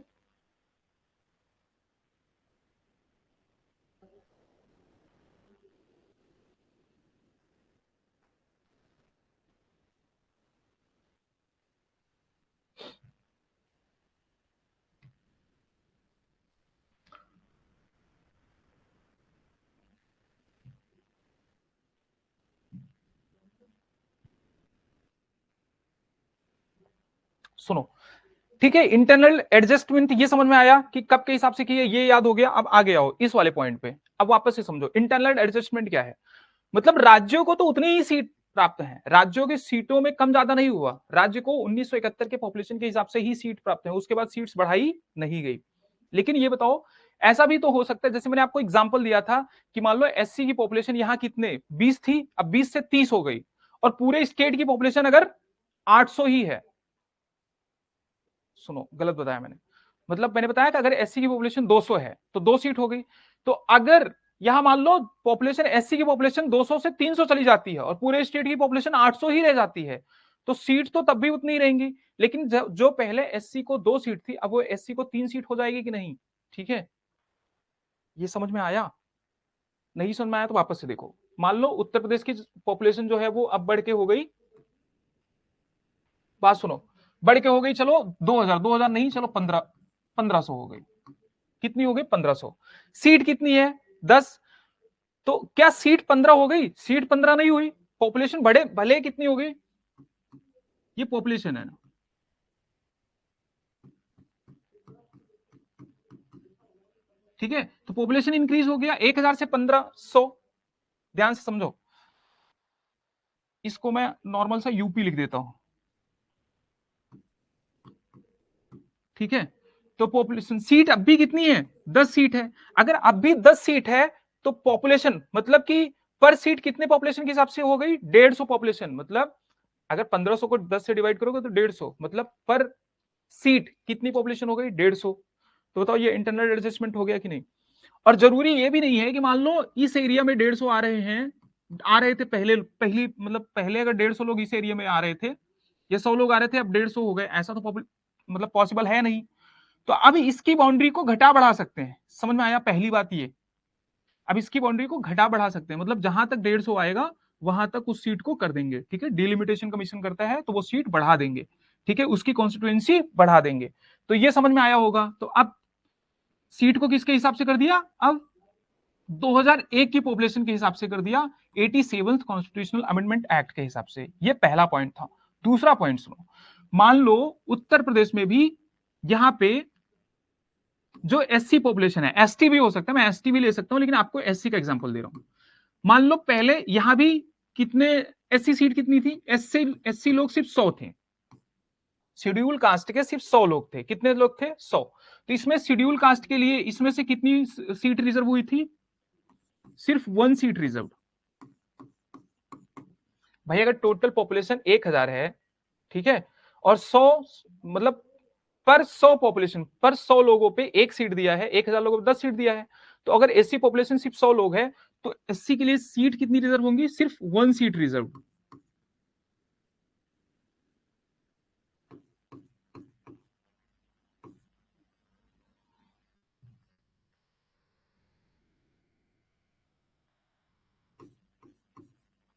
सुनो, ठीक है। इंटरनल एडजस्टमेंट ये समझ में आया कि कब के हिसाब से की है, ये याद हो गया। अब आगे आओ इस वाले पॉइंट पे, अब वापस से समझो इंटरनल एडजस्टमेंट क्या है। मतलब राज्यों को तो उतनी ही सीट प्राप्त है, राज्यों की सीटों में कम ज्यादा नहीं हुआ। राज्य को 1971 के पॉपुलेशन के हिसाब से ही सीट प्राप्त है, उसके बाद सीट्स बढ़ाई नहीं गई। लेकिन ये बताओ, ऐसा भी तो हो सकता है, जैसे मैंने आपको एग्जांपल दिया था कि मान लो एससी की पॉपुलेशन यहां कितने 20 थी, अब 20 से 30 हो गई, और पूरे स्टेट की पॉपुलेशन अगर 800 ही है। सुनो, गलत बताया मैंने। मतलब मैंने बताया कि अगर एससी की पॉपुलेशन 200 है तो 2 सीट हो गई। तो अगर यहां मान लो पॉपुलेशन, एससी की पॉपुलेशन 200 से 300 चली जाती है और पूरे स्टेट की पॉपुलेशन 800 ही रह जाती है, तो सीट तो तब भी उतनी ही रहेंगी। लेकिन जो पहले एससी को 2 सीट थी, अब वो एससी को 3 सीट हो जाएगी कि नहीं? ठीक है, ये समझ में आया? नहीं समझ में आया तो वापस से देखो। मान लो उत्तर प्रदेश की पॉपुलेशन जो है वो अब बढ़ के हो गई, बात सुनो, बढ़ के हो गई, चलो 2000 नहीं, चलो 1500 हो गई। कितनी हो गई? 1500। सीट कितनी है? 10। तो क्या सीट 15 हो गई? सीट 15 नहीं हुई, पॉपुलेशन बढ़े भले कितनी हो गई, ये पॉपुलेशन है ना। ठीक है, तो पॉपुलेशन इंक्रीज हो गया 1000 से 1500। ध्यान से समझो, इसको मैं नॉर्मल सा यूपी लिख देता हूं, ठीक है। तो पॉपुलेशन, सीट अब भी कितनी है? 10 सीट है। अगर अब भी 10 सीट है, तो पॉपुलेशन मतलब कि पर सीट कितने पॉपुलेशन के हिसाब से हो गई? 150 पॉपुलेशन। मतलब अगर 1500 को 10 से डिवाइड करोगे तो 150, मतलब पर सीट कितनी पॉपुलेशन हो गई? 150। तो बताओ ये इंटरनल एडजस्टमेंट हो गया कि नहीं? और जरूरी ये भी नहीं है कि मान लो इस एरिया में 150 आ रहे हैं, आ रहे थे पहले, पहली मतलब पहले अगर 150 लोग इस एरिया में आ रहे थे या 100 लोग आ रहे थे, अब 150 हो गए, ऐसा तो मतलब पॉसिबल है नहीं। तो अब इसकी बाउंड्री को घटा बढ़ा सकते हैं। समझ में आया? पहली बात ये, अब इसकी बाउंड्री को घटा बढ़ा सकते हैं, मतलब जहां तक 150 आएगा वहां तक उस सीट को कर देंगे, ठीक है। डिलिमिटेशन कमीशन करता है तो वो सीट बढ़ा देंगे, ठीक है, उसकी कॉन्स्टिट्यूएंसी बढ़ा देंगे। तो ये समझ में आया होगा। तो अब सीट को किसके हिसाब से कर दिया, अब 2001 की पॉपुलेशन के हिसाब से कर दिया, 87th कॉन्स्टिट्यूशनल अमेंडमेंट एक्ट के हिसाब से। ये पहला पॉइंट था। दूसरा पॉइंट सुनो, मान लो उत्तर प्रदेश में भी यहां पे जो एससी पॉपुलेशन है, एसटी भी हो सकता है, मैं एसटी भी ले सकता हूं, लेकिन आपको एससी का एग्जांपल दे रहा हूं। मान लो पहले यहां भी कितने एससी सीट कितनी थी, एससी लोग सिर्फ 100 थे, शेड्यूल कास्ट के सिर्फ 100 लोग थे। कितने लोग थे, 100। तो इसमें शेड्यूल कास्ट के लिए इसमें से कितनी सीट रिजर्व हुई थी, सिर्फ 1 सीट रिजर्व। भाई अगर टोटल पॉपुलेशन 1000 है, ठीक है, और 100 मतलब पर 100 पॉपुलेशन पर 100 लोगों पे 1 सीट दिया है, 1000 लोगों पे 10 सीट दिया है, तो अगर एससी पॉपुलेशन सिर्फ 100 लोग है तो एससी के लिए सीट कितनी रिजर्व होंगी, सिर्फ 1 सीट रिजर्व।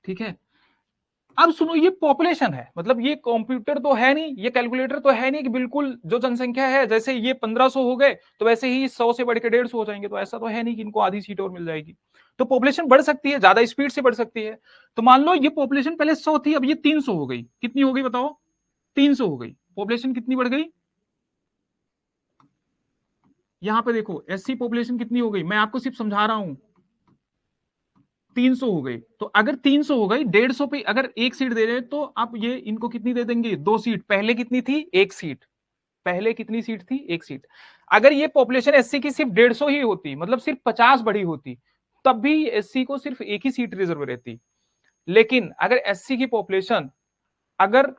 ठीक है, अब सुनो, ये पॉपुलेशन है, मतलब ये कंप्यूटर तो है नहीं, ये कैलकुलेटर तो है नहीं कि बिल्कुल जो जनसंख्या है जैसे ये 1500 हो गए तो वैसे ही 100 से बढ़ के 150 हो जाएंगे, तो ऐसा तो है नहीं कि इनको आधी सीट और मिल जाएगी। तो पॉपुलेशन बढ़ सकती है, ज्यादा स्पीड से बढ़ सकती है। तो मान लो ये पॉपुलेशन पहले 100 थी, अब ये 300 हो गई। कितनी हो गई बताओ, 300 हो गई। पॉपुलेशन कितनी बढ़ गई, यहां पे देखो एससी पॉपुलेशन कितनी हो गई, मैं आपको सिर्फ समझा रहा हूं। 300 हो गई। तो अगर 300 हो गई, 150 पे अगर 1 सीट दे रहे हैं तो आप ये इनको कितनी दे देंगे, 2 सीट। पहले कितनी थी, 1 सीट। पहले कितनी सीट थी, 1 सीट। अगर ये पॉपुलेशन एससी की सिर्फ 150 ही होती, मतलब सिर्फ 50 बढ़ी होती, तब भी एससी को सिर्फ 1 ही सीट रिजर्व रहती। लेकिन अगर एससी की पॉपुलेशन अगर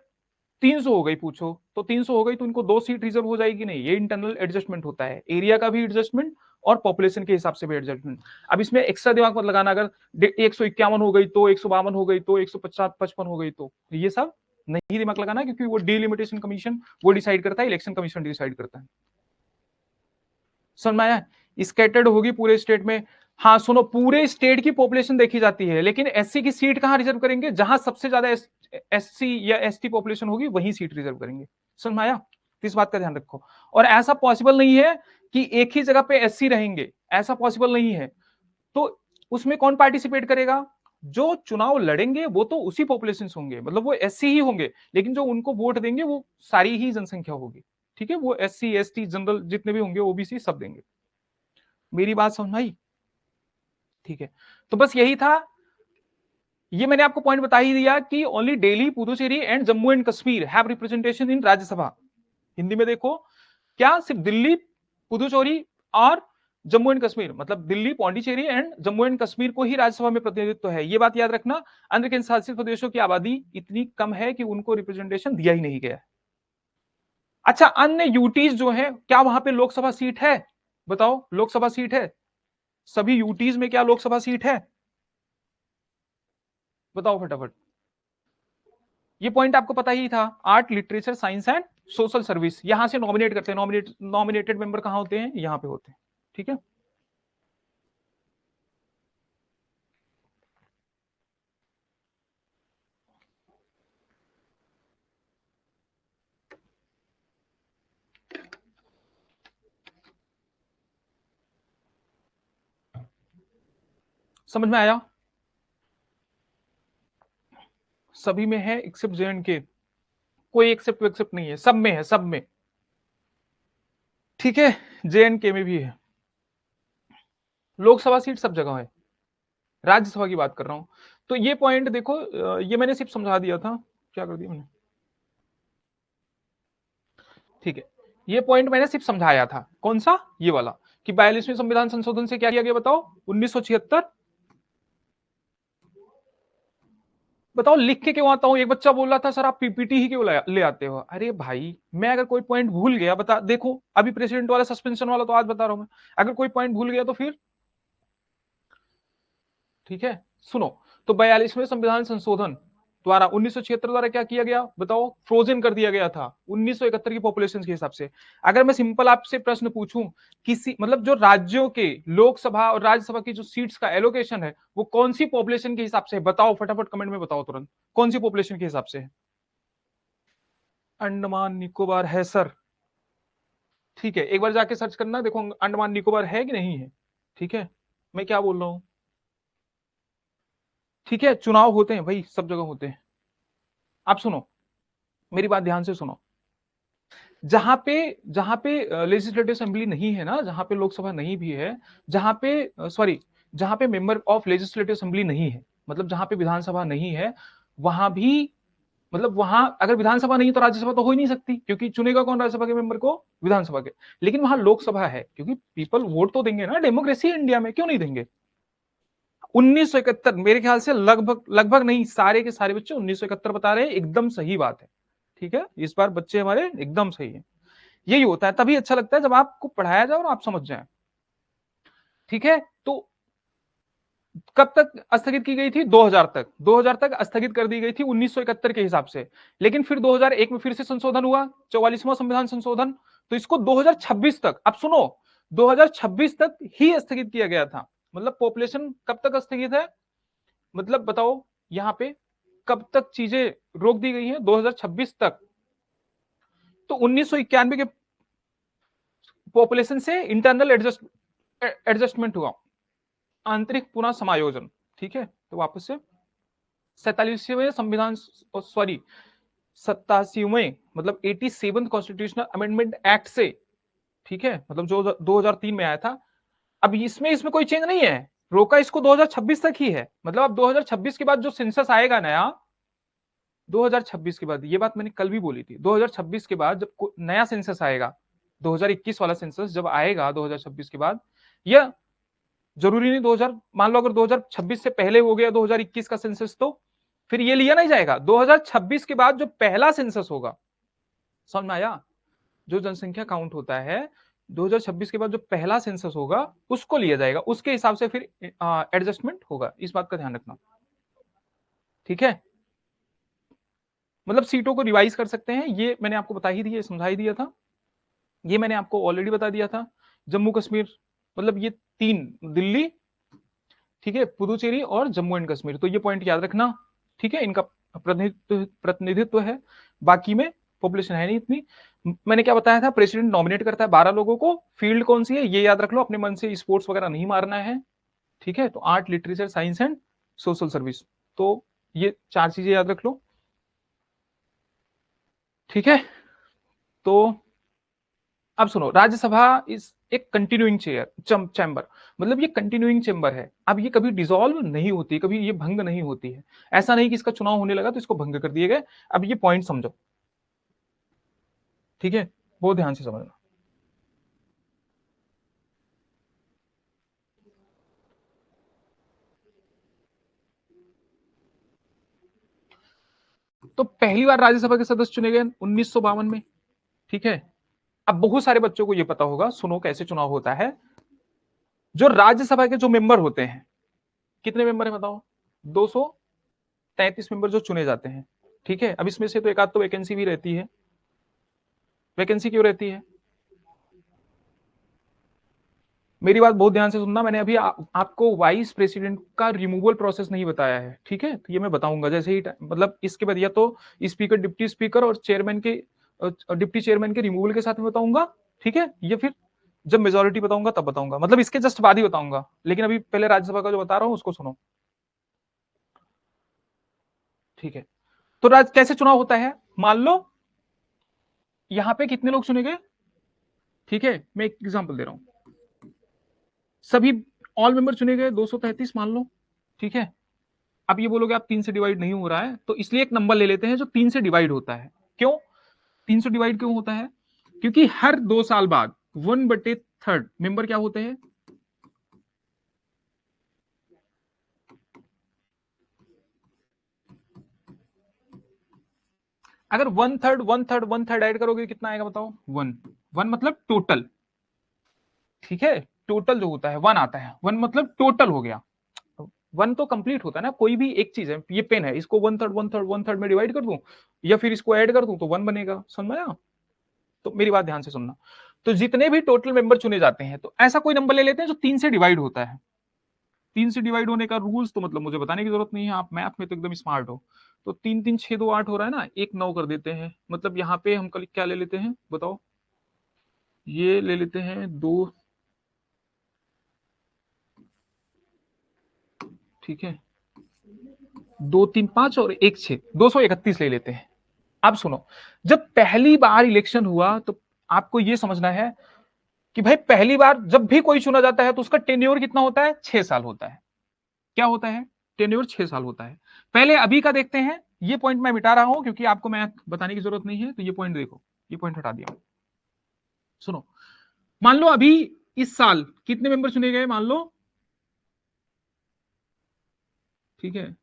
300 हो गई, पूछो तो 300 हो गई तो इनको 2 सीट रिजर्व हो जाएगी नहीं। ये इंटरनल एडजस्टमेंट होता है, एरिया का भी एडजस्टमेंट और पॉपुलेशन के हिसाब से भी एडजस्टमेंट। अब इसमें एक्स्ट्रा दिमाग मत लगाना, अगर 151 हो गई तो 152 हो गई तो 155 हो गई, तो ये सब नहीं दिमाग लगाना, क्योंकि वो डिलिमिटेशन कमीशन वो डिसाइड करता है, इलेक्शन कमीशन डिसाइड करता है। समझ में आया, स्कैटर्ड होगी पूरे स्टेट में। हाँ सुनो, पूरे स्टेट की पॉपुलेशन देखी जाती है, लेकिन एससी की सीट कहां रिजर्व करेंगे, जहां सबसे ज्यादा एससी या एसटी पॉपुलेशन होगी वहीं सीट रिजर्व करेंगे। समझ में आया, इस बात का ध्यान रखो। और ऐसा पॉसिबल नहीं है कि एक ही जगह पे एससी रहेंगे, ऐसा पॉसिबल नहीं है। तो उसमें कौन पार्टिसिपेट करेगा, जो चुनाव लड़ेंगे वो तो उसी पॉपुलेशन से होंगे, मतलब वो एससी ही होंगे, लेकिन जो उनको वोट देंगे वो सारी ही जनसंख्या होगी। ठीक है, वो एससी एसटी जनरल जितने भी होंगे, ओबीसी सब देंगे। मेरी बात समझ आई, ठीक है। तो बस यही था, ये मैंने आपको पॉइंट बता ही दिया कि only Delhi, Puducherry and Jammu and Kashmir have representation in Rajya Sabha. Hindi में देखो, क्या सिर्फ दिल्ली, पुदुचेरी और जम्मू एंड कश्मीर, मतलब दिल्ली, पौंडीचेरी एंड जम्मू एंड कश्मीर को ही राज्यसभा में प्रतिनिधित्व है, ये बात याद रखना। अन्य केंद्र शासित प्रदेशों की आबादी इतनी कम है कि उनको रिप्रेजेंटेशन दिया ही नहीं गया। अच्छा, अन्य यूटीज जो है, क्या वहां पे लोकसभा सीट है, बताओ, लोकसभा सीट है सभी यूटीज में, क्या लोकसभा सीट है, बताओ फटाफट। ये पॉइंट आपको पता ही था, art, literature, science and social service, यहां से नॉमिनेट करते हैं। नॉमिनेटेड मेंबर कहां होते हैं, यहां पे होते हैं। ठीक है, समझ में आया, सभी में है एक्सेप्ट जे एंड के, कोई एक्सेप्ट एक्सेप्ट नहीं है, सब में है, सब में। ठीक है, जे एंड के में भी है, लोकसभा सीट सब जगह है, राज्यसभा की बात कर रहा हूं। तो ये पॉइंट देखो, ये मैंने सिर्फ समझा दिया था, क्या कर दिया मैंने, ठीक है, ये पॉइंट मैंने सिर्फ समझाया था, कौन सा, ये वाला, कि 42वें संविधान संशोधन से क्या किया गया, बताओ, 1976। बताओ, लिख के क्यों आता हूं, एक बच्चा बोल रहा था सर आप पीपीटी ही क्यों ले आते हो। अरे भाई, मैं अगर कोई पॉइंट भूल गया, बता, देखो अभी प्रेसिडेंट वाला, सस्पेंशन वाला तो आज बता रहा हूं मैं, अगर कोई पॉइंट भूल गया तो फिर, ठीक है, सुनो। तो 42वें संविधान संशोधन, द्वारा 1976 द्वारा क्या किया गया बताओ, फ्रोजन कर दिया गया था 1971 की पॉपुलेशन के हिसाब से। अगर मैं सिंपल आपसे प्रश्न पूछूं, किसी मतलब जो राज्यों के लोकसभा और राज्यसभा की जो सीट्स का एलोकेशन है वो कौन सी पॉपुलेशन के हिसाब से है, बताओ फटाफट कमेंट में बताओ तुरंत, कौन सी पॉपुलेशन के हिसाब से है? अंडमान निकोबार है सर, ठीक है, एक बार जाके सर्च करना, देखो अंडमान निकोबार है कि नहीं है। ठीक है, मैं क्या बोल रहा हूं, ठीक है, चुनाव होते हैं भाई, सब जगह होते हैं। आप सुनो, मेरी बात ध्यान से सुनो, जहां पे लेजिस्लेटिव असेंबली नहीं है ना, जहां पे लोकसभा नहीं भी है, जहां पे सॉरी जहां पे मेंबर ऑफ लेजिस्लेटिव असेंबली नहीं है, मतलब जहां पे विधानसभा नहीं है, वहां भी मतलब वहां अगर विधानसभा नहीं तो राज्यसभा तो हो ही नहीं सकती, क्योंकि चुनेगा कौन राज्यसभा के मेंबर को, विधानसभा के। लेकिन वहां लोकसभा है, क्योंकि पीपल वोट तो देंगे ना, डेमोक्रेसी है इंडिया में, क्यों नहीं देंगे। 1971 मेरे ख्याल से लगभग लगभग नहीं, सारे के सारे बच्चे 1971 बता रहे हैं, एकदम सही बात है। ठीक है, इस बार बच्चे हमारे एकदम सही है। यही होता है, तभी अच्छा लगता है जब आपको पढ़ाया जाए और आप समझ जाए। ठीक है, तो कब तक स्थगित की गई थी, 2000 तक, 2000 तक स्थगित कर दी गई थी 1971 के हिसाब से। लेकिन फिर 2001 में फिर से संशोधन हुआ, 44वां संविधान संशोधन, तो इसको 2026 तक, अब सुनो, 2026 तक ही स्थगित किया गया था। मतलब पॉपुलेशन कब तक स्थगित है, मतलब बताओ यहां पे कब तक चीजें रोक दी गई हैं, 2026 तक। तो 1991 के पॉपुलेशन से इंटरनल एडजस्टमेंट हुआ, आंतरिक पुनः समायोजन। ठीक है, तो वापस से 47वें संविधान, सॉरी 87वें मतलब 87th कॉन्स्टिट्यूशनल अमेंडमेंट एक्ट से, ठीक है, मतलब जो 2003 में आया था। अब इसमें इसमें कोई चेंज नहीं है, रोका इसको 2026 तक ही है। मतलब अब 2026 के बाद जो सेंसस आएगा नया, 2026 के बाद, ये बात मैंने कल भी बोली थी, 2026 के बाद जब नया सेंसस आएगा, 2021 वाला सेंसस जब आएगा 2026 के बाद, या जरूरी नहीं 2000, मान लो अगर 2026 से पहले हो गया 2021 का सेंसस, तो फिर ये लिया नहीं जाएगा। 2026 के बाद जो पहला सेंसस होगा, समझ में आया, जो जनसंख्या काउंट होता है 2026 के बाद जो पहला सेंसस होगा उसको लिया जाएगा, उसके हिसाब से फिर एडजस्टमेंट होगा, इस बात का ध्यान रखना। ठीक है, मतलब सीटों को रिवाइज कर सकते हैं, ये मैंने आपको बता ही दिया, समझा ही दिया था, ये मैंने आपको ऑलरेडी बता दिया था। जम्मू कश्मीर, मतलब ये तीन, दिल्ली, ठीक है, पुदुचेरी और जम्मू एंड कश्मीर, तो ये पॉइंट याद रखना। ठीक है, इनका प्रतिनिधित्व है, बाकी में पॉपुलेशन है नहीं इतनी। मैंने क्या बताया था, प्रेसिडेंट नॉमिनेट करता है 12 लोगों को, फील्ड कौन सी है ये याद रख लो, अपने मन से स्पोर्ट्स वगैरह नहीं मारना है। ठीक है, तो art, literature, science and social service, तो ये 4 चीजें याद रख लो। ठीक है, तो अब सुनो, राज्यसभा इस एक कंटिन्यूइंग चैम्बर, मतलब ये कंटिन्यूइंग चैम्बर है, अब ये कभी डिसॉल्व नहीं होती, कभी ये भंग नहीं होती है। ऐसा नहीं कि इसका चुनाव होने लगा तो इसको भंग कर दिए गए। अब ये पॉइंट समझो, ठीक है, बहुत ध्यान से समझना। तो पहली बार राज्यसभा के सदस्य चुने गए 1952 में। ठीक है, अब बहुत सारे बच्चों को यह पता होगा, सुनो कैसे चुनाव होता है। जो राज्यसभा के जो मेंबर होते हैं, कितने मेंबर है बताओ, 233 मेंबर जो चुने जाते हैं। ठीक है, अब इसमें से तो एक आध तो वैकेंसी भी रहती है। वैकेंसी क्यों रहती है, मेरी बात बहुत ध्यान से सुनना, मैंने अभी आपको वाइस प्रेसिडेंट का रिमूवल प्रोसेस नहीं बताया है। ठीक है, तो ये मैं बताऊंगा जैसे ही, मतलब इसके बाद या तो स्पीकर, डिप्टी स्पीकर और चेयरमैन के, डिप्टी चेयरमैन के रिमूवल के साथ में बताऊंगा। ठीक है, ये फिर जब मेजोरिटी बताऊंगा तब बताऊंगा, मतलब इसके जस्ट बाद ही बताऊंगा, लेकिन अभी पहले राज्यसभा का जो बता रहा हूं उसको सुनो। ठीक है, तो कैसे चुनाव होता है, मान लो यहां पे कितने लोग चुने गए। ठीक है, मैं एक एग्जांपल दे रहा हूं, सभी ऑल मेंबर चुने गए 233 मान लो। ठीक है, अब ये बोलोगे आप 3 से डिवाइड नहीं हो रहा है, तो इसलिए एक नंबर ले लेते हैं जो 3 से डिवाइड होता है। क्यों 3 से डिवाइड क्यों होता है, क्योंकि हर 2 साल बाद 1/3 मेंबर क्या होते हैं, अगर 1/3 1/3 1/3 ऐड करोगे कितना आएगा बताओ, 1 1 मतलब टोटल। ठीक है, टोटल जो होता है 1 आता है, 1 मतलब टोटल हो गया, वन तो कंप्लीट होता है ना, कोई भी एक चीज है, ये पेन है, इसको one third one third one third में डिवाइड कर दूं या फिर इसको ऐड कर दूं तो वन बनेगा, समझ में आया? तो मेरी बात ध्यान से सुनना। तो जितने भी टोटल मेंबर चुने जाते हैं तो ऐसा कोई नंबर ले लेते हैं जो 3 से डिवाइड होता है। 3 से डिवाइड होने का रूल्स तो मतलब मुझे बताने की जरूरत नहीं है, आप मैथ में तो एकदम स्मार्ट हो। तो 3 3 6 2 8 हो रहा है ना, 1 9 कर देते हैं, मतलब यहाँ पे हम कल क्या ले लेते हैं बताओ, ये ले लेते हैं 2, ठीक है, 2 3 5 और 1 6, 231 ले लेते हैं। अब सुनो, जब पहली बार इलेक्शन हुआ तो आपको ये समझना है कि भाई पहली बार जब भी कोई चुना जाता है तो उसका टेन्योर कितना होता है, 6 साल होता है। क्या होता है, टेन्योर 6 साल होता है। पहले अभी का देखते हैं, ये पॉइंट मैं मिटा रहा हूं क्योंकि आपको मैं बताने की जरूरत नहीं है, तो ये पॉइंट देखो, ये पॉइंट हटा दिया। सुनो, मान लो अभी इस साल कितने मेंबर चुने गए, मान लो, ठीक है,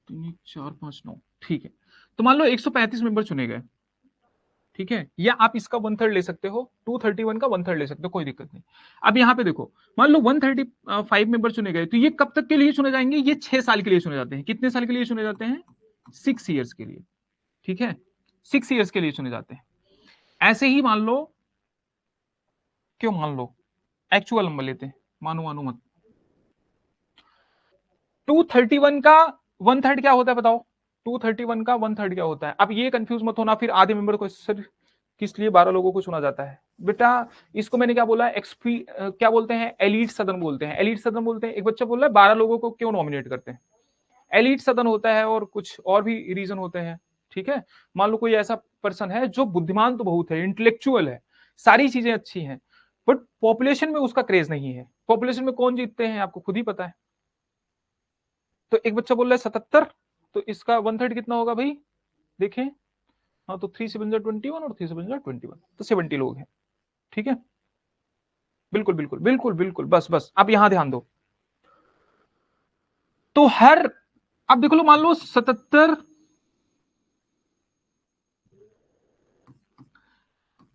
3 4 5 9, ठीक है, तो मान लो 135 मेंबर चुने गए, ठीक है, या आप इसका वन थर्ड ले सकते हो, 231 का वन थर्ड ले सकते हो, कोई दिक्कत नहीं। अब यहाँ पे देखो, मान लो 135 मेंबर चुने गए, तो ये कब तक के लिए चुने जाएंगे, ये 6 साल के लिए चुने जाते हैं। कितने साल के लिए चुने जाते हैं, 6 ईयर्स के लिए, ठीक है, 6 ईयर्स के लिए चुने जाते हैं। ऐसे ही मान लो, क्यों मान लो, एक्चुअल नंबर लेते हैं, मानो मानो मत। 231 का वन थर्ड क्या होता है बताओ, 231 का वन थर्ड क्या होता है? अब ये कंफ्यूज मत होना फिर आधे मेंबर को, सर किस लिए 12 लोगों को चुना जाता है बेटा, इसको मैंने क्या बोला, एक्सपी क्या बोलते हैं, एलीट सदन बोलते हैं, एलीट सदन बोलते हैं। एक बच्चा बोल रहा है 12 लोगों को क्यों नॉमिनेट करते हैं, एलीट सदन होता है और कुछ और भी रीजन होते हैं, ठीक है। मान लो कोई ऐसा पर्सन है जो बुद्धिमान तो बहुत है, इंटेलेक्चुअल है, सारी चीजें अच्छी हैं, बट पॉपुलेशन में उसका क्रेज नहीं है। पॉपुलेशन में कौन जीतते हैं आपको खुद ही पता है। तो एक बच्चा बोल रहा है 77, तो इसका वन थर्ड कितना होगा भाई, देखें, हाँ, तो 3 से बन जाए 21 और 3 से बन जाए 21, तो 70 लोग हैं, ठीक है, बिल्कुल बिल्कुल बिल्कुल बिल्कुल, बस बस अब यहां ध्यान दो। तो हर, अब देख लो, मान लो 77,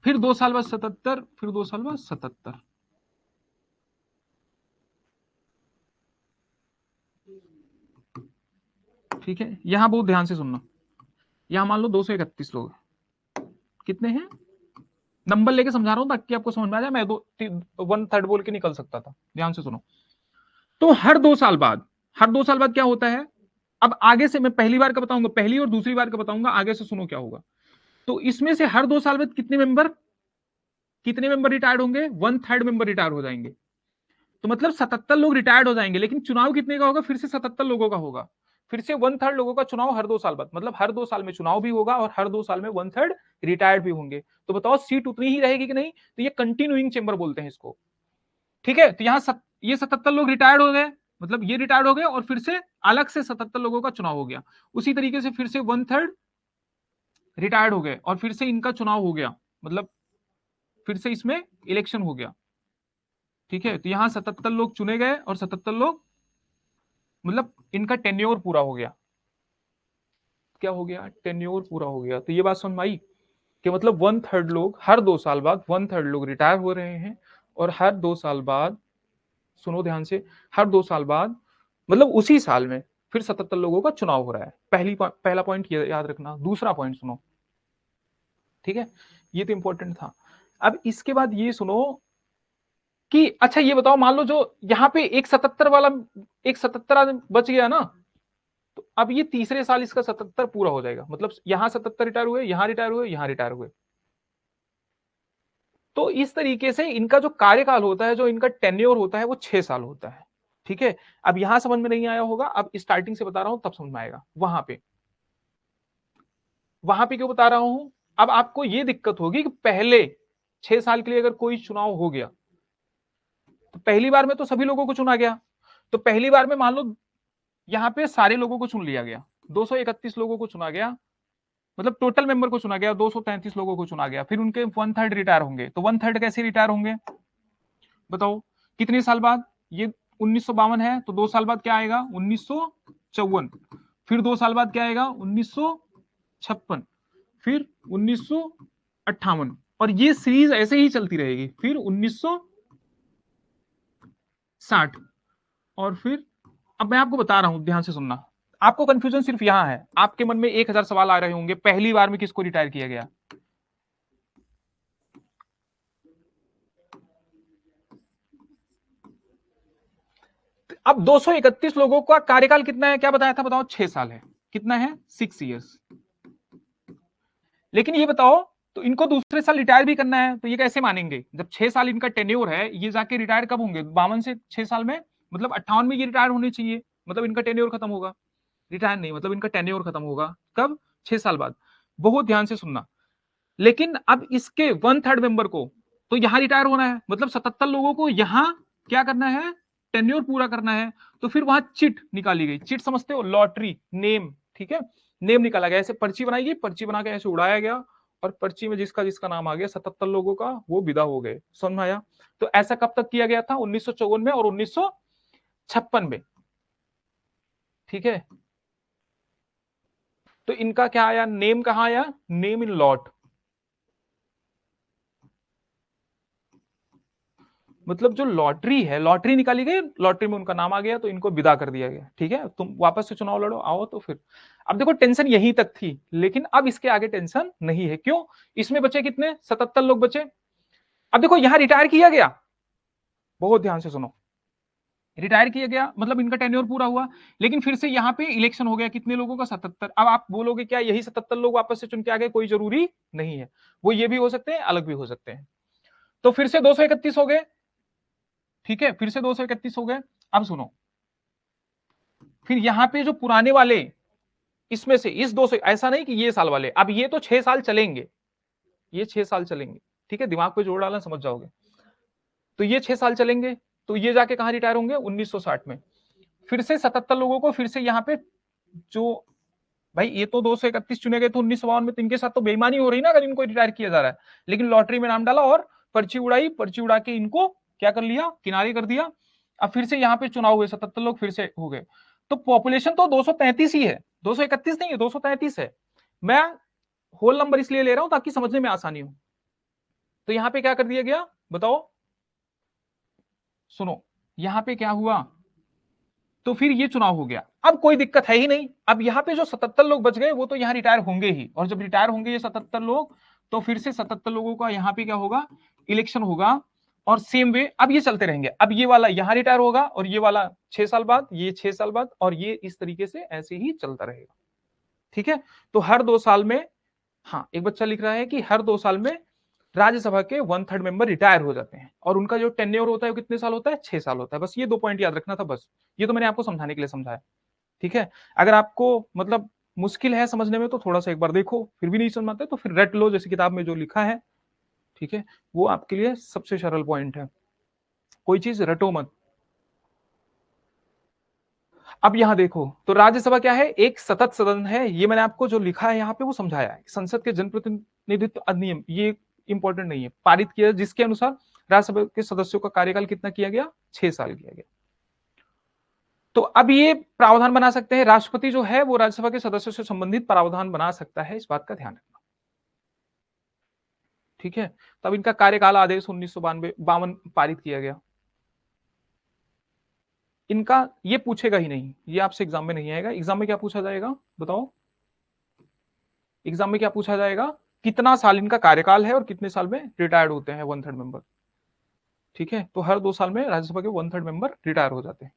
फिर 2 साल बाद 77, फिर 2 साल बाद 77, ठीक है। यहां बहुत ध्यान से सुनना, यहां मान लो 231 लोग, कितने हैं, नंबर लेके समझा रहा हूं ताकि आपको समझ में आ जाए, मैं वन थर्ड बोल के निकल सकता था, ध्यान से सुनो। तो हर 2 साल बाद, हर 2 साल बाद क्या होता है, अब आगे से मैं पहली बार का बताऊंगा, पहली और दूसरी बार का बताऊंगा, आगे से सुनो क्या होगा। तो इसमें से हर 2 साल बाद कितने मेंबर रिटायर्ड होंगे, वन थर्ड मेंबर रिटायर हो जाएंगे। तो मतलब 77 लोग रिटायर्ड हो जाएंगे, लेकिन चुनाव कितने का होगा, फिर से 77 लोगों का होगा, फिर से वन थर्ड लोगों का चुनाव हर 2 साल बाद, मतलब हर 2 साल में चुनाव भी होगा और हर 2 साल में वन थर्ड रिटायर्ड भी होंगे। तो बताओ सीट उतनी ही रहेगी कि नहीं, तो ये कंटिन्यूइंग चेंबर बोलते हैं इसको, ठीक है। तो यहाँ ये 77 लोग रिटायर्ड हो गए, मतलब ये रिटायर्ड हो गए और फिर से अलग से 77 लोगों का चुनाव हो गया। उसी तरीके से फिर से वन थर्ड रिटायर्ड हो गए और फिर से इनका चुनाव हो गया, मतलब फिर से इसमें इलेक्शन हो गया, ठीक है। तो यहाँ 77 लोग चुने गए और 77 लोग, मतलब इनका टेन्योर पूरा हो गया, क्या हो गया, टेन्योर पूरा हो गया। तो ये बात समझ में आई कि मतलब वन थर्ड लोग, हर 2 साल बाद वन थर्ड लोग रिटायर हो रहे हैं और हर 2 साल बाद, सुनो ध्यान से, हर 2 साल बाद मतलब उसी साल में फिर 77 लोगों का चुनाव हो रहा है। पहला पॉइंट याद रखना। दूसरा पॉइंट सुनो, ठीक है, ये तो इंपॉर्टेंट था। अब इसके बाद ये सुनो कि अच्छा ये बताओ, मान लो जो यहाँ पे एक 77 वाला, एक 77 बच गया ना, तो अब ये तीसरे साल इसका 77 पूरा हो जाएगा, मतलब यहां 77 रिटायर हुए, यहां रिटायर हुए, यहां रिटायर हुए। तो इस तरीके से इनका जो कार्यकाल होता है, जो इनका टेन्योर होता है, वो 6 साल होता है, ठीक है। अब यहां समझ में नहीं आया होगा, अब स्टार्टिंग से बता रहा हूं तब समझ में आएगा। वहां पे क्यों बता रहा हूं, अब आपको यह दिक्कत होगी कि पहले 6 साल के लिए अगर कोई चुनाव हो गया, तो पहली बार में तो सभी लोगों को चुना गया, तो पहली बार में मान लो यहां पे सारे लोगों को चुन लिया गया, 231 लोगों को चुना गया, मतलब टोटल मेंबर को चुना गया, 233 लोगों को चुना गया, फिर उनके वन थर्ड रिटायर होंगे। तो वन थर्ड कैसे रिटायर होंगे बताओ, कितने साल बाद, ये 1952 है, तो 2 साल बाद क्या आएगा, 1954, फिर 2 साल बाद क्या आएगा, 1956, फिर 1958, और ये सीरीज ऐसे ही चलती रहेगी। फिर 1900, 60। और फिर अब मैं आपको बता रहा हूं, ध्यान से सुनना, आपको कंफ्यूजन सिर्फ यहां है, आपके मन में 1000 सवाल आ रहे होंगे, पहली बार में किसको रिटायर किया गया। अब 231 लोगों का कार्यकाल कितना है, क्या बताया था, बताओ 6 साल है। कितना है, 6 ईयर्स। लेकिन ये बताओ, तो इनको दूसरे साल रिटायर भी करना है, तो ये कैसे मानेंगे, जब 6 साल इनका टेन्योर है, ये जाके रिटायर कब होंगे, 52 से 6 साल में, मतलब 58 में ये रिटायर होने चाहिए, मतलब इनका टेन्योर खत्म होगा। रिटायर नहीं, मतलब इनका टेन्योर खत्म होगा कब, 6 साल बाद। बहुत ध्यान से सुनना। लेकिन अब इसके 1/3 मेंबर को तो यहां रिटायर होना है, मतलब 77 लोगों को यहां क्या करना है, टेन्योर पूरा करना है। तो फिर वहां चिट निकाली गई, चिट समझते हो, लॉटरी नेम, ठीक है, नेम निकाला गया, ऐसे पर्ची बनाई गई, पर्ची बना के ऐसे उड़ाया गया, और पर्ची में जिसका जिसका नाम आ गया 77 लोगों का, वो विदा हो गए। समझ में आया। तो ऐसा कब तक किया गया था, 1954 में और 1956 में। ठीक है, तो इनका क्या आया, नेम कहां आया, नेम इन लॉट, मतलब जो लॉटरी है, लॉटरी निकाली गई, लॉटरी में उनका नाम आ गया, तो इनको विदा कर दिया गया। ठीक है, तुम वापस से चुनाव लड़ो, आओ। तो फिर अब देखो, टेंशन यहीं तक थी, लेकिन अब इसके आगे टेंशन नहीं है। क्यों, इसमें बचे कितने, 77 लोग बचे। अब देखो, यहां रिटायर किया गया, बहुत ध्यान से सुनो, रिटायर किया गया, मतलब इनका टेन्योर पूरा हुआ, लेकिन फिर से यहाँ पे इलेक्शन हो गया, कितने लोगों का, 77। अब आप बोलोगे क्या यही 77 लोग वापस से चुन के आ गए, कोई जरूरी नहीं है, वो ये भी हो सकते हैं, अलग भी हो सकते हैं। तो फिर से 231 हो गए। ठीक है, फिर से 231 हो गए। अब सुनो, फिर यहां पे जो पुराने वाले, इसमें से इस 200, ऐसा नहीं कि ये साल वाले, अब ये तो 6 साल चलेंगे, ये 6 साल चलेंगे। ठीक है, दिमाग पे जोर डालना, समझ जाओगे। तो ये 6 साल चलेंगे, तो ये जाके कहां रिटायर होंगे, 1960 में। फिर से 77 लोगों को फिर से यहाँ पे, जो भाई ये तो 231 चुने गए थे 1952 में, तो इनके साथ तो बेईमानी हो रही ना, अगर इनको रिटायर किया जा रहा है। लेकिन लॉटरी में नाम डाला और पर्ची उड़ाई, पर्ची उड़ा के इनको क्या कर लिया, किनारे कर दिया। अब फिर से यहाँ पे चुनाव हुए, 77 लोग फिर से हो गए। तो पॉपुलेशन तो 233 ही है, 231 नहीं है, 233 है। मैं होल नंबर इसलिए ले रहा हूं ताकि समझने में आसानी हो। तो यहाँ पे क्या कर दिया गया, बताओ, सुनो, यहाँ पे क्या हुआ, तो फिर ये चुनाव हो गया। अब कोई दिक्कत है ही नहीं, अब यहाँ पे जो 77 लोग बच गए, वो तो यहाँ रिटायर होंगे ही, और जब रिटायर होंगे ये 77 लोग, तो फिर से 77 लोगों का यहाँ पे क्या होगा, इलेक्शन होगा। और सेम वे अब ये चलते रहेंगे, अब ये वाला यहाँ रिटायर होगा, और ये वाला 6 साल बाद, ये 6 साल बाद, और ये इस तरीके से ऐसे ही चलता रहेगा। ठीक है, तो हर 2 साल में, हाँ, एक बच्चा लिख रहा है कि हर 2 साल में राज्यसभा के 1/3 मेंबर रिटायर हो जाते हैं, और उनका जो टेन्योर होता है वो कितने साल होता है, 6 साल होता है। बस ये 2 पॉइंट याद रखना था, बस ये तो मैंने आपको समझाने के लिए समझाया। ठीक है, अगर आपको मतलब मुश्किल है समझने में, तो थोड़ा सा एक बार देखो, फिर भी नहीं समझ आता तो फिर रट लो, जैसे किताब में जो लिखा है। ठीक है, वो आपके लिए सबसे सरल पॉइंट है, कोई चीज रटो मत। अब यहां देखो, तो राज्यसभा क्या है, एक सतत सदन है, ये मैंने आपको जो लिखा है यहाँ पे वो समझाया है। संसद के जनप्रतिनिधित्व अधिनियम, ये इंपॉर्टेंट नहीं है, पारित किया, जिसके अनुसार राज्यसभा के सदस्यों का कार्यकाल कितना किया गया, 6 साल किया गया। तो अब ये प्रावधान बना सकते हैं, राष्ट्रपति जो है वो राज्यसभा के सदस्यों से संबंधित प्रावधान बना सकता है, इस बात का ध्यान रखना। ठीक है, तब इनका कार्यकाल आदेश 1952 पारित किया गया। इनका ये पूछेगा ही नहीं, ये आपसे एग्जाम में नहीं आएगा। एग्जाम में क्या पूछा जाएगा, बताओ, एग्जाम में क्या पूछा जाएगा, कितना साल इनका कार्यकाल है और कितने साल में रिटायर्ड होते हैं 1/3 मेंबर। ठीक है, तो हर 2 साल में राज्यसभा के 1/3 मेंबर रिटायर हो जाते हैं।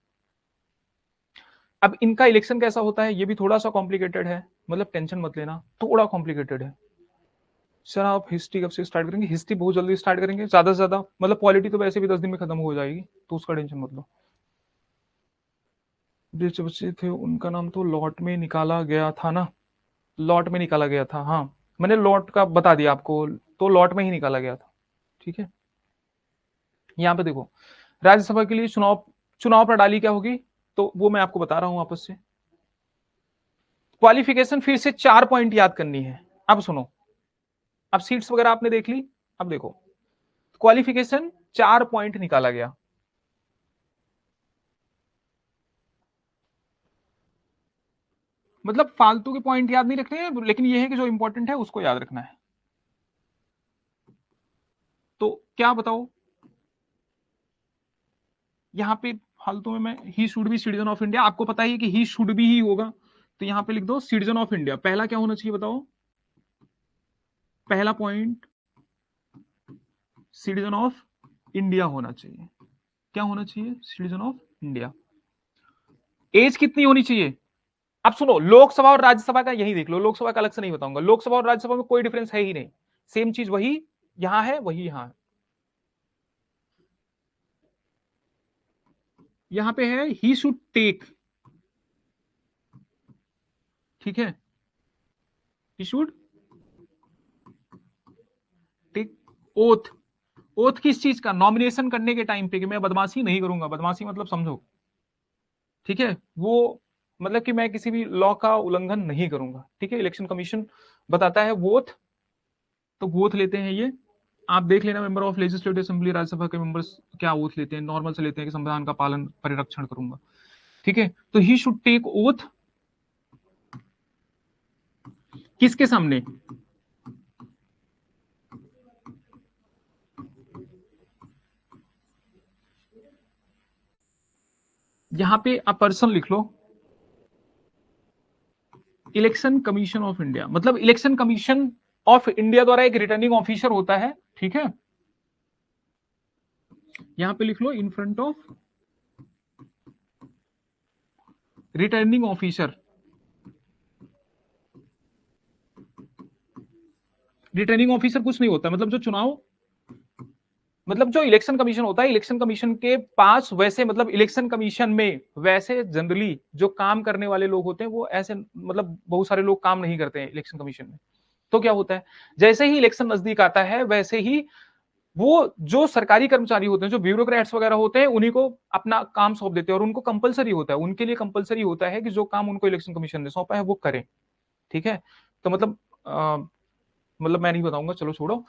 अब इनका इलेक्शन कैसा होता है, ये भी थोड़ा सा कॉम्प्लिकेटेड है, मतलब टेंशन मत लेना, थोड़ा कॉम्प्लिकेटेड है। सर आप हिस्ट्री कब से स्टार्ट करेंगे, हिस्ट्री बहुत जल्दी स्टार्ट करेंगे, ज्यादा से ज्यादा, मतलब पॉलिटी तो वैसे भी 10 दिन में खत्म हो जाएगी, तो उसका टेंशन मत लो। जो बच्चे थे उनका नाम तो लॉट में निकाला गया था ना, लॉट में निकाला गया था, हाँ, मैंने लॉट का बता दिया आपको, तो लॉट में ही निकाला गया था। ठीक है, यहाँ पे देखो, राज्यसभा के लिए चुनाव, चुनाव प्रणाली क्या होगी, तो वो मैं आपको बता रहा हूं आपस से। क्वालिफिकेशन फिर से 4 पॉइंट याद करनी है। अब सुनो, अब सीट्स वगैरह आपने देख ली, अब देखो, क्वालिफिकेशन 4 पॉइंट निकाला गया। मतलब फालतू के पॉइंट याद नहीं रखने हैं, लेकिन ये है कि जो इंपॉर्टेंट है उसको याद रखना है। तो क्या बताओ, यहाँ पे फालतू में मैं he should be citizen of India, आपको पता ही कि ही शुड बी ही होगा, तो यहाँ पे लिख दो सिटीजन ऑफ इंडिया। पहला क्या होना चाहिए बताओ, पहला पॉइंट सिटीजन ऑफ इंडिया होना चाहिए। क्या होना चाहिए, सिटीजन ऑफ इंडिया। एज कितनी होनी चाहिए, अब सुनो, लोकसभा और राज्यसभा का यही देख लो, लोकसभा का अलग से नहीं बताऊंगा, लोकसभा और राज्यसभा में कोई डिफरेंस है ही नहीं, सेम चीज वही यहां है वही यहां है। यहां पे है ही शुड टेक, ठीक है, he should take oath. Oath किस चीज का, नॉमिनेशन करने के टाइम पे कि मैं बदमाशी नहीं करूंगा, बदमाशी मतलब समझो, ठीक है, वो मतलब कि मैं किसी भी लॉ का उल्लंघन नहीं करूंगा, ठीक है, इलेक्शन कमीशन बताता है वोथ, तो वोथ लेते हैं ये, आप देख लेना member of legislative assembly Rajya Sabha के मेंबर्स क्या ओथ लेते हैं, नॉर्मल से लेते हैं कि संविधान का पालन परिरक्षण करूंगा, ठीक है, तो ही शुड टेक ओथ किसके सामने, यहां पे आप पर्सन लिख लो, इलेक्शन कमीशन ऑफ इंडिया, मतलब इलेक्शन कमीशन ऑफ इंडिया द्वारा एक रिटर्निंग ऑफिसर होता है, ठीक है, यहां पे लिख लो in front of returning officer. Returning officer कुछ नहीं होता, मतलब जो चुनाव, मतलब जो इलेक्शन कमीशन होता है, इलेक्शन कमीशन के पास वैसे, मतलब इलेक्शन कमीशन में वैसे जनरली जो काम करने वाले लोग होते हैं वो ऐसे, मतलब बहुत सारे लोग काम नहीं करते हैं इलेक्शन कमीशन में, तो क्या होता है, जैसे ही इलेक्शन नजदीक आता है वैसे ही वो जो सरकारी कर्मचारी होते हैं, जो ब्यूरोक्रेट्स वगैरह होते हैं, उन्हीं को अपना काम सौंप देते हैं, और उनको कंपलसरी होता है, उनके लिए कंपलसरी होता है कि जो काम उनको इलेक्शन कमीशन ने सौंपा है वो करें, ठीक है, तो मतलब मतलब मैं नहीं बताऊंगा, चलो छोड़ो,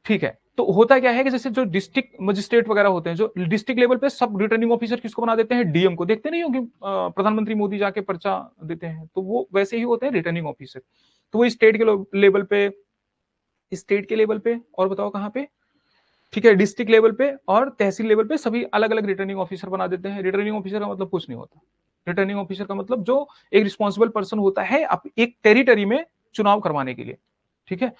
ठीक है, तो होता क्या है कि जैसे जो डिस्ट्रिक्ट मजिस्ट्रेट वगैरह होते हैं, जो डिस्ट्रिक्ट लेवल पे सब रिटर्निंग ऑफिसर किसको बना देते हैं, डीएम को, देखते नहीं हो कि प्रधानमंत्री मोदी जाके पर्चा देते हैं, तो वो वैसे ही होते हैं रिटर्निंग ऑफिसर, तो वो स्टेट के लेवल पे, स्टेट के लेवल पे, और बताओ कहाँ पे, ठीक है, डिस्ट्रिक्ट लेवल पे और तहसील लेवल पे सभी अलग अलग रिटर्निंग ऑफिसर बना देते हैं। रिटर्निंग ऑफिसर का मतलब कुछ नहीं होता, रिटर्निंग ऑफिसर का मतलब जो एक रिस्पॉन्सिबल पर्सन होता है एक टेरिटरी में चुनाव करवाने के लिए, ठीक है,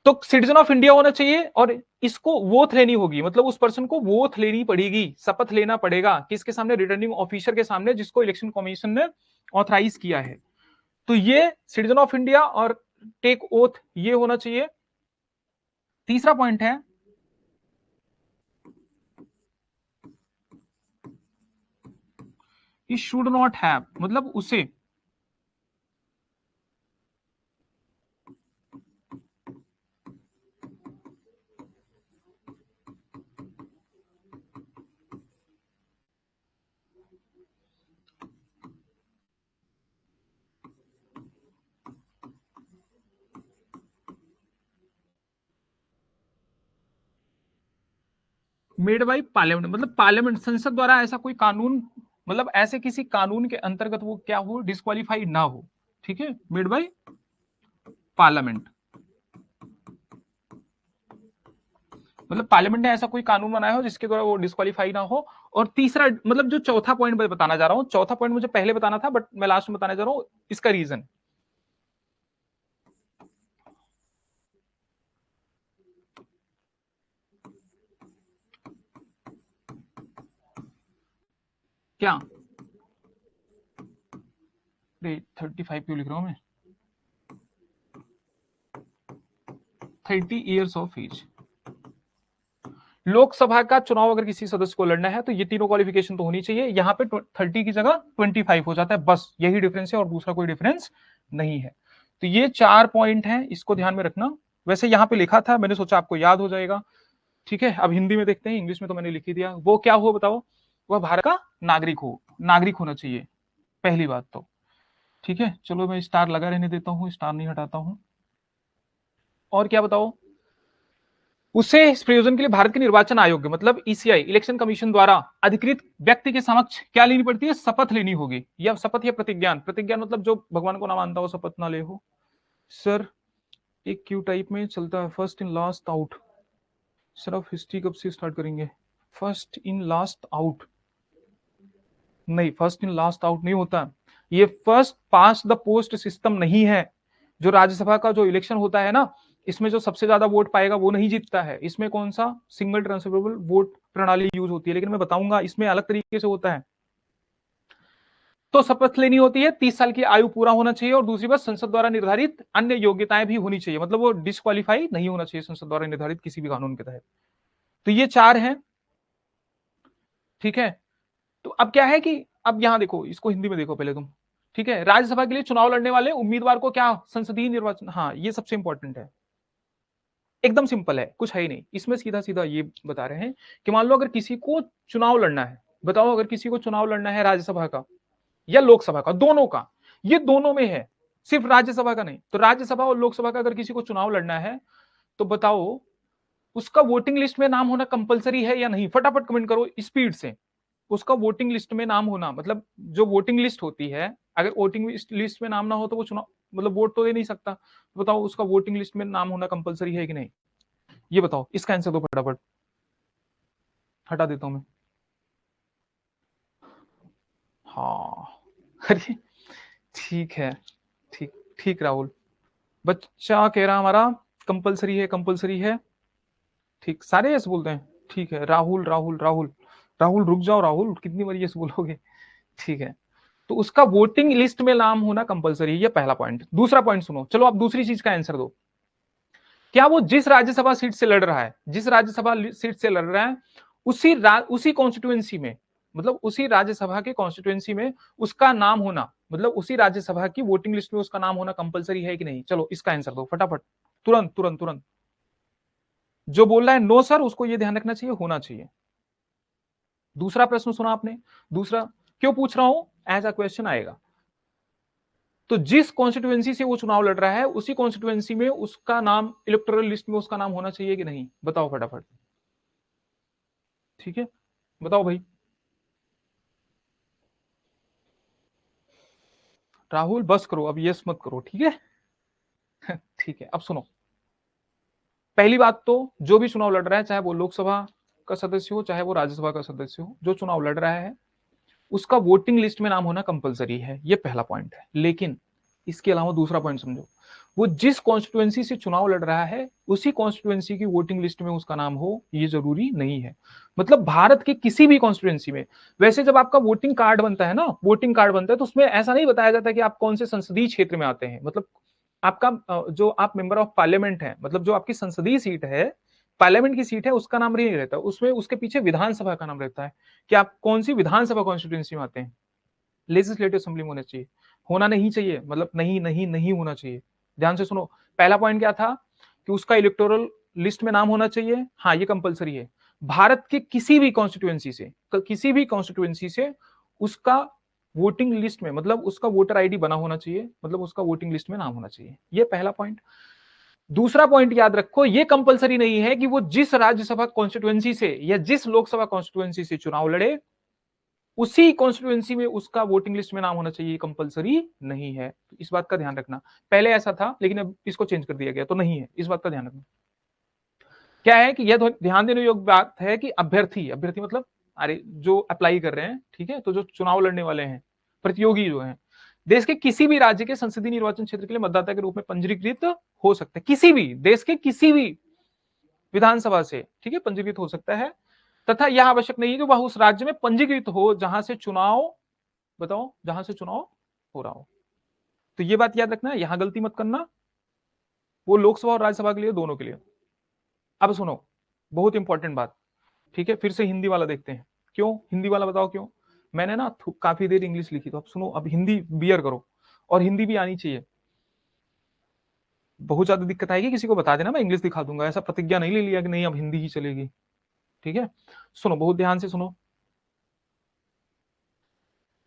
तो सिटीजन ऑफ इंडिया होना चाहिए, और इसको वोथ लेनी होगी, मतलब उस पर्सन को वोथ लेनी पड़ेगी, शपथ लेना पड़ेगा किसके सामने, रिटर्निंग ऑफिसर के सामने, जिसको इलेक्शन कमीशन ने ऑथराइज किया है, तो ये सिटीजन ऑफ इंडिया और टेक ओथ ये होना चाहिए। तीसरा पॉइंट है ही शुड नॉट हैव, मतलब उसे, मेड बाई पार्लियामेंट, मतलब पार्लियामेंट संसद द्वारा ऐसा कोई कानून, मतलब ऐसे किसी कानून के अंतर्गत वो क्या हो, डिस्क्वालीफाई ना हो, ठीक है, मेड बाई पार्लियामेंट, मतलब पार्लियामेंट ने ऐसा कोई कानून बनाया हो जिसके द्वारा वो डिस्क्वालीफाई ना हो। और तीसरा, मतलब जो चौथा पॉइंट मैं बताना जा रहा हूं, चौथा पॉइंट मुझे पहले बताना था बट मैं लास्ट में बताने जा रहा हूं इसका रीजन, क्या 35 क्यों लिख रहा हूं मैं, 30 ईयर्स ऑफ एज, लोकसभा का चुनाव अगर किसी सदस्य को लड़ना है तो ये तीनों क्वालिफिकेशन तो होनी चाहिए, यहां पे 30 की जगह 25 हो जाता है, बस यही डिफरेंस है और दूसरा कोई डिफरेंस नहीं है। तो ये 4 पॉइंट हैं, इसको ध्यान में रखना। वैसे यहां पे लिखा था, मैंने सोचा आपको याद हो जाएगा, ठीक है, अब हिंदी में देखते हैं, इंग्लिश में तो मैंने लिख ही दिया। वो क्या हो बताओ, वह भारत का नागरिक हो, नागरिक होना चाहिए, पहली बात तो, ठीक है, चलो मैं स्टार लगा रहने देता हूं, स्टार नहीं हटाता हूं। और क्या बताओ, उसे इस प्रयोजन के लिए भारत के निर्वाचन आयोग मतलब ईसीआई इलेक्शन कमीशन द्वारा अधिकृत व्यक्ति के समक्ष क्या लेनी पड़ती है, शपथ लेनी होगी, या शपथ या प्रतिज्ञान, प्रतिज्ञान मतलब जो भगवान को ना मानता हो शपथ ना ले हो। सर एक क्यू टाइप में चलता है, first in last out, sir आप हिस्ट्री कब से स्टार्ट करेंगे, फर्स्ट इन लास्ट आउट, नहीं फर्स्ट इन लास्ट आउट नहीं होता, ये first past the post system नहीं है। जो राज्यसभा का जो इलेक्शन होता है ना, इसमें जो सबसे ज्यादा वोट पाएगा वो नहीं जीतता है। इसमें कौन सा सिंगल ट्रांसफरेबल वोट प्रणाली यूज होती है, लेकिन मैं बताऊंगा इसमें अलग तरीके से होता है। तो शपथ लेनी होती है, 30 साल की आयु पूरा होना चाहिए, और दूसरी बात संसद द्वारा निर्धारित अन्य योग्यताएं भी होनी चाहिए, मतलब वो डिस्क्वालीफाई नहीं होना चाहिए संसद द्वारा निर्धारित किसी भी कानून के तहत। तो ये 4 हैं, ठीक है। तो अब क्या है कि अब यहां देखो, इसको हिंदी में देखो पहले तुम, ठीक है। राज्यसभा के लिए चुनाव लड़ने वाले उम्मीदवार को क्या संसदीय निर्वाचन, हाँ ये सबसे इंपॉर्टेंट है। एकदम सिंपल है, कुछ है ही नहीं इसमें, सीधा सीधा ये बता रहे हैं कि मान लो अगर किसी को चुनाव लड़ना है, बताओ अगर किसी को चुनाव लड़ना है राज्यसभा का या लोकसभा का, दोनों का, ये दोनों में है, सिर्फ राज्यसभा का नहीं। तो राज्यसभा और लोकसभा का अगर किसी को चुनाव लड़ना है तो बताओ उसका वोटिंग लिस्ट में नाम होना कंपलसरी है या नहीं, फटाफट कमेंट करो स्पीड से। उसका वोटिंग लिस्ट में नाम होना, मतलब जो वोटिंग लिस्ट होती है, अगर वोटिंग लिस्ट में नाम ना हो तो वो चुनाव मतलब वोट तो दे नहीं सकता। तो बताओ उसका वोटिंग लिस्ट में नाम होना कंपलसरी है कि नहीं, ये बताओ, इसका आंसर दो फटाफट, हटा देता हूं मैं। हाँ अरे ठीक है, ठीक ठीक राहुल, बच्चा कह रहा हमारा कंपलसरी है, कंपलसरी है, ठीक सारे यस बोलते हैं, ठीक है। राहुल राहुल राहुल राहुल रुक जाओ राहुल, कितनी बार यस बोलोगे, ठीक है। तो उसका वोटिंग लिस्ट में नाम होना कंपलसरी है, ये पहला पॉइंट। दूसरा पॉइंट सुनो, चलो आप दूसरी चीज का आंसर दो। क्या वो जिस राज्यसभा सीट से लड़ रहा है, जिस राज्यसभा सीट से लड़ रहा है उसी कॉन्स्टिट्यूएंसी में, मतलब उसी राज्यसभा के कॉन्स्टिट्यूएंसी में उसका नाम होना, मतलब उसी राज्यसभा की वोटिंग लिस्ट में उसका नाम होना कंपलसरी है कि नहीं, चलो इसका आंसर दो फटाफट, तुरंत तुरंत तुरंत। जो बोल रहा है नो सर, उसको ये ध्यान रखना चाहिए होना चाहिए। दूसरा प्रश्न सुना आपने, दूसरा क्यों पूछ रहा हूं, एज अ क्वेश्चन आएगा। तो जिस कॉन्स्टिट्यूएंसी से वो चुनाव लड़ रहा है उसी कॉन्स्टिट्यूएंसी में उसका नाम इलेक्टोरल लिस्ट में उसका नाम होना चाहिए कि नहीं, बताओ फटाफट, ठीक है बताओ भाई। राहुल बस करो अब, यस मत करो, ठीक है ठीक है। अब सुनो, पहली बात तो जो भी चुनाव लड़ रहा है, चाहे वो लोकसभा का सदस्य हो चाहे वो राज्यसभा का सदस्य हो, जो चुनाव लड़ रहा है उसका वोटिंग लिस्ट में नाम होना कंपलसरी है, ये पहला पॉइंट है। लेकिन इसके अलावा दूसरा पॉइंट समझो, वो जिस कॉन्स्टिट्यूएंसी से चुनाव लड़ रहा है उसी कॉन्स्टिट्यूएंसी की वोटिंग लिस्ट में उसका नाम हो ये जरूरी नहीं है। मतलब भारत के किसी भी कॉन्स्टिट्यूएंसी में, वैसे जब आपका वोटिंग कार्ड बनता है ना, वोटिंग कार्ड बनता है तो उसमें ऐसा नहीं बताया जाता कि आप कौन से संसदीय क्षेत्र में आते हैं, मतलब आपका जो आप मेंबर ऑफ पार्लियामेंट है, मतलब जो आपकी संसदीय सीट है, पार्लियामेंट की सीट है, उसका नाम नहीं रहता उसमें, उसके पीछे विधानसभा का नाम रहता है कि आप कौन सी विधानसभा कॉन्स्टिट्यूंसी में आते हैं। लेजिस्लेटिव असेंबली में होना चाहिए, होना नहीं चाहिए, मतलब नहीं नहीं नहीं होना चाहिए। ध्यान से सुनो, पहला पॉइंट क्या था कि उसका इलेक्टोरल लिस्ट में नाम होना चाहिए, हाँ ये कंपलसरी है। भारत के किसी भी कॉन्स्टिट्यूएंसी से, किसी भी कॉन्स्टिट्यूएंसी से उसका वोटिंग लिस्ट में, मतलब उसका वोटर आईडी बना होना चाहिए, मतलब उसका वोटिंग लिस्ट में नाम होना चाहिए, ये पहला पॉइंट। दूसरा पॉइंट याद रखो, ये कंपलसरी नहीं है कि वो जिस राज्यसभा कॉन्स्टिट्यूएंसी से या जिस लोकसभा कॉन्स्टिट्यूएंसी से चुनाव लड़े उसी कॉन्स्टिट्यूएंसी में उसका वोटिंग लिस्ट में नाम होना चाहिए, कंपलसरी नहीं है। तो इस बात का ध्यान रखना, पहले ऐसा था लेकिन अब इसको चेंज कर दिया गया, तो नहीं है, इस बात का ध्यान रखना। क्या है कि यह ध्यान देने योग्य बात है कि अभ्यर्थी, अभ्यर्थी मतलब अरे जो अप्लाई कर रहे हैं, ठीक है, तो जो चुनाव लड़ने वाले हैं, प्रतियोगी जो हैं, देश के किसी भी राज्य के संसदीय निर्वाचन क्षेत्र के लिए मतदाता के रूप में पंजीकृत हो सकते हैं, किसी भी देश के किसी भी विधानसभा से, ठीक है, पंजीकृत हो सकता है। तथा यह आवश्यक नहीं है कि वह उस राज्य में पंजीकृत हो जहां से चुनाव, बताओ जहां से चुनाव हो रहा हो। तो ये बात याद रखना, यहां गलती मत करना, वो लोकसभा और राज्यसभा के लिए, दोनों के लिए। अब सुनो, बहुत इंपॉर्टेंट बात, ठीक है, फिर से हिंदी वाला देखते हैं। क्यों हिंदी वाला, बताओ क्यों। मैंने ना काफी देर इंग्लिश लिखी, तो अब सुनो, अब हिंदी बियर करो, और हिंदी भी आनी चाहिए। बहुत ज्यादा दिक्कत आएगी किसी को बता देना, मैं इंग्लिश दिखा दूंगा, ऐसा प्रतिज्ञा नहीं ले लिया कि नहीं अब हिंदी ही चलेगी, ठीक है। सुनो बहुत ध्यान से सुनो,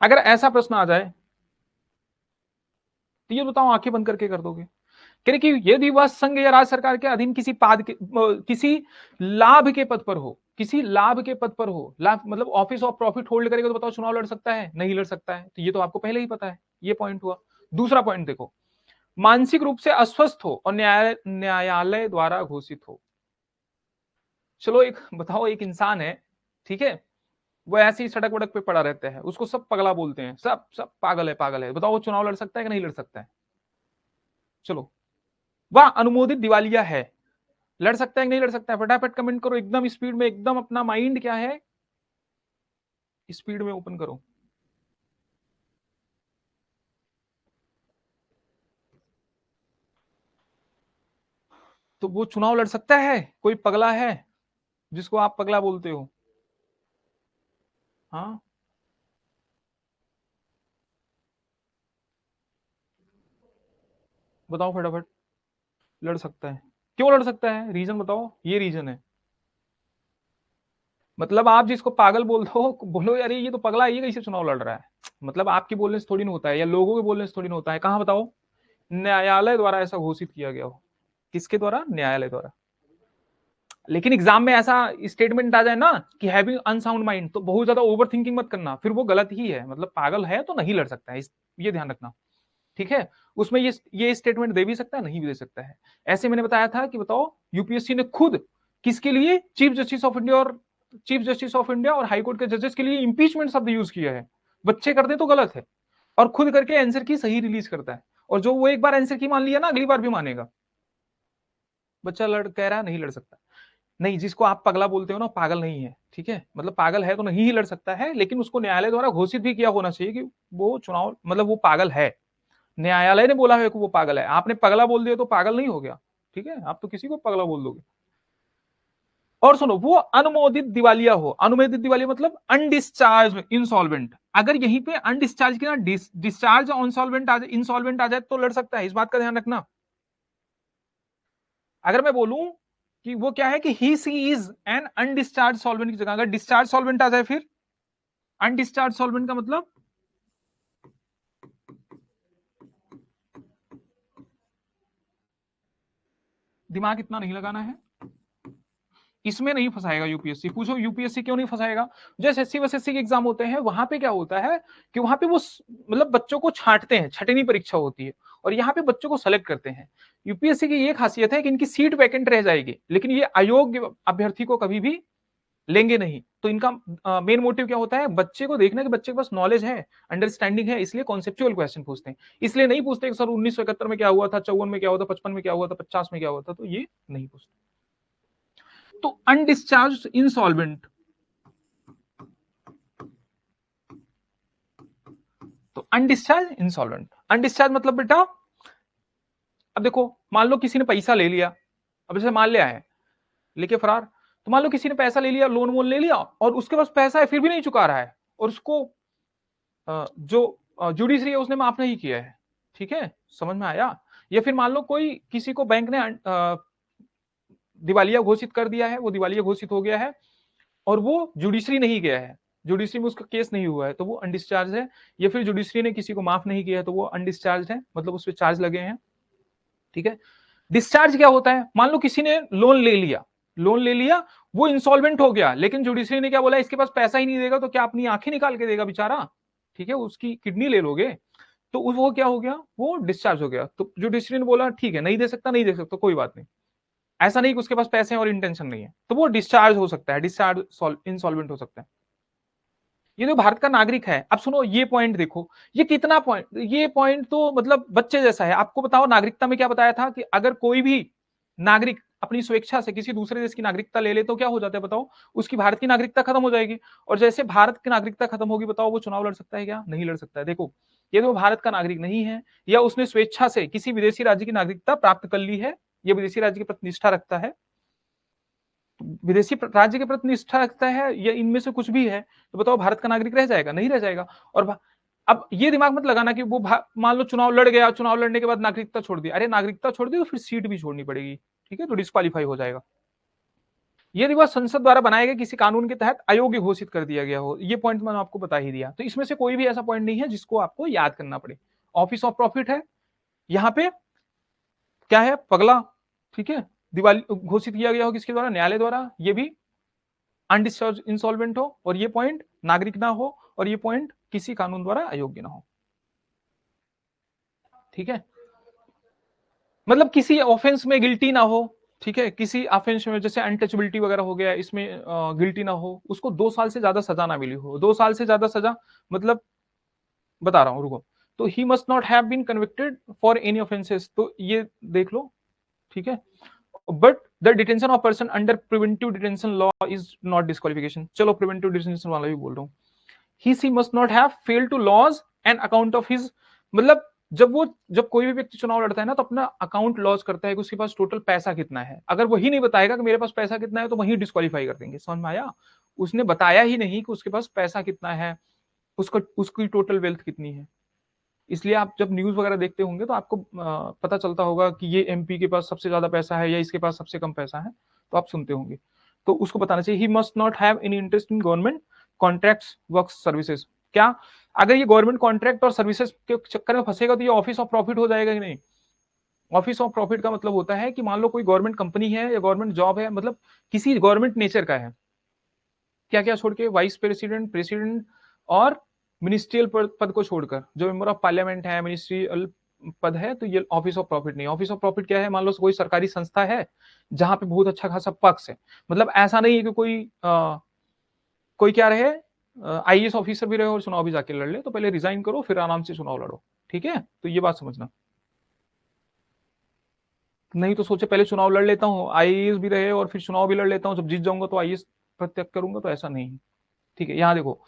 अगर ऐसा प्रश्न आ जाए तो ये बताओ आंखें बंद करके कर दोगे, कह रहे कि यदि वह संघ या राज्य सरकार के अधीन किसी पद के, किसी लाभ के पद पर हो, किसी लाभ के पद पर हो, लाभ मतलब ऑफिस ऑफ प्रॉफिट होल्ड करेगा, तो बताओ चुनाव लड़ सकता है, नहीं लड़ सकता है, तो ये तो आपको पहले ही पता है, ये पॉइंट हुआ। दूसरा पॉइंट देखो, मानसिक रूप से अस्वस्थ हो और न्यायालय द्वारा घोषित हो। चलो एक बताओ, एक इंसान है, ठीक है, वो ऐसे ही सड़क वड़क पे पड़ा रहता है, उसको सब पगला बोलते हैं, सब सब पागल है पागल है। बताओ वो चुनाव लड़ सकता है कि नहीं लड़ सकता है? चलो, वह अनुमोदित दिवालिया है, लड़ सकता है कि नहीं लड़ सकता है? फटाफट कमेंट करो, एकदम स्पीड में, एकदम अपना माइंड क्या है स्पीड में ओपन करो। तो वो चुनाव लड़ सकता है? कोई पगला है जिसको आप पगला बोलते हो? हाँ, बताओ फटाफट। लड़ सकता है। क्यों लड़ सकता है? रीजन बताओ। ये रीजन है, मतलब आप जिसको पागल बोल दो, बोलो यार ये तो पगला है, ये कैसे चुनाव लड़ रहा है? मतलब आपकी बोलने से थोड़ी ना होता है, या लोगों के बोलने से थोड़ी ना होता है। कहां बताओ न्यायालय द्वारा ऐसा घोषित किया गया हो? किसके द्वारा? न्यायालय द्वारा। लेकिन एग्जाम में ऐसा स्टेटमेंट आ जाए ना कि हैविंग अनसाउंड माइंड, तो बहुत ज्यादा ओवर थिंकिंग मत करना, फिर वो गलत ही है, मतलब पागल है तो नहीं लड़ सकता है, ये ध्यान रखना। ठीक है, उसमें ये स्टेटमेंट दे भी सकता है, नहीं भी दे सकता है। ऐसे मैंने बताया था कि बताओ यूपीएससी ने खुद किसके लिए, चीफ जस्टिस ऑफ इंडिया और हाईकोर्ट के जजेस के लिए इंपीचमेंट शब्द यूज किया है। बच्चे करते तो गलत है, और खुद करके आंसर की सही रिलीज करता है, और जो वो एक बार आंसर की मान लिया ना, अगली बार भी मानेगा। बच्चा लड़ कह रहा है नहीं लड़ सकता। नहीं, जिसको आप पगला बोलते हो ना, पागल नहीं है। ठीक है, मतलब पागल है तो नहीं ही लड़ सकता है, लेकिन उसको न्यायालय द्वारा घोषित भी किया होना चाहिए कि वो चुनाव, मतलब वो पागल है। न्यायालय ने बोला है कि वो पागल है, आपने पगला बोल दिया तो पागल नहीं हो गया। ठीक है, आप तो किसी को पगला बोल दोगे। और सुनो, वो अनुमोदित दिवालिया हो, अनुमोदित दिवालिया मतलब अनडिस्चार्ज इंसॉल्वेंट। अगर यहीं पे अनडिस्चार्ज की ना डिस्चार्ज इंसॉल्वेंट आ जाए, इंसॉल्वेंट आ जाए तो लड़ सकता है, इस बात का ध्यान रखना। अगर मैं बोलूं कि वो क्या है कि ही सी इज एन अनडिस्चार्ज सॉल्वेंट की जगह अगर डिस्चार्ज सॉल्वेंट आ जाए, फिर अनडिस्चार्ज सॉल्वेंट का मतलब दिमाग इतना नहीं लगाना है, इसमें नहीं फंसाएगा यूपीएससी। पूछो यूपीएससी क्यों नहीं फंसाएगा? जैसे एससी वसएससी के एग्जाम होते हैं, वहां पे क्या होता है कि वहां पे वो मतलब बच्चों को छांटते हैं, छटनी परीक्षा होती है, और यहाँ पे बच्चों को सेलेक्ट करते हैं। यूपीएससी की ये खासियत है कि इनकी सीट वैकेंट रह जाएगी, लेकिन ये अयोग्य अभ्यर्थी को कभी भी लेंगे नहीं। तो इनका मेन मोटिव क्या होता है? बच्चे को देखना कि बच्चे के पास नॉलेज है, अंडरस्टैंडिंग है, इसलिए कॉन्सेप्चुअल क्वेश्चन पूछते हैं। इसलिए नहीं पूछते कि सर 1971 में क्या हुआ था, 54 में क्या हुआ था, 55 में क्या हुआ था, 50 में क्या हुआ था, तो ये नहीं पूछते। तो अनडिस्चार्ज इंसॉल्वेंट, तो अनडिस्चार्ज इंसॉल्वेंट, अनडिस्चार्ज मतलब बेटा, अब देखो मान लो किसी ने पैसा ले लिया, अब जैसे मान लिया है, लेके फरार। तो मान लो किसी ने पैसा ले लिया, लोन वोन ले लिया, और उसके पास पैसा है फिर भी नहीं चुका रहा है, और उसको जो जुडिशरी है उसने माफ नहीं किया है। ठीक है, समझ में आया? या फिर मान लो कोई किसी को बैंक ने दिवालिया घोषित कर दिया है, वो दिवालिया घोषित हो गया है, और वो जुडिशरी नहीं गया है, जुडिशरी में उसका केस नहीं हुआ है, तो वो अनडिस्चार्ज है। या फिर जुडिशरी ने किसी को माफ नहीं किया है, तो वो अनडिस्चार्ज है, मतलब उस पर चार्ज लगे हैं। ठीक है, डिस्चार्ज क्या होता है? मान लो किसी ने लोन ले लिया, लोन ले लिया, वो इंसॉल्वेंट हो गया, लेकिन जुडिशरी ने क्या बोला, इसके पास पैसा ही नहीं देगा तो क्या अपनी आंखें निकाल के देगा बेचारा? ठीक है, उसकी किडनी ले लोगे? तो वो क्या हो गया, वो डिस्चार्ज हो गया। तो जुडिशरी ने बोला ठीक है, नहीं दे सकता, नहीं दे सकता, कोई बात नहीं। ऐसा नहीं कि उसके पास पैसे हैं और इंटेंशन नहीं है, तो वो डिस्चार्ज हो सकता है, डिस्चार्ज इंसॉल्वेंट हो सकता है। ये जो भारत का नागरिक है, अब सुनो ये पॉइंट देखो, ये कितना पॉइंट, ये पॉइंट तो मतलब बच्चे जैसा है। आपको बताओ नागरिकता में क्या बताया था कि अगर कोई भी नागरिक अपनी स्वेच्छा से किसी दूसरे देश की नागरिकता ले ले तो क्या हो जाता है बताओ? उसकी भारत की नागरिकता खत्म हो जाएगी। और जैसे भारत की नागरिकता खत्म होगी, बताओ वो चुनाव लड़ सकता है क्या? नहीं लड़ सकता है। देखो, ये तो भारत का नागरिक नहीं है, या उसने स्वेच्छा से किसी विदेशी राज्य की नागरिकता प्राप्त कर ली है, ये विदेशी राज्य के प्रति निष्ठा रखता है, विदेशी राज्य के प्रति निष्ठा रखता है, या इनमें से कुछ भी है, तो बताओ भारत का नागरिक रह जाएगा? नहीं रह जाएगा। और अब ये दिमाग मत लगाना कि वो मान लो चुनाव लड़ गया, चुनाव लड़ने के बाद नागरिकता छोड़ दी, अरे नागरिकता छोड़ दी तो फिर सीट भी छोड़नी पड़ेगी। ठीक है, तो डिस्क्वालीफाई हो जाएगा। यदि वह संसद द्वारा बनाए गए किसी कानून के तहत अयोग्य घोषित कर दिया गया हो, ये पॉइंट मैंने आपको बता ही दिया। तो इसमें से कोई भी ऐसा पॉइंट नहीं है जिसको आपको याद करना पड़े। ऑफिस ऑफ प्रॉफिट है, यहाँ पे क्या है, पगला। ठीक है, दिवाली घोषित किया गया हो किसके द्वारा? न्यायालय द्वारा। ये भी अनडिस्चार्ज इंसॉल्वेंट हो, और ये पॉइंट नागरिक ना हो, और ये पॉइंट किसी कानून द्वारा अयोग्य ना हो। ठीक है, मतलब किसी ऑफेंस में गिल्टी ना हो, ठीक है, किसी ऑफेंस में जैसे अनटचेबिलिटी वगैरह हो गया, इसमें गिल्टी ना हो, उसको 2 साल से ज्यादा सजा ना मिली हो। 2 साल से ज्यादा सजा मतलब, बता रहा हूं रुको, तो he must not have been convicted for any offences, तो ये देख लो। ठीक है, but the detention of person under preventive detention law is not disqualification. चलो प्रिवेंटिव डिटेंशन वाला भी बोल रहा हूँ। He she must not have fail to lodge and account of his, मतलब जब कोई भी व्यक्ति चुनाव लड़ता है ना, तो अपना अकाउंट लॉज करता है कि उसके पास टोटल पैसा कितना है। अगर वही नहीं बताएगा कि मेरे पास पैसा कितना है, तो वही डिस्क्वालीफाई कर देंगे। समझ में आया? उसने बताया ही नहीं कि उसके पास पैसा कितना है, उसका उसकी टोटल वेल्थ कितनी है। इसलिए आप जब न्यूज वगैरह देखते होंगे तो आपको पता चलता होगा कि ये एमपी के पास सबसे ज्यादा पैसा है या इसके पास सबसे कम पैसा है, तो आप सुनते होंगे। तो उसको बताना चाहिए ही must not have any interest in government contracts work services. क्या अगर ये गवर्नमेंट कॉन्ट्रैक्ट और सर्विसेज के चक्कर में फंसेगा तो ये ऑफिस ऑफ प्रॉफिट हो जाएगा कि नहीं? ऑफिस ऑफ प्रॉफिट का मतलब होता है कि मान लो कोई गवर्नमेंट कंपनी है या गवर्नमेंट जॉब है, मतलब किसी गवर्नमेंट नेचर का है, क्या क्या छोड़ के, वाइस प्रेसिडेंट, प्रेसिडेंट और मिनिस्ट्रियल पद को छोड़कर जो मेंबर ऑफ पार्लियामेंट है, मिनिस्ट्रियल पद है, तो ये ऑफिस ऑफ प्रॉफिट नहीं। ऑफिस ऑफ प्रॉफिट क्या है? मान लो कोई सरकारी संस्था है जहां पे बहुत अच्छा खासा पक्ष है, मतलब ऐसा नहीं है कि कोई क्या रहे, आईएएस ऑफिसर भी रहे और चुनाव भी जाके लड़ ले, तो पहले रिजाइन करो फिर आराम से चुनाव लड़ो। ठीक है, तो ये बात समझना। नहीं तो सोचे पहले चुनाव लड़ लेता हूँ, आईएएस भी रहे और फिर चुनाव भी लड़ लेता हूँ, जब जीत जाऊंगा तो आईएएस प्रत्यक्ष करूंगा, तो ऐसा नहीं है। ठीक है, यहाँ देखो,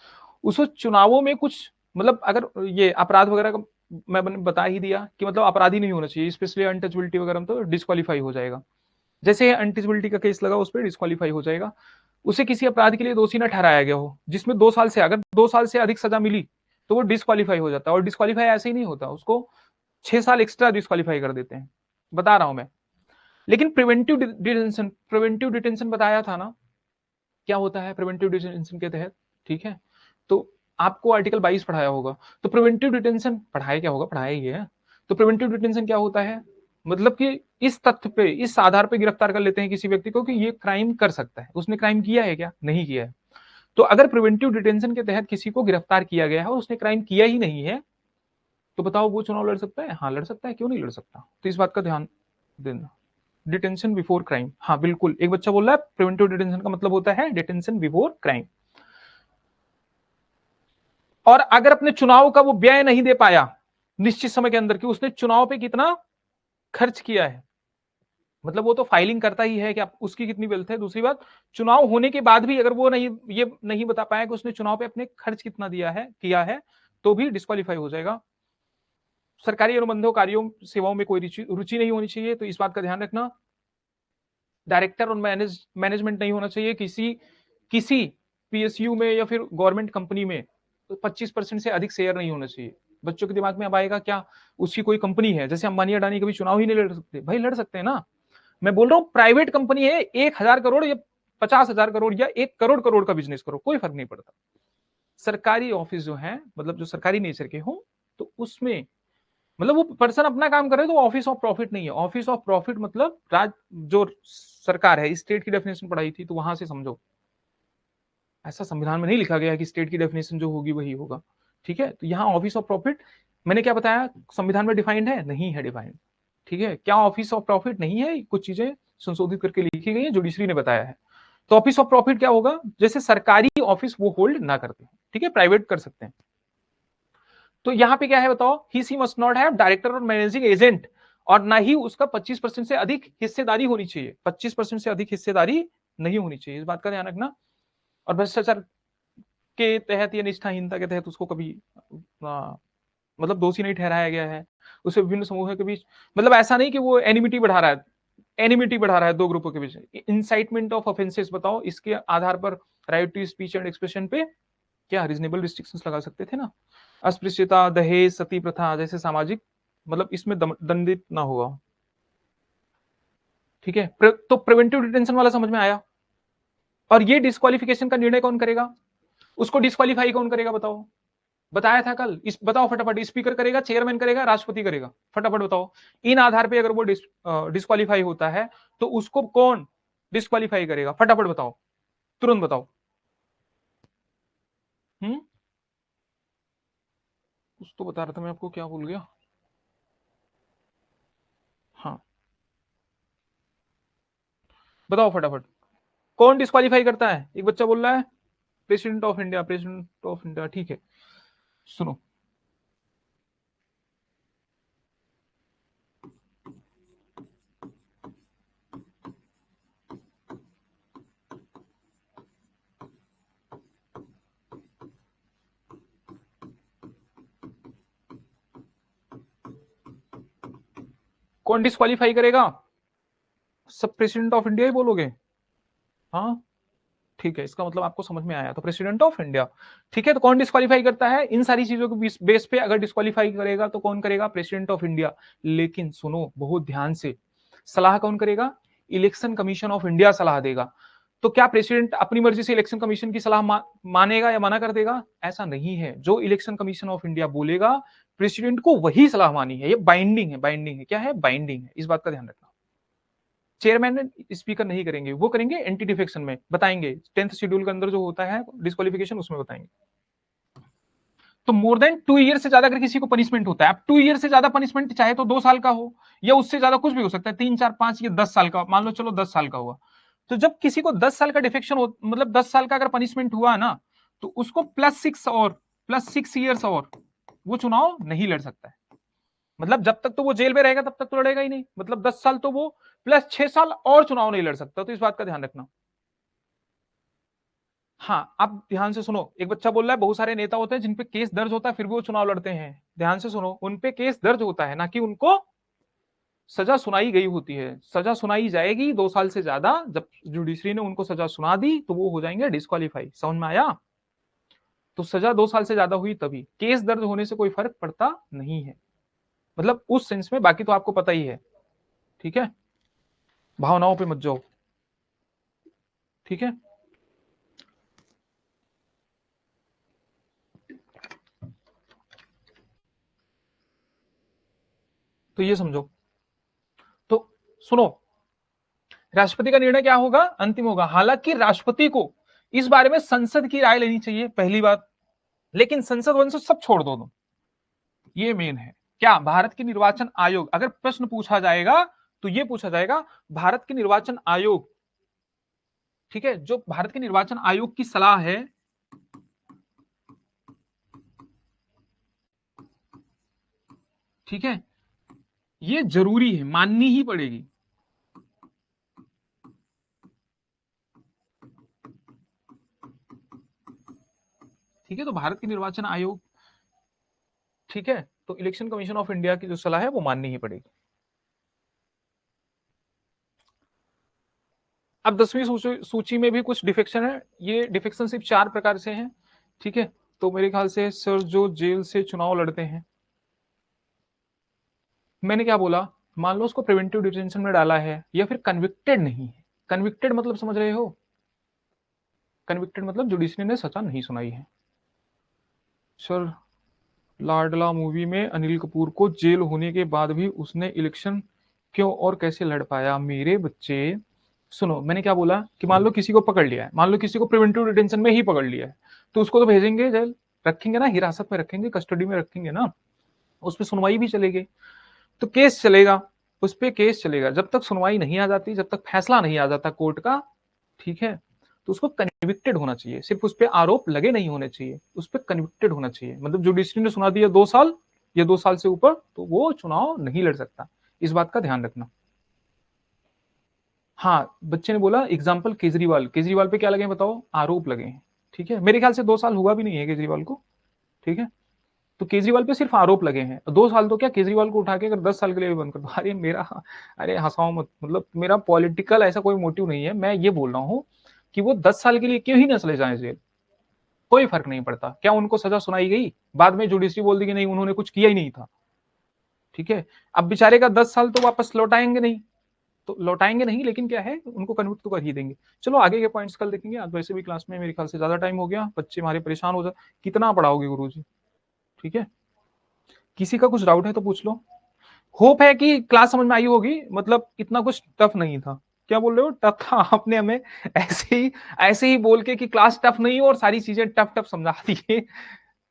उस चुनावों में कुछ, मतलब अगर ये अपराध वगैरह का मैंने बता ही दिया कि मतलब अपराधी नहीं होना चाहिए, स्पेशली अनटचबिलिटी वगैरह में तो डिस्क्वालीफाई हो जाएगा। जैसे अनटचबिलिटी का केस लगा, उस पर डिस्क्वालीफाई हो जाएगा। उसे किसी अपराध के लिए दोषी न ठहराया गया हो जिसमें 2 साल से, अगर 2 साल से अधिक सजा मिली तो वो डिस्क्वालीफाई हो जाता है। और डिस्क्वालीफाई ऐसे ही नहीं होता, उसको 6 साल एक्स्ट्रा डिस्क्वालीफाई कर देते हैं, बता रहा हूं मैं। लेकिन प्रिवेंटिव डिटेंशन बताया था ना, क्या होता है प्रिवेंटिव डिटेंशन के तहत? ठीक है, तो आपको आर्टिकल 22 पढ़ाया होगा। तो प्रिवेंटिव डिटेंशन पढ़ाया क्या होगा, पढ़ाया ही है। तो प्रिवेंटिव डिटेंशन क्या होता है? मतलब कि इस तथ्य पे, इस आधार पे गिरफ्तार कर लेते हैं किसी व्यक्ति को कि ये क्राइम कर सकता है। उसने क्राइम किया है क्या? नहीं किया है। तो अगर प्रिवेंटिव डिटेंशन के तहत किसी को गिरफ्तार किया गया है और उसने क्राइम किया ही नहीं है, तो बताओ वो चुनाव लड़ सकता है? हाँ लड़ सकता है, क्यों नहीं लड़ सकता? तो इस बात का ध्यान देना। डिटेंशन बिफोर क्राइम, हाँ बिल्कुल, एक बच्चा बोल रहा है प्रिवेंटिव डिटेंशन का मतलब होता है डिटेंशन बिफोर क्राइम। और अगर अपने चुनाव का वो व्यय नहीं दे पाया निश्चित समय के अंदर, कि उसने चुनाव पे कितना खर्च किया है, मतलब वो तो फाइलिंग करता ही है कि आप उसकी कितनी वेल्थ है। दूसरी बात, चुनाव होने के बाद भी अगर वो नहीं, ये नहीं बता पाया कि उसने चुनाव पे अपने खर्च कितना दिया है, किया है, तो भी डिस्क्वालीफाई हो जाएगा। सरकारी अनुबंधों कार्यों सेवाओं में कोई रुचि नहीं होनी चाहिए, तो इस बात का ध्यान रखना। डायरेक्टर और मैनेजमेंट नहीं होना चाहिए किसी किसी पीएसयू में या फिर गवर्नमेंट कंपनी में। तो 25% से अधिक शेयर नहीं होना चाहिए। बच्चों के दिमाग में अब आएगा क्या, उसकी कोई कंपनी है, जैसे अंबानी अडानी कभी चुनाव ही नहीं लड़ सकते? भाई लड़ सकते हैं ना। मैं बोल रहा हूँ प्राइवेट कंपनी है, 1,000 करोड़ या 50,000 करोड़ या 1 करोड़ का बिजनेस करो, कोई फर्क नहीं पड़ता। सरकारी ऑफिस जो है, मतलब जो सरकारी नेचर के हो, तो उसमें मतलब वो पर्सन अपना काम करे, तो ऑफिस ऑफ प्रॉफिट नहीं है। ऑफिस ऑफ प्रॉफिट मतलब जो सरकार है, स्टेट की डेफिनेशन पढ़ाई थी तो वहां से समझो। ऐसा संविधान में नहीं लिखा गया है कि स्टेट की डेफिनेशन जो होगी वही होगा। ठीक है, तो यहाँ ऑफिस ऑफ प्रॉफिट मैंने क्या बताया, संविधान में डिफाइंड है? नहीं है डिफाइंड। ठीक है, क्या ऑफिस ऑफ प्रॉफिट नहीं है? कुछ चीजें संशोधित करके लिखी गई है, जुडिशरी ने बताया है। तो ऑफिस ऑफ प्रॉफिट क्या होगा? जैसे सरकारी ऑफिस वो होल्ड ना करते, ठीक है, प्राइवेट कर सकते हैं। तो यहां पे क्या है बताओ, ही she must not have director और मैनेजिंग एजेंट, और ना ही उसका 25% से अधिक हिस्सेदारी होनी चाहिए। 25% से अधिक हिस्सेदारी नहीं होनी चाहिए, इस बात का ध्यान रखना। और भ्रष्टाचार के तहत या निष्ठाहीनता के तहत उसको कभी मतलब दोषी नहीं ठहराया गया है। उसे विभिन्न समूहों के बीच, मतलब ऐसा नहीं कि वो एनिमिटी बढ़ा रहा है, एनिमिटी बढ़ा रहा है दो ग्रुपों के बीच। इंसाइटमेंट ऑफ ऑफेंसेस बताओ, इसके आधार पर right to speech and expression पे क्या रीजनेबल रिस्ट्रिक्शंस लगा सकते थे ना। अस्पृश्यता, दहेज, सती प्रथा जैसे सामाजिक, मतलब इसमें दंडित ना होगा। ठीक है, तो प्रिवेंटिव डिटेंशन वाला समझ में आया। और ये डिस्क्वालिफिकेशन का निर्णय कौन करेगा? उसको डिस्क्वालीफाई कौन करेगा बताओ? बताया था कल, इस बताओ फटाफट, स्पीकर करेगा, चेयरमैन करेगा, राष्ट्रपति करेगा? फटाफट बताओ। इन आधार पे अगर वो डिस्क्वालीफाई होता है तो उसको कौन डिस्क्वालीफाई करेगा? फटाफट बताओ, तुरंत बताओ। हम्म, कुछ तो बता रहा था मैं आपको, क्या भूल गया। हाँ, बताओ फटाफट, कौन डिस्क्वालीफाई करता है? एक बच्चा बोल रहा है president of India, president of India, ठीक है। सुनो, कौन डिस्क्वालीफाई करेगा? सब प्रेसिडेंट ऑफ इंडिया ही बोलोगे? हाँ ठीक है, इसका मतलब आपको समझ में आया, तो प्रेसिडेंट ऑफ इंडिया। ठीक है, तो कौन डिस्क्वालीफाई करता है? इन सारी चीजों के बेस पे अगर डिस्क्वालीफाई करेगा तो कौन करेगा? President of India. लेकिन सुनो बहुत ध्यान से, सलाह कौन करेगा? इलेक्शन कमीशन ऑफ इंडिया सलाह देगा। तो क्या प्रेसिडेंट अपनी मर्जी से इलेक्शन कमीशन की सलाह मानेगा या मना कर देगा? ऐसा नहीं है, जो इलेक्शन कमीशन ऑफ इंडिया बोलेगा प्रेसिडेंट को वही सलाह मानी है। ये बाइंडिंग है, बाइंडिंग है, क्या है? बाइंडिंग है, इस बात का ध्यान रखना। चेयरमैन स्पीकर नहीं करेंगे, वो करेंगे एंटी डिफेक्शन में, बताएंगे 10th शेड्यूल के अंदर जो होता है डिस्क्वालिफिकेशन, उसमें बताएंगे। तो मोर देन 2 ईयर से ज्यादा अगर किसी को पनिशमेंट होता है, अब 2 ईयर से ज्यादा पनिशमेंट चाहे तो 2 साल का हो या उससे ज्यादा कुछ भी हो सकता है, 3, 4, 5 या 10 साल का, मान लो चलो 10 साल का हुआ। तो जब किसी को 10 साल का डिफेक्शन हो, मतलब 10 साल का अगर पनिशमेंट हुआ ना, तो उसको +6 ईयर्स और वो चुनाव नहीं लड़ सकता है। मतलब जब तक तो वो जेल में रहेगा तब तक तो लड़ेगा ही नहीं, मतलब 10 साल तो वो +6 साल और चुनाव नहीं लड़ सकता। तो इस बात का ध्यान रखना। हाँ, अब ध्यान से सुनो, एक बच्चा बोल रहा है बहुत सारे नेता होते हैं जिन पे केस दर्ज होता है फिर भी वो चुनाव लड़ते हैं। ध्यान से सुनो, उन पे केस दर्ज होता है ना कि उनको सजा सुनाई गई होती है। सजा सुनाई जाएगी 2 साल से ज्यादा, जब जुडिशरी ने उनको सजा सुना दी तो वो हो जाएंगे डिस्क्वालीफाई। समझ में आया? तो सजा 2 साल से ज्यादा हुई तभी, केस दर्ज होने से कोई फर्क पड़ता नहीं है, मतलब उस सेंस में। बाकी तो आपको पता ही है, ठीक है, भावनाओं पे मत जाओ, ठीक है। तो ये समझो। तो सुनो, राष्ट्रपति का निर्णय क्या होगा? अंतिम होगा। हालांकि राष्ट्रपति को इस बारे में संसद की राय लेनी चाहिए, पहली बात। लेकिन संसद वंसद सब छोड़ दो तुम, ये मेन है। क्या भारत के निर्वाचन आयोग, अगर प्रश्न पूछा जाएगा तो ये पूछा जाएगा, भारत के निर्वाचन आयोग, ठीक है, जो भारत के निर्वाचन आयोग की सलाह है, ठीक है, ये जरूरी है, माननी ही पड़ेगी। ठीक है, तो भारत के निर्वाचन आयोग, ठीक है, तो इलेक्शन कमीशन ऑफ इंडिया की जो सलाह है वो माननी ही पड़ेगी। अब 10वीं सूची में भी कुछ डिफेक्शन है। ये डिफेक्शन सिर्फ 4 प्रकार से हैं, ठीक है। तो मेरे ख्याल से सर जो जेल से चुनाव लड़ते हैं, मैंने क्या बोला, मान लो उसको प्रिवेंटिव डिटेंशन में डाला है या फिर कन्विक्टेड नहीं है। कन्विक्टेड मतलब समझ रहे हो? कन्विक्टेड मतलब जुडिशरी ने सजा नहीं सुनाई है। सर लाडला मूवी में अनिल कपूर को जेल होने के बाद भी उसने इलेक्शन क्यों और कैसे लड़ पाया? मेरे बच्चे सुनो, मैंने क्या बोला कि मान लो किसी को पकड़ लिया है, मान लो किसी को प्रिवेंटिव डिटेंशन में ही पकड़ लिया है, तो उसको तो भेजेंगे जेल, रखेंगे ना, हिरासत में रखेंगे, कस्टडी में रखेंगे ना, उस पर सुनवाई भी चलेगी, तो केस चलेगा, उस पर केस चलेगा जब तक सुनवाई नहीं आ जाती, जब तक फैसला नहीं आ जाता कोर्ट का, ठीक है। तो उसको कन्विक्टेड होना चाहिए, सिर्फ उस पर आरोप लगे नहीं होने चाहिए, उस पर कन्विक्टेड होना चाहिए, मतलब जुडिशरी ने सुना दिया 2 साल या 2 साल से ऊपर, तो वो चुनाव नहीं लड़ सकता। इस बात का ध्यान रखना। हाँ, बच्चे ने बोला एग्जाम्पल केजरीवाल, केजरीवाल पे क्या लगे हैं बताओ? आरोप लगे हैं, ठीक है। मेरे ख्याल से 2 साल हुआ भी नहीं है केजरीवाल को, ठीक है। तो केजरीवाल पे सिर्फ आरोप लगे हैं, 2 साल तो क्या, केजरीवाल को उठा के अगर 10 साल के लिए भी बंद कर दो, अरे मेरा, अरे हंसाओ मत, मतलब मेरा पॉलिटिकल ऐसा कोई मोटिव नहीं है, मैं ये बोल रहा हूँ कि वो 10 साल के लिए क्यों ही ना चले जाए जेल, कोई फर्क नहीं पड़ता। क्या उनको सजा सुनाई गई? बाद में जुडिशरी बोल दी कि नहीं उन्होंने कुछ किया ही नहीं था, ठीक है। अब बेचारे का 10 साल तो वापस लौटाएंगे नहीं, तो लौटाएंगे नहीं, लेकिन क्या है, उनको कन्विक्ट तो कर ही देंगे। चलो आगे के पॉइंट्स कल देखेंगे, आज वैसे भी क्लास में मेरे ख्याल से ज्यादा टाइम हो गया, बच्चे हमारे परेशान हो जाए। कितना पढ़ाओगे गुरुजी? ठीक है, किसी का कुछ डाउट है तो पूछ लो। होप है कि क्लास समझ में आई होगी, मतलब इतना कुछ टफ नहीं था। क्या बोल रहे हो टफ था? आपने हमें ऐसे ही बोल के कि क्लास टफ नहीं हो और सारी चीजें टफ टफ समझा दिए,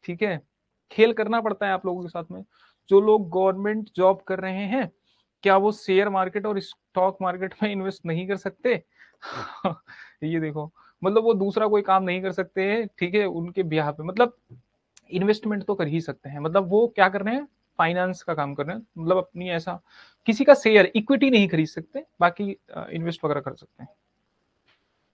ठीक है। खेल करना पड़ता है आप लोगों के साथ में। जो लोग गवर्नमेंट जॉब कर रहे हैं, क्या वो शेयर मार्केट और स्टॉक मार्केट में इन्वेस्ट नहीं कर सकते? ये देखो, मतलब वो दूसरा कोई काम नहीं कर सकते हैं, ठीक है, उनके ब्याह पे मतलब इन्वेस्टमेंट तो कर ही सकते हैं, मतलब वो क्या कर रहे हैं, फाइनेंस का काम कर रहे हैं, मतलब अपनी ऐसा किसी का शेयर इक्विटी नहीं खरीद सकते, बाकी इन्वेस्ट वगैरह कर सकते हैं।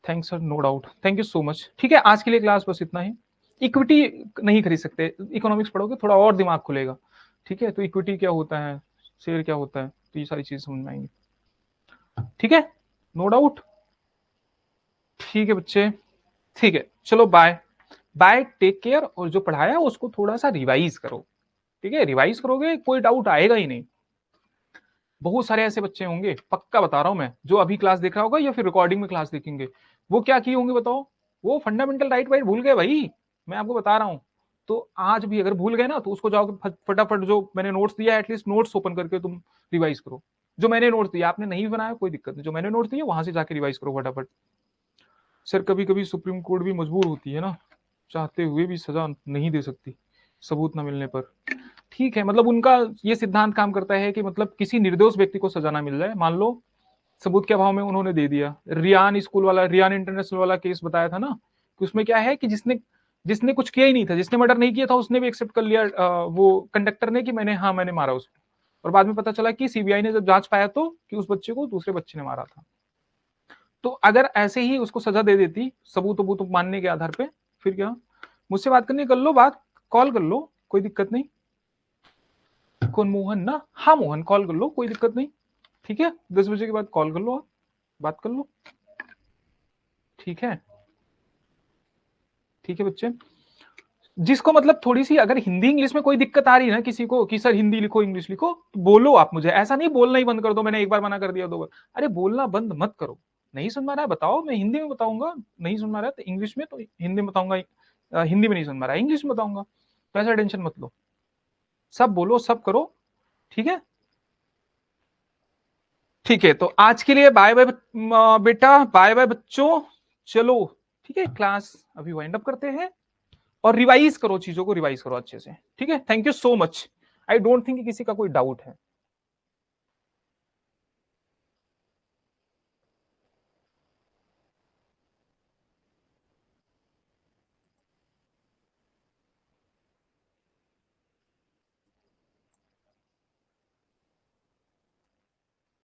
Thanks sir, no doubt, thank you so much. ठीक है, आज के लिए क्लास बस इतना ही। इक्विटी नहीं खरीद सकते, इकोनॉमिक्स पढ़ोगे थोड़ा और दिमाग खुलेगा, ठीक है, तो इक्विटी क्या होता है, शेयर क्या होता है, तो ये सारी चीज समझ में आएंगी। ठीक है, नो डाउट। ठीक है बच्चे, ठीक है, चलो बाय बाय, टेक केयर, और जो पढ़ाया उसको थोड़ा सा रिवाइज करो, ठीक है, रिवाइज करोगे कोई डाउट आएगा ही नहीं। बहुत सारे ऐसे बच्चे होंगे, पक्का बता रहा हूं मैं, जो अभी क्लास देख रहा होगा या फिर रिकॉर्डिंग में क्लास देखेंगे, वो क्या किए होंगे बताओ, वो फंडामेंटल राइट वाइट भूल गए भाई, मैं आपको बता रहा हूं। तो आज भी अगर भूल गए ना, तो उसको जाओ फटाफट, जो मैंने नोट्स दिया है एटलीस्ट नोट्स ओपन करके तुम रिवाइज करो। जो मैंने नोट्स दिया, आपने नहीं बनाया कोई दिक्कत नहीं, जो मैंने नोट्स दिया वहां से जाके रिवाइज करो फटाफट। सर कभी कभी सुप्रीम कोर्ट भी मजबूर होती है ना, चाहते हुए भी सजा नहीं दे सकती सबूत न मिलने पर। ठीक है, मतलब उनका ये सिद्धांत काम करता है कि मतलब किसी निर्दोष व्यक्ति को सजा ना मिल जाए। मान लो सबूत के अभाव में उन्होंने दे दिया, रियान स्कूल वाला, रियान इंटरनेशनल वाला केस बताया था ना, कि उसमें क्या है कि जिसने जिसने कुछ किया ही नहीं था, जिसने मर्डर नहीं किया था, उसने भी एक्सेप्ट कर लिया, वो कंडक्टर ने, कि मैंने मारा उसको। और बाद में पता चला कि सीबीआई ने जब जांच पाया तो कि उस बच्चे को दूसरे बच्चे ने मारा था। तो अगर ऐसे ही उसको सजा दे देती सबूत वबूत मानने के आधार पे, फिर क्या, मुझसे बात करनी कर लो बात, कॉल कर लो, कोई दिक्कत नहीं। कौन, मोहन ना, हाँ मोहन, कॉल कर लो, कोई दिक्कत नहीं। ठीक है, 10 बजे के बाद कॉल कर लो, आप बात कर लो। ठीक है, ठीक है बच्चे, जिसको मतलब थोड़ी सी अगर हिंदी इंग्लिश में कोई दिक्कत आ रही है ना किसी को, कि सर हिंदी लिखो इंग्लिश लिखो, तो बोलो आप मुझे, ऐसा नहीं बोलना ही बंद कर दो, मैंने एक बार मना कर दिया 2 बार। अरे बोलना बंद मत करो, नहीं सुन पा रहा है बताओ, मैं हिंदी में बताऊंगा, नहीं सुन पा रहा है तो इंग्लिश में, तो हिंदी में बताऊंगा, हिंदी में नहीं सुन पा रहा है इंग्लिश में बताऊंगा, तो ऐसा टेंशन मत लो, सब बोलो सब करो। ठीक है, ठीक है, तो आज के लिए बाय बाय बेटा, बाय बाय बच्चों, चलो। ठीक है, क्लास अभी वाइंड अप करते हैं, और रिवाइज करो, चीजों को रिवाइज करो अच्छे से। ठीक है, thank you so much. I don't think किसी का कोई डाउट है।